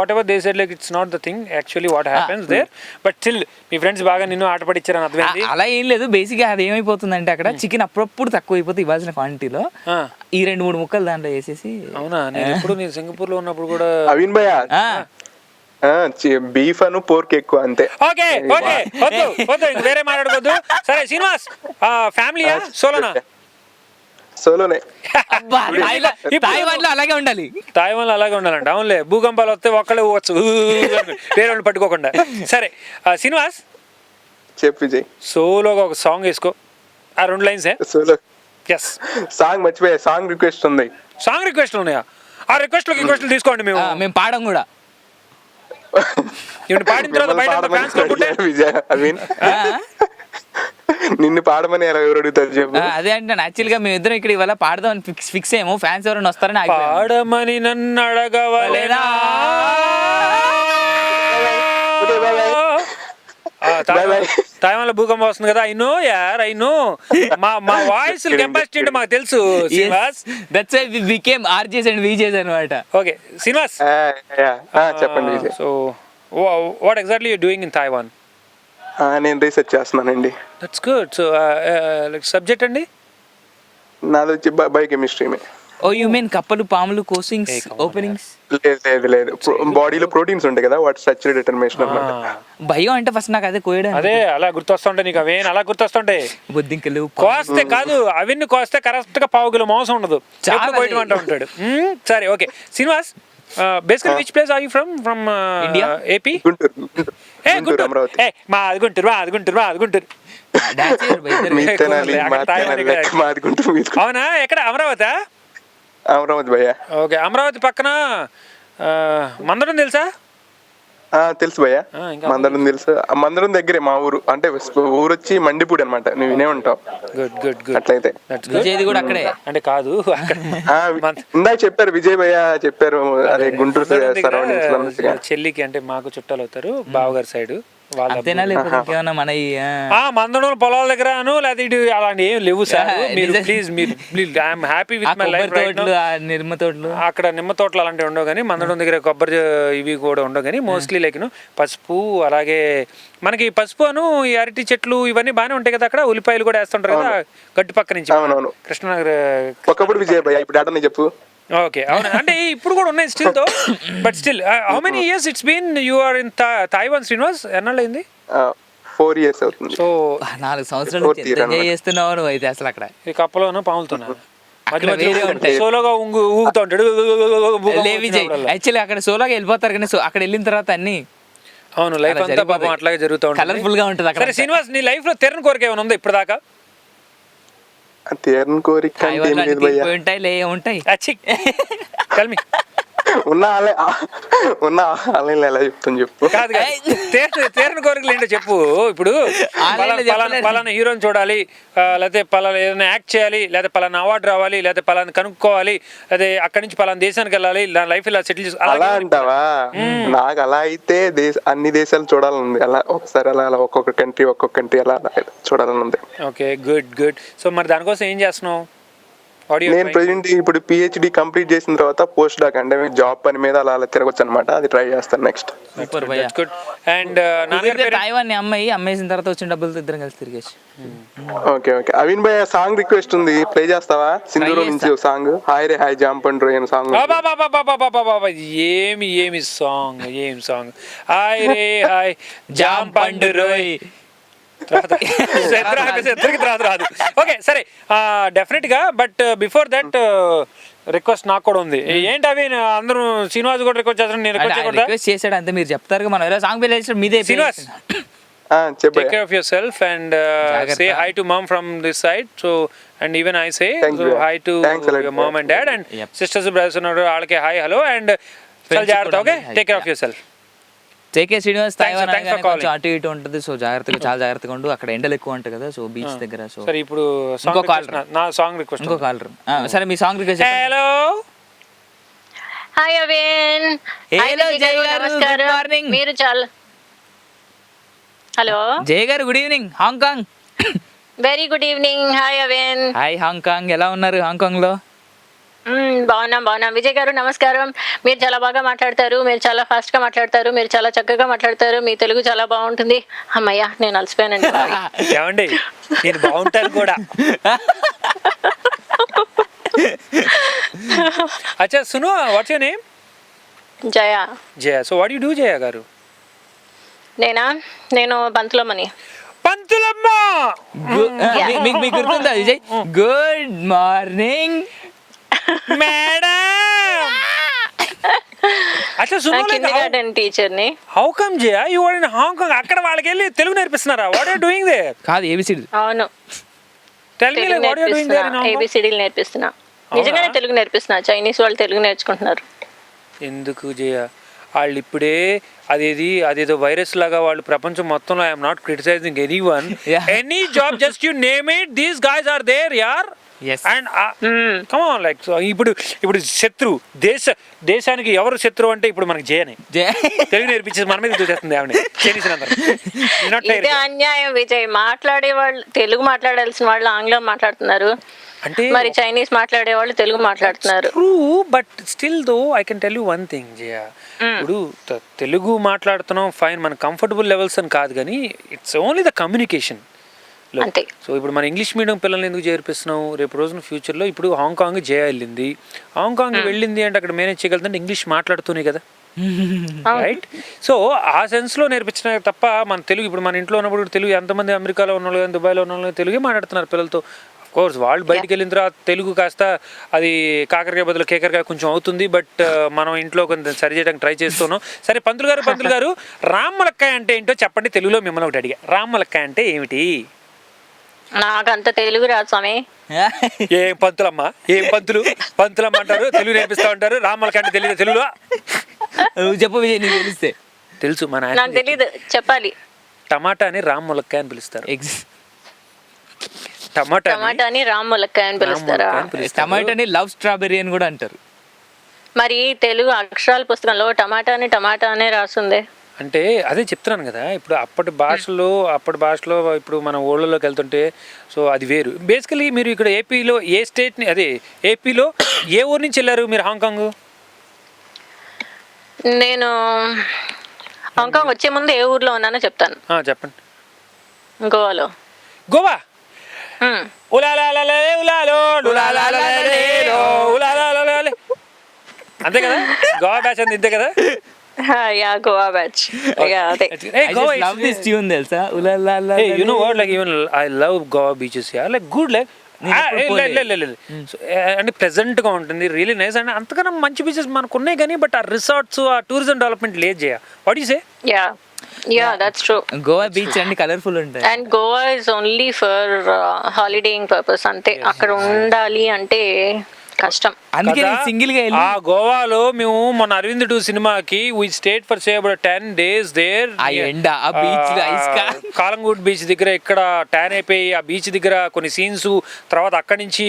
whatever they said, like it's not the thing actually what happens there, but still me friends బాగా నిన్ను ఆట పడిచ్చారని అర్థమైంది. అలా ఏం లేదు. బేసిక్ గా అది ఏమైపోతుందంటే, అక్కడ చికెన్ అప్పుడప్పుడు తక్కువ అయిపోతే ఇవ్వాల్సిన క్వాంటిటీలో ఈ 2-3 ముక్కలు దాంట్లో వేసేసి. అవునా? నేను ఎప్పుడు నేను సింగపూర్ లో ఉన్నప్పుడు కూడా అవిన్ భయ్యా బీఫ్ అను పోర్క్ ఎక్కువ అంతే. ఓకే వద్దు వేరే మాట్లాడుకోవద్దు. సరే శ్రీనివాస్, ఫ్యామిలీయా సోలోనే? తాయివాన్ లో అలాగే ఉండాలి. తాయివాన్ లో అలాగే ఉండాలంట. అవునులే, భూకంపాలు వస్తే ఒక్కడే పోవచ్చు, వేరే వాళ్ళు పట్టుకోకుండా. సరే శ్రీనివాస్, చెప్పు విజయ్. సోలోగా ఒక సాంగ్ వేసుకో. 2 లైన్స్ సోలో. ఎస్, సాంగ్ మర్చిపోయా. సాంగ్ రిక్వెస్ట్ ఉంది. సాంగ్ రిక్వెస్ట్ ఉన్నాయా? ఆ రిక్వెస్ట్లు తీసుకోండి. మేము పాడం కూడా. పాడిన తర్వాత విజయ్ అవిన్ నిన్ను పాడమని ఎలా ఎవరు అడుగుతారు చెప్పు? అదే అంటే యాక్చువల్ గా మేము ఇద్దరం ఇక్కడ ఇవాళ పాడదాం ఫిక్స్ అయ్యాము. ఫ్యాన్స్ ఎవరైనా వస్తారని పాడమని నన్ను అడగవలేనా? తాయివాన్ లో భూకంపం వస్తుంది కదా. ఐ నో మా వాయిస్ కెపాసిటీ అంటే మాకు తెలుసు Srinivas. That's why we became RJs and VJs అన్నమాట. ఓకే శ్రీనివాస్, చెప్పండి Vijay. So what exactly you doing in Taiwan? నేను రీసెర్చ్ చేస్తున్నానండి. That's good. సో సబ్జెక్ట్ అండి? నాది వచ్చి బయోకెమిస్ట్రీ. ఓ యు మీన్ కప్పలు పాములు కోసింగ్స్ ఓపెనింగ్స్? లేదు బాడీలో ప్రోటీన్స్ ఉంటాయి కదా, వాటి స్ట్రక్చర్ డిటర్మినేషన్ అన్నమాట. భయం అంటే ఫస్ట్ నాకు అదే కోయడం. అదే అలా గుర్తొస్తుంటాయి నీకు. అవేం అలా గుర్తొస్తుంటాయి? బొద్దింకలు కోస్తే కాదు, అవన్నీ కోస్తే కరెక్ట్ గా 1/4 కిలో మాంసం ఉండదు, పోయిటమంటా ఉంటాడు. సరే okay Srinivas, basically which place are you from India? AP? Guntur. Amaravati. మాది గుంటూరు. అవునా? ఎక్కడ? అమరావతి. అమరావతి భయ్యా. ఓకే, అమరావతి పక్కన మందడం తెలుసా? తెలుసు భయ్యా, మందరం తెలుసు. మందరం దగ్గరే మా ఊరు. అంటే ఊరు వచ్చి మండిపూడి అనమాట. నువ్వు వినే ఉంటావు. గుడ్. అట్లయితే విజయ్ది కూడా అక్కడే అంటే కాదు, ఇందాక చెప్పారు విజయ్ భయ్య చెప్పారు. అదే గుంటూరు సరౌండింగ్స్. చెల్లికి అంటే మాకు చుట్టాలు అవుతారు బావగారి సైడ్. మందడం పొలాల దగ్గర లేదా ఇటు అలాంటి ఏం లేవు సార్. మీరు please I'm happy with my life right now. నిమ్మ తోటలు అక్కడ నిమ్మ తోటలు అలాంటివి ఉండవు కానీ, మందడం దగ్గర కొబ్బరి ఇవి కూడా ఉండవు కానీ మోస్ట్లీ లైక్ పసుపు, అలాగే మనకి పసుపు అను ఈ అరటి చెట్లు ఇవన్నీ బాగానే ఉంటాయి కదా. అక్కడ ఉల్లిపాయలు కూడా వేస్తుంటారు కదా గట్టి పక్క నుంచి. కృష్ణనగర్ ఒకప్పుడు విజయ్ భయ్య, ఇప్పుడు ఆటని చెప్పు. ఓకే, అవును. అంటే ఇప్పుడు కూడా ఉన్నాయి still though, but still how many years it's been you are in Taiwan Srinivas? ఎన్నాళ్ళైంది? 4 years అవుతుంది. సో 4 సంవత్సరాలు ఎంజాయ్ చేస్తున్నావు నువ్వు అయితే అసలు అక్కడ. ఈ కప్పలోనూ పాములుతున్నా సోలోగా ఊగుతూ ఉంటాడు. యాక్చువల్లీ అక్కడ సోలోగా వెళ్ళిపోతారు కానీ అక్కడ వెళ్ళిన తర్వాత అన్ని అవును, లైఫ్ అలా అంతా జరిగిపోతాయి. పాపం అట్లాగే జరుగుతూ ఉంటుంది. Colourful గా ఉంటుంది అక్కడ సరే శ్రీనివాస్, నీ లైఫ్ లో తీరని కోరిక ఏమైనా ఉందా ఇప్పుడు దాకా? తీరని కోరిక అంటే ఏం లేదు భయ్యా. ఉంటాయి లే ఉంటాయి. Tell me. ఉన్న ఆన్లైన్ ఎలా చెప్తాను చెప్పు. కాదు తీరని కోరికలు ఏంటో చెప్పు. ఇప్పుడు పలానా హీరోని చూడాలి, లేకపోతే పలానా ఏదైనా యాక్ట్ చేయాలి, లేకపోతే పలానా అవార్డు రావాలి, లేకపోతే పలానా కనుక్కోవాలి, లేకపోతే అక్కడి నుంచి పలానా దేశానికి వెళ్ళాలి, నా లైఫ్ ఇలా సెటిల్ చేసుకో అలా అంటావా? నాకు అలా అయితే అన్ని దేశాలు చూడాలని ఉంది. అలా ఒకసారి అలా ఒక్కొక్క కంట్రీ అలా చూడాలని ఉంది. Okay, good. సో మరి దానికోసం ఏం చేస్తున్నావు? నేను ప్రెసెంట్ ఇప్పుడు పిహెచ్డి కంప్లీట్ చేసిన తర్వాత పోస్ట్ డాక్ అంటే జాబ్ పని మీద అలా తిరగొచ్చు అనమాట. అది ట్రై చేస్తాను నెక్స్ట్. సూపర్ భయ్యా. అండ్ తాయివాన్ అమ్మేసిన తర్వాత వచ్చిన డబ్బులతో ఇద్దరం కలిసి తిరిగేసి. ఓకే అవిన్ భయ్య, సాంగ్ రిక్వెస్ట్ ఉంది, ప్లే చేస్తావా? సింధూరం నుంచి ఒక song, hi ray hi jump and Roy song. ఏమి song hi ray hi jump and రోయ్ రాదు. ఓకే సరే, డెఫినెట్ గా. బట్ బిఫోర్ దట్ రిక్వెస్ట్ నాకు కూడా ఉంది. ఏంటి అవి అందరూ శ్రీనివాస్ కూడా రిక్వెస్ట్ చేస్తాను, నేను రిక్వెస్ట్ చేశాడు అంతే. మీరు చెప్తారు మనం ఎలా సాంగ్ ప్లే చేసాడు మీదే. Srinivas, take care of yourself and say hi to mom from this side. So and even I say hi to your mom and dad and sisters and brothers unnaru alke hi hello and chal jagrata. Okay, take care of yourself. టేకే శ్రీనివాస్. తైవాన్ కొంచెం అటు ఇటు ఉంటుంది, సో చాలా జాగ్రత్తగా ఉండు. అక్కడ ఎండలు ఎక్కువ ఉంటుంది కదా, సో బీచ్ దగ్గర. సో సరే, ఇప్పుడు ఇంకో కాలర్, నా సాంగ్ రిక్వెస్ట్. ఇంకో కాలర్. సరే మీ song request. Hello hi Avin. Hello Jai గారు, గుడ్ మార్నింగ్. మీరు చాలా హలో జై గారు, good evening. Hong Kong. Very good evening. Hi Avin. Hi Hong Kong, ఎలా ఉన్నారు హాంకాంగ్ లో? బాగున్నాం. విజయ్ గారు నమస్కారం. మీరు చాలా బాగా మాట్లాడతారు, మీరు చాలా ఫాస్ట్ గా మాట్లాడతారు, మీరు చాలా చక్కగా మాట్లాడతారు, మీ తెలుగు చాలా బాగుంటుంది. అమ్మయ్యా, నేను అలసిపోయానండి. ఏమండి, నేను బాగుంటాను కూడా. అచ్చా సును, what's your name? Jaya. So what you do Jaya గారు? నేను పంతులమ్మని. పంతులమ్మ, మీకు గుర్తుందా విజయ్? Good morning madam. అచ్చా సును, కిండర్గార్టెన్ టీచర్ని. How come Jaya you are in Hong Kong? అక్కడ వాళ్ళకి వెళ్ళి తెలుగు నేర్పిస్తున్నారా? What are doing there? కాదు, ఏబిసిడి. అవును, tell me like what are doing there in Hong Kong? ఏబిసిడీలు నేర్పిస్తున్నా. నిజంగానే తెలుగు నేర్పిస్తున్నా. చైనీస్ వాళ్ళు తెలుగు నేర్చుకుంటున్నారు. ఎందుకు జయ? వాళ్ళు ఇప్పుడే అదేదో వైరస్ లాగా వాళ్ళు ప్రపంచం మొత్తంలో I'm not criticising anyone, any job, just you name it, these guys are there యార్. అండ్ కమ్ ఆన్, లైక్ ఇప్పుడు శత్రు దేశానికి ఎవరు శత్రు అంటే ఇప్పుడు మనకి జయనే. తెలుగు నేర్పించేసి మన మీద చూసేస్తుంది ఆవిడ. ఇదే అన్యాయం విజయ్. మాట్లాడే వాళ్ళు తెలుగు మాట్లాడాల్సిన వాళ్ళు ఆంగ్లం మాట్లాడుతున్నారు, అంటే మరి చైనీస్ మాట్లాడే వాళ్ళు తెలుగు మాట్లాడుతున్నారు. But still though I can tell you one thing Jaya. ఇప్పుడు తెలుగు మాట్లాడుతున్నాం ఫైన్, మన కంఫర్టబుల్ లెవెల్స్ అని కాదు, కానీ it's only the communication. So ఇప్పుడు మన ఇంగ్లీష్ మీడియం పిల్లల్ని ఎందుకు చేర్పిస్తున్నాం? రేపు రోజున ఫ్యూచర్లో ఇప్పుడు హాంకాంగ్ జయ వెళ్ళింది, హాంకాంగ్ వెళ్ళింది అంటే అక్కడ మేనేజ్ చేయగలుగుతుంటే ఇంగ్లీష్ మాట్లాడుతూనే కదా, రైట్? సో ఆ సెన్స్లో నేర్పించిన తప్ప మన తెలుగు ఇప్పుడు మన ఇంట్లో ఉన్నప్పుడు తెలుగు ఎంతమంది అమెరికాలో ఉన్న వాళ్ళు, దుబాయ్లో ఉన్న వాళ్ళు తెలుగే మాట్లాడుతున్నారు పిల్లలతో. కోర్స్ వాళ్ళు బయటికి వెళ్ళిన తర్వాత తెలుగు కాస్త అది కాకరకాయ బదులు కేకరకాయ కొంచెం అవుతుంది, బట్ మనం ఇంట్లో కొంచెం సరి చేయడానికి ట్రై చేస్తున్నాం. సరే పంతులు గారు, రామ్మలక్కాయ అంటే ఏంటో చెప్పండి తెలుగులో. మిమ్మల్ని ఒకటి అడిగా, రామ్మలక్కాయ అంటే ఏమిటి? నాకంత తెలుగు రాదు స్వామి. ఏం పంతులమ్మ, ఏం పంతులమ్మ అంటారు, తెలుగు నేర్పిస్తా ఉంటారు, రామ్మలక్కాయ అంటే తెలియదు తెలుగులో? చెప్పు విజయ్, నీకు తెలిస్తే. తెలుసు, మన నాకు తెలీదు, చెప్పాలి. టమాటా అని రామ్మలక్కాయ అని పిలుస్తారు. టమాటాని రామ్మలక్కాయ అని పిలుస్తారా? టమాటాని లవ్ స్ట్రాబెర్రీ అని కూడా అంటారు. మరి తెలుగు అక్షరాల పుస్తకంలో టమాటా అనే రాస్తుంది. అంటే అదే చెప్తున్నాను కదా, ఇప్పుడు అప్పటి భాషలో ఇప్పుడు మన ఊళ్ళలోకి వెళ్తుంటే సో అది వేరు. బేసికలీ మీరు ఇక్కడ ఏపీలో ఏ స్టేట్ని, అదే ఏపీలో ఏ ఊరు నుంచి వెళ్ళారు మీరు హాంకాంగ్? నేను హాంకాంగ్ వచ్చే ముందు ఏ ఊర్లో ఉన్నానో చెప్తాను. చెప్పండి. గోవాలో. గోవా? అంతే కదా, గోవా బ్యాచ్ అంది ఇంతే కదా. Goa batch. You know what, like even I love Goa beaches here, like good, like అంటే ప్లెజెంట్ గా ఉంటుంది, రియలీ నైస్. అండ్ అంతకన్నా మంచి బీచెస్ మనకు ఉన్నాయి కానీ బట్ ఆ రిసార్ట్స్, ఆ టూరిజం డెవలప్మెంట్ లేదు Jaya. What you say? Yeah, that's true. Goa beach అన్ని కలర్ఫుల్ ఉంటాయి. And Goa is only for holidaying purpose అంతే. అక్కడ ఉండాలి అంటే కష్టం. అందుకే సింగిల్ గా వెళ్ళి ఆ గోవాలో మేము మన అరవింద్ 2 సినిమాకి we stayed for say about 10 days దేర్. ఆ ఎండ ఆ బీచ్ కాలంగూట్ బీచ్ దగ్గర ఇక్కడ ట్యాన్ అయిపోయి ఆ బీచ్ దగ్గర కొన్ని సీన్స్, తర్వాత అక్కడి నుంచి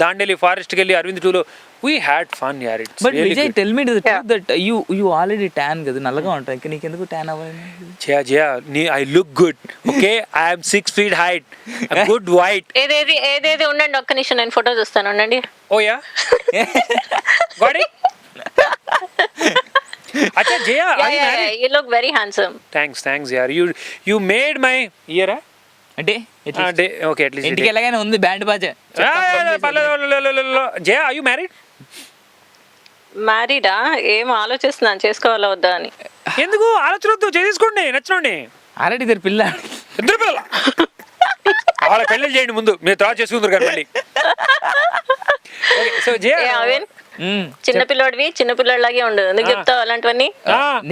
దాండేలి ఫారెస్ట్కి వెళ్ళి అరవింద్ 2లో we had fun yaar. It's but really Vijay good. Tell me the truth that you already tan కదా, నల్లగా ఉంటాయి. ఇంకా నీకెందుకు ట్యాన్ అవ్వాలి? జయా I look good, okay? I am 6 feet height, I'm good white. ఏదేది ఉండండి, ఒక్క నిమిషం నేను ఫోటో చూస్తాను ఉండండి. Oh yeah? Got it? Acha Jaya, are you married? You look very handsome. Thanks yaar. You made my year. అంటే Okay, at least ఇంటికి వెళ్ళగానే ఉంది band Baaja. Jaya, are you married? మ్యారీడా? ఏం ఆలోచిస్తున్నాను చేసుకోవాలా వద్దా అని. ఎందుకు ఆలోచనొద్దు, చేసుకోండి నచ్చినండి. ఆల్రెడీ ఇద్దరు పిల్ల. ఇద్దరు పిల్లల వాళ్ళ పెళ్ళి చేయండి ముందు, మీరు తర్వాత చేసుకుంటారు కదా మళ్ళీ. సో అవిన్ చిన్నపిల్లోడివి, చిన్నపిల్లోడిలాగే ఉండు. ఎందుకు చెప్తావు అలాంటివన్నీ?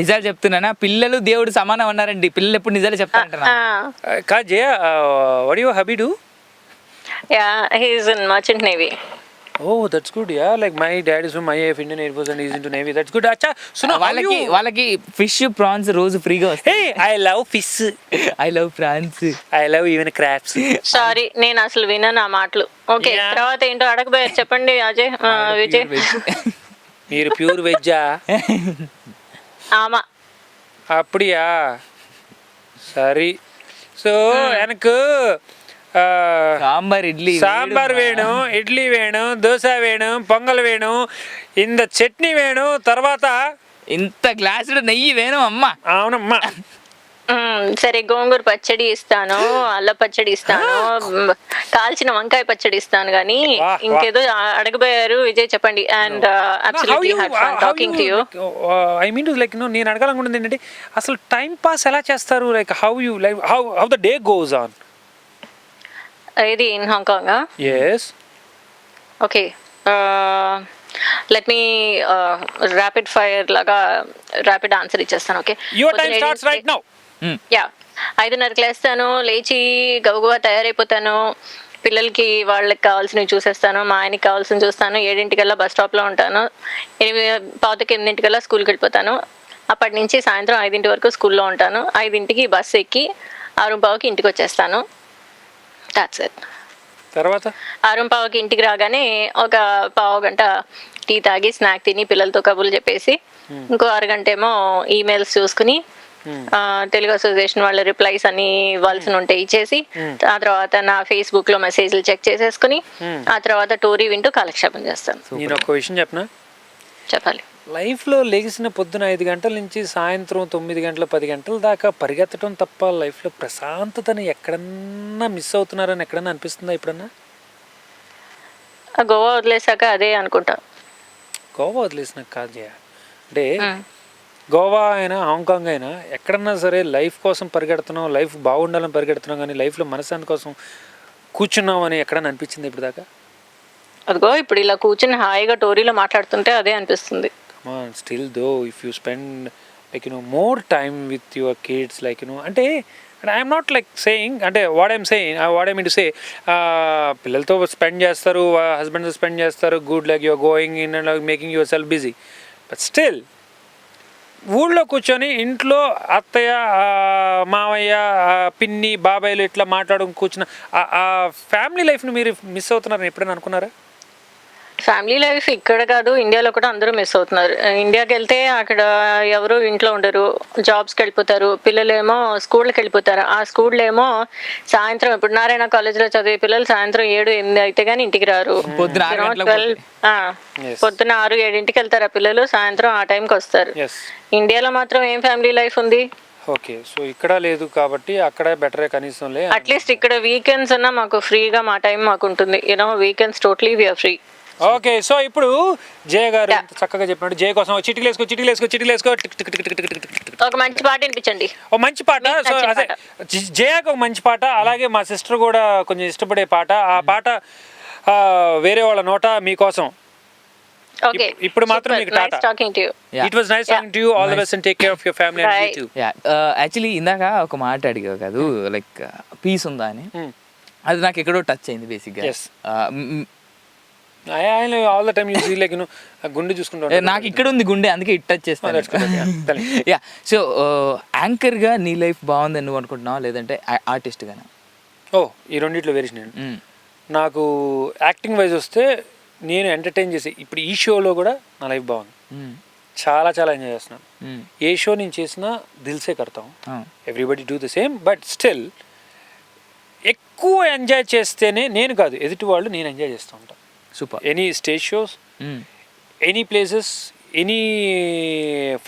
నిజాలు చెప్తున్నానా? పిల్లలు దేవుడు సమానం అన్నారండి. పిల్లలు ఎప్పుడు నిజాలు చెప్తారంటారా? కా Jaya, what your hubby do? Yeah, he is in merchant navy. Oh, that's good. Yeah, like my dad is from IAF, Indian Air Force, and he's into Navy. That's good. Acha, suno, వాళ్ళకి ఫిష్ ప్రాన్స్ రోజు ఫ్రీగా వస్తాయి. Hey, I love fish. I love prawns. I love even crabs. Sorry, నేను అసలు వినను ఆ మాటలు. ఓకే, తర్వాత ఏంటో అడగబోయారు చెప్పండి అజయ్, విజయ్. మీరు ప్యూర్ వెజ్జా? ఆమా. அப்படியா? சரி. ஸோ எனக்கு சாம்பார் வேணும், ఇడ్లీ వేணும், దోశ వేணும், పొంగల్ వేணும், ఇంత చట్నీ వేணும், తర్వాత ఇంత గ్లాసుడు నెయ్యి వేணும் అమ్మా. అవునమ్మా. సరే, గోంగూర పచ్చడి ఇస్తాను, అల్ల పచ్చడి ఇస్తాను, కాల్చిన వంకాయ పచ్చడి ఇస్తాను. కానీ ఇంకేదో అడగబోయారు విజయ్, చెప్పండి. And absolutely had fun talking to you. I mean to like నేను అడగాలనుకుంటుంది ఏంటంటే అసలు టైం పాస్ ఎలా చేస్తారు? Like how the day goes on? ఏది in Hong Kong? yes. Okay, let me rapid fire లాగా ర్యాపిడ్ ఆన్సర్ ఇచ్చేస్తాను. Okay, your time starts right now. Yeah, 5:30కి లేస్తాను, లేచి గబగబా తయారైపోతాను, పిల్లలకి వాళ్ళకి కావాల్సినవి చూసేస్తాను, మా ఆయనకి కావాల్సినవి చూస్తాను. 7:00కల్లా బస్ స్టాప్లో ఉంటాను, 8:15 స్కూల్కి వెళ్ళిపోతాను. అప్పటి నుంచి సాయంత్రం 5 వరకు స్కూల్లో ఉంటాను. 5కి బస్సు ఎక్కి 6:15కి ఇంటికి వచ్చేస్తాను. That's it. తర్వాత 6:15కి ఇంటికి రాగానే ఒక పావు గంట టీ తాగి స్నాక్ తిని పిల్లలతో కబుర్లు చెప్పేసి ఇంకో అరగంట ఏమో ఈమెయిల్స్ చూసుకుని తెలుగు అసోసియేషన్ వాళ్ళ రిప్లైస్ అన్ని ఇవ్వాల్సి ఉంటే ఇచ్చేసి, ఆ తర్వాత నా ఫేస్బుక్ లో మెసేజ్లు చెక్ చేసేసుకుని, ఆ తర్వాత టోరీ వింటూ కాలక్షేపం చేస్తాను. నేను ఒక విషయం చెప్పనా? చెప్పాలి. లైఫ్లో లెగిసిన పొద్దున 5 గంటల నుంచి సాయంత్రం 9 గంటల 10 గంటల దాకా పరిగెత్తడం తప్ప లైఫ్లో ప్రశాంతతని ఎక్కడన్నా మిస్ అవుతున్నారని ఎక్కడన్నా అనిపిస్తుందా ఎప్పుడన్నా? గోవా వదిలేసాక అదే అనుకుంటా. గోవా వదిలేసినాక కాదు జయ, అంటే గోవా అయినా హాంకాంగ్ అయినా ఎక్కడన్నా సరే లైఫ్ కోసం పరిగెడుతున్నాం, లైఫ్ బాగుండాలని పరిగెడుతున్నాం, కానీ లైఫ్లో మనశ్శాంతి కోసం కూర్చున్నాం అని ఎక్కడన్నా అనిపించింది ఇప్పుడు దాకా? అదిగో ఇప్పుడు ఇలా కూర్చుని హాయిగా టోరీలో మాట్లాడుతుంటే అదే అనిపిస్తుంది. Still though, if you spend like more time with your kids, like అంటే and I am not like saying, అంటే what I mean to say, పిల్లలతో స్పెండ్ చేస్తారు, హస్బెండ్తో స్పెండ్ చేస్తారు, good, like you are going in and making yourself busy, but still ఊళ్ళో కూర్చొని ఇంట్లో అత్తయ్య, మామయ్య, పిన్ని, బాబాయ్లు ఇట్లా మాట్లాడుకుని కూర్చున్న ఆ ఫ్యామిలీ లైఫ్ని మీరు మిస్ అవుతున్నారని ఎప్పుడైనా అనుకున్నారా? ఫ్యామిలీ లైఫ్ ఇక్కడ కాదు, ఇండియాలో కూడా అందరూ మిస్ అవుతున్నారు. ఇండియాకి వెళ్తే అక్కడ ఎవరు ఇంట్లో ఉండరు, జాబ్స్కి వెళ్ళిపోతారు, పిల్లలేమో స్కూల్కి వెళ్ళిపోతారు. ఆ స్కూల్లో ఏమో సాయంత్రం, ఇప్పుడు నారాయణ కాలేజ్లో చదివే పిల్లలు సాయంత్రం 7-8 అయితే కానీ ఇంటికి రారు. పొద్దున 6-7కి వెళ్తారు ఆ పిల్లలు, సాయంత్రం ఆ టైంకి వస్తారు. ఇండియాలో మాత్రం ఏం ఫ్యామిలీ లైఫ్ ఉంది? ఓకే, సో ఇక్కడ లేదు కాబట్టి అక్కడ బెటరే కనీసంలే. అట్లీస్ట్ ఇక్కడ వీకెండ్స్ అన్నా మాకు ఫ్రీగా మా టైం మాకు ఉంటుంది. Weekends totally we are free. Okay, so ఇప్పుడు జయ గారు చక్కగా చెప్పినట్టు జయ కోసం చిటికలేసుకో ఒక మంచి పాట వినిపించండి. ఒక మంచి పాట. సో అదే జయకు ఒక మంచి పాట, అలాగే మా సిస్టర్ కూడా కొంచెం ఇష్టపడే పాట. ఆ పాట వేరే వాళ్ళ నోట మీకోసం. Okay. ఇప్పుడు మాత్రం Super. మీకు Nice Tata. talking to you. Yeah. It was nice talking to you. All the best and take care of your family and you Right. too. Yeah actually ఇందాక ఒక మాట అడిగావు కాదు లైక్ పీస్ ఉందా అని. అది నాకు ఎక్కడో టచ్ అయింది బేసిక్గా. Yes. All the time you see like ఆ గుండె చూసుకుంటా నాకు ఇక్కడ ఉంది గుండె, అందుకే ఇట్ టచ్ చేస్తాను. యా సో యాంకర్గా నీ లైఫ్ బాగుందని నువ్వు అనుకుంటున్నావా లేదంటే ఆర్టిస్ట్గానా? ఈ రెండిట్లో వేరియేషన్ నేను నాకు యాక్టింగ్ వైజ్ వస్తే నేను ఎంటర్టైన్ చేసి ఇప్పుడు ఈ షోలో కూడా నా లైఫ్ బాగుంది, చాలా చాలా ఎంజాయ్ చేస్తున్నాను. ఏ షో నేను చేసినా దిల్సే కడతాం, everybody do the same, but still ఎక్కువ ఎంజాయ్ చేస్తేనే నేను కాదు ఎదుటి వాళ్ళు నేను ఎంజాయ్ చేస్తూ ఉంటాను. Super. Any stage shows, any places, any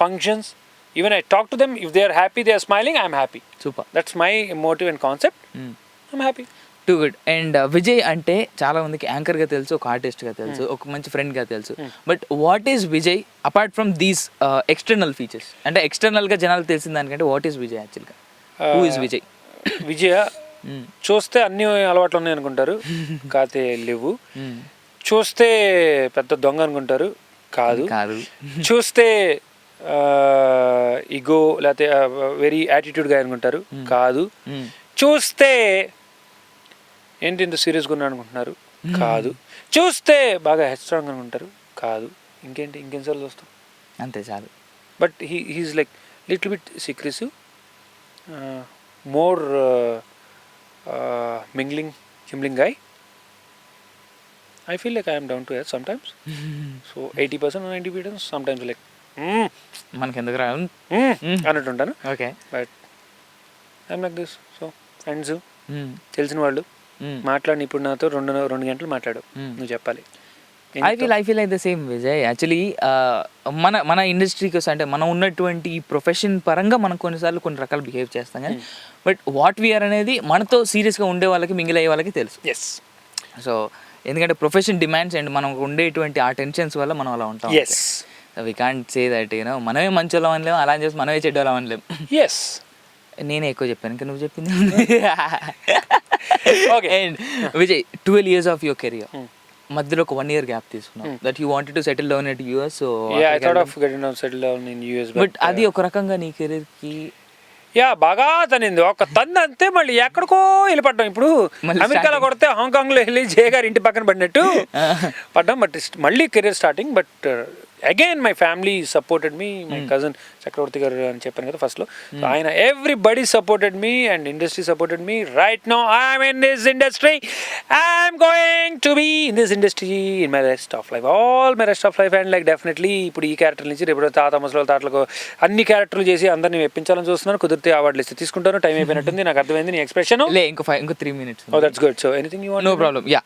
functions, even I talk to them, if they are happy, they are smiling, I'm happy. Super. That's my motive and concept. I'm happy. Too good. And Vijay అంటే చాలా మందికి యాంకర్గా తెలుసు, ఒక ఆర్టిస్ట్గా తెలుసు, ఒక మంచి ఫ్రెండ్గా తెలుసు. But what is Vijay apart from these external features? అంటే ఎక్స్టర్నల్గా జనాలకు తెలిసిన దానికంటే వాట్ ఈస్ విజయ్ యాక్చువల్గా? Who is Vijay? విజయ చూస్తే అన్ని అలవాట్లు ఉన్నాయి అనుకుంటారు, కాతే లేవు. చూస్తే పెద్ద దొంగ అనుకుంటారు, కాదు. చూస్తే ఈగో లేకపోతే వెరీ యాటిట్యూడ్గా అనుకుంటారు, కాదు. చూస్తే ఏంటి ఇంత సీరియస్గా ఉన్నా అనుకుంటున్నారు, కాదు. చూస్తే బాగా హెచ్స్ట్రాంగ్ అనుకుంటారు, కాదు. ఇంకేంటి ఇంకెన్నిసార్లు చూస్తాం, అంతే చాలు. But he's like little bit secretive, more చింబ్లింగ్ guy. I feel like I am down to earth sometimes. So 80% or 90%, sometimes like మనకెందుకు రా అన్నట్టుంటాను. Okay. But I'm like this. So friends, తెలిసిన వాళ్ళు మాట్లాడి ఇప్పుడు నాతో 2 గంటలు మాట్లాడు, నువ్వు చెప్పాలి. I feel like the same Vijay. Actually మన ఇండస్ట్రీకి వస్తే అంటే మనం ఉన్నటువంటి ఈ ప్రొఫెషన్ పరంగా మనం కొన్నిసార్లు కొన్ని రకాలు బిహేవ్ చేస్తాం కానీ బట్ వాట్ వీఆర్ అనేది మనతో సీరియస్గా ఉండే వాళ్ళకి, మింగిల్ అయ్యే వాళ్ళకి తెలుసు. ఎస్. సో ఎందుకంటే ప్రొఫెషన్ డిమాండ్స్ అండ్ మనం ఉండేటువంటి ఆ టెన్షన్స్ వల్ల మనం అలా ఉంటాం. Yes. We can't say that you know మనమే మంచి వాళ్ళం అనలేము, అలా చేసి మనమే చెడ్డోళ్ళం అనలేము. ఎస్. నేనే ఎక్కువ చెప్పాను ఇంకా నువ్వు చెప్పింది. And Vijay 12 years of your career మధ్యలో ఒక 1 year గ్యాప్ తీసుకున్నాం that you wanted to settle down at US. So I thought of getting settle down in US. But అది ఒక రకంగా నీ కెరీర్కి బాగా తనింది. ఒక తంది అంతే, మళ్ళీ ఎక్కడికో వెళ్ళిపడ్డాం. ఇప్పుడు అమెరికాలో కొడితే హాంకాంగ్లో వెళ్ళి జే గారి ఇంటి పక్కన పడినట్టు పడ్డాం. బట్ మళ్ళీ career starting. But again my family supported me. My cousin Chakravarthy గారు అని చెప్పాను కదా ఫస్ట్లో, ఆయన everybody supported me and industry supported me. Right now I'm in this industry, I'm going to be in this industry in my rest of life, all my rest of life. And like definitely ఇప్పుడు ఈ క్యారెక్టర్ నుంచి రేపు తాత ముసలి తాతలకు అన్ని క్యారెక్టర్లు చేసి అందరినీ మెప్పించాలని చూస్తున్నాను. కుదిరితే అవార్డులు ఇస్తే తీసుకుంటాను. టైం అయిపోయినట్టుంది, నాకు అర్థమైంది నీ ఎక్స్ప్రెషన్. ఇంకో 3 minutes. Oh, that's good. So anything you want? No problem. Yeah.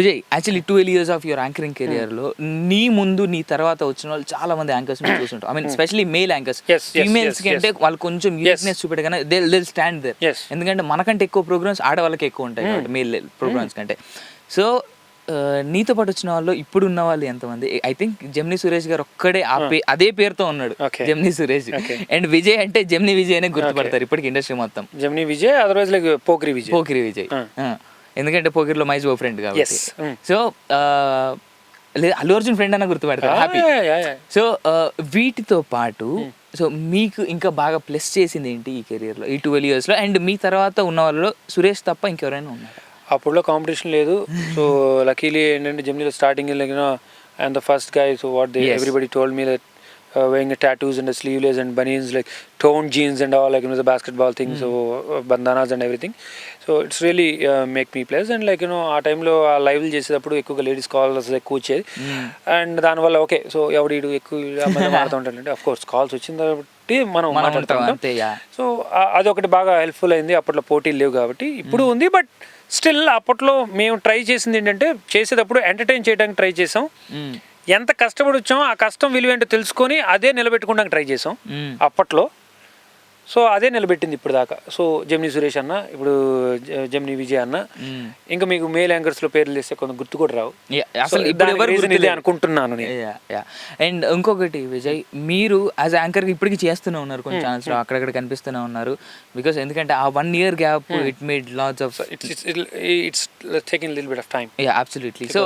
Vijay, actually 12 years of your anchoring career లో నీ ముందు నీ తర్వాత వచ్చిన వాళ్ళు చాలా మంది యాంకర్స్ చూస్తుంటాం. I mean specially male anchors. Females కి అంటే వాళ్ళు కొంచెం యూనిక్నెస్ చూపెట్టగానే దే స్టాండ్ దేర్. ఎందుకంటే మనకంటే ఎక్కువ ప్రోగ్రామ్స్ ఆడవాళ్ళకి ఎక్కువ ఉంటాయి కాబట్టి మేల్ ప్రోగ్రామ్స్ కంటే. సో నీతో పాటు వచ్చిన వాళ్ళు ఇప్పుడు ఉన్న వాళ్ళు ఎంతమంది? ఐ థింక్ జెమినీ సురేష్ గారు ఒక్కడే అదే పేరుతో ఉన్నాడు, జెమినీ సురేష్. అండ్ విజయ్ అంటే జెమినీ విజయ్ అనే గుర్తుపడతారు ఇప్పటికి ఇండస్ట్రీ మొత్తం. Gemini Vijay, otherwise like Pokiri Vijay. ఎందుకంటే పోకిరిలో మైజ్ ఓ ఫ్రెండ్ కాబట్టి. సో లేదు అల్లు అర్జున్ ఫ్రెండ్ అన్న గుర్తుపడతారు, హ్యాపీ. సో వీటితో పాటు సో మీకు ఇంకా బాగా ప్లస్ చేసింది ఏంటి ఈ కెరియర్లో ఈ 12 years లో? అండ్ మీ తర్వాత ఉన్న వాళ్ళలో సురేష్ తప్ప ఇంకెవరైనా ఉన్నారు? అప్పుడులో కాంపిటీషన్ లేదు. సో లక్కీలీ ఏంటంటే జెమినీలో starting like I'm the first guy. So what they everybody told me that wearing tattoos and the sleeveless and bunions, like toned jeans and all, like the basketball thing, so bandanas and everything. So it's really make me pleased. And like ఆ టైంలో ఆ లైవ్లు చేసేటప్పుడు ఎక్కువగా లేడీస్ కాల్స్ ఎక్కువ వచ్చేది. అండ్ దానివల్ల ఓకే సో ఎవడు ఎక్కువ మాట్లాడుతూ ఉంటాడంటే అఫ్ కోర్స్ కాల్స్ వచ్చింది కాబట్టి మనం మాట్లాడుతూ ఉంటాం. సో అదొకటి బాగా హెల్ప్ఫుల్ అయింది. అప్పట్లో పోటీలు లేవు కాబట్టి, ఇప్పుడు ఉంది. బట్ స్టిల్ అప్పట్లో మేము ట్రై చేసింది ఏంటంటే చేసేటప్పుడు ఎంటర్టైన్ చేయడానికి ట్రై చేసాం. ఎంత కష్టపడి వచ్చామో ఆ కష్టం విలువ ఏంటో తెలుసుకొని అదే నిలబెట్టుకోవడానికి ట్రై చేసాం అప్పట్లో. సో అదే నిలబెట్టింది ఇప్పుడు దాకా. సో జెమినీ సురేష్ అన్న, ఇప్పుడు జెమినీ విజయ్ అన్న, ఇంకా మీకు మేల్ యాంకర్స్ లో పేర్లు చేస్తే కొంత గుర్తు కూడా రావు అసలు ఇదే అనుకుంటున్నాను. అండ్ ఇంకొకటి విజయ్, మీరు యాజ్ యాంకర్ ఇప్పటికీ చేస్తూనే ఉన్నారు కొన్ని ఛానల్స్ లో, అక్కడక్కడ కనిపిస్తూనే ఉన్నారు. బికాస్ ఎందుకంటే ఆ 1 year gap it made lots of it's taking little bit of time. Absolutely. So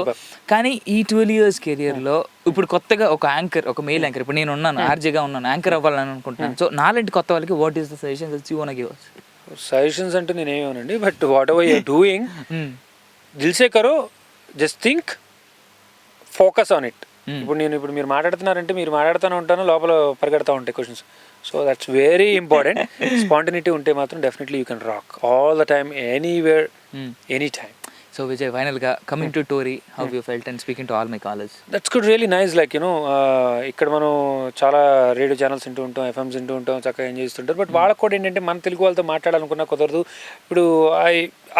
కానీ ఈ 12 years కెరియర్ లో ఇప్పుడు కొత్తగా ఒక యాంకర్, ఒక మెయిల్ యాంకర్, ఇప్పుడు నేను ఉన్నాను, ఆర్జేగా ఉన్నాను, యాంకర్ అవ్వాలని అనుకుంటున్నాను. సో నాలాంటి కొత్త వాళ్ళకి what is the suggestions you want give us? Suggestions అంటే నేనేమోనండి, but whatever you're doing దిల్సే కరో, just think, focus on it. ఇప్పుడు మీరు మాట్లాడుతున్నారంటే మీరు మాట్లాడుతూనే ఉంటాను, లోపల పరిగెడతా ఉంటాయి questions. So that's very important. Spontaneity ఉంటే మాత్రం definitely you can rock all the time, anywhere, any time. So Vijay, ఫైనల్గా coming to story, how you felt and speaking to all my college? That's good, really nice. Like you know ఇక్కడ మనం చాలా రేడియో ఛానల్స్ వింటూ ఉంటాం, ఎఫ్ఎంస్ వింటూ ఉంటాం, చక్కగా ఎంజాయ్ చేస్తుంటారు. బట్ వాళ్ళకి కూడా ఏంటంటే మన తెలుగు వాళ్ళతో మాట్లాడాలనుకున్నా కుదరదు. ఇప్పుడు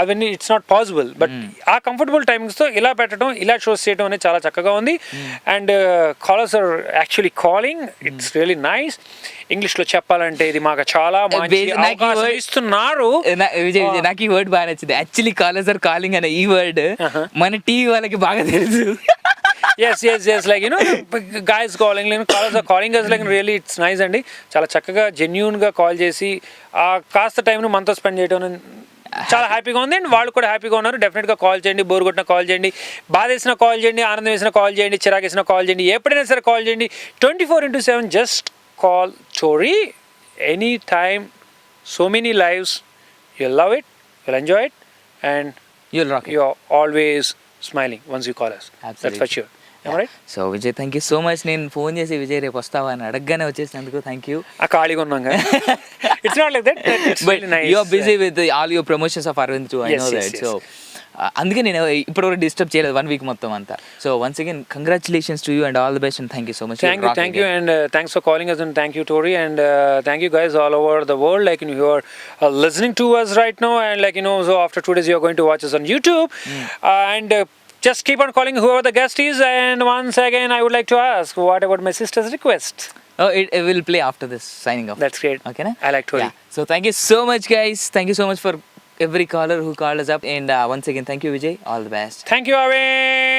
అవన్నీ ఇట్స్ నాట్ పాసిబుల్. బట్ ఆ కంఫర్టబుల్ టైమింగ్స్తో ఇలా పెట్టడం, ఇలా షోస్ చేయడం అనేది చాలా చక్కగా ఉంది. And callers are actually calling, it's really nice. ఇంగ్లీష్లో చెప్పాలంటే ఇది మాకు చాలా మంచి అవకాశం ఇస్తున్నారు. విజయ్, నాకు ఈ వర్డ్ బాగా నచ్చింది. యాక్చువల్లీ కాలర్స్ ఆర్ కాలింగ్ అనే ఈ వర్డ్ మన టీవీ వాళ్ళకి బాగా తెలుసు. yes, like you know, guys calling, callers are calling us, like really it's nice అండి. చాలా చక్కగా జెన్యూన్గా కాల్ చేసి కాస్త టైంను మనతో స్పెండ్ చేయడం చాలా హ్యాపీగా ఉంది. అండ్ వాళ్ళు కూడా హ్యాపీగా ఉన్నారు. డెఫినెట్గా కాల్ చేయండి, బోర్ కొట్టిన కాల్ చేయండి, బాధ వేసిన కాల్ చేయండి, ఆనందం వేసిన కాల్ చేయండి, చిరాకు వేసిన కాల్ చేయండి, ఎప్పుడైనా సరే కాల్ చేయండి. 24/7 just call Tori any time. So many lives, you'll love it, you'll enjoy it, and you'll rock it. You're always smiling once you call us. Absolutely. That's for sure. Right? So Vijay, thank you so much. నేను ఫోన్ చేసి విజయ్ రేపు వస్తావా అని అడగగానే వచ్చేసినందుకు థ్యాంక్ యూ. ఖాళీగా ఉన్నాం కదా. It's not like that, but you are busy with all your promotions of Arvind too, I know that. So అందుకే నేను ఇప్పటివరకు డిస్టర్బ్ చేయలేదు 1 week మొత్తం అంతా. So once again congratulations to you and all the best and thank you so much. Thank you and thanks for calling us, and thank you Tori, and thank you guys all over the world, like you are listening to us right now, and like you know, so after 2 days you are going to watch us on YouTube. And just keep on calling whoever the guest is. And once again I would like to ask, what about my sister's request? Oh, it will play after this signing off. That's great. Okay na? I like Tori. Yeah. So thank you so much guys, thank you so much for every caller who called us up, and once again thank you Vijay, all the best. Thank you Arvind.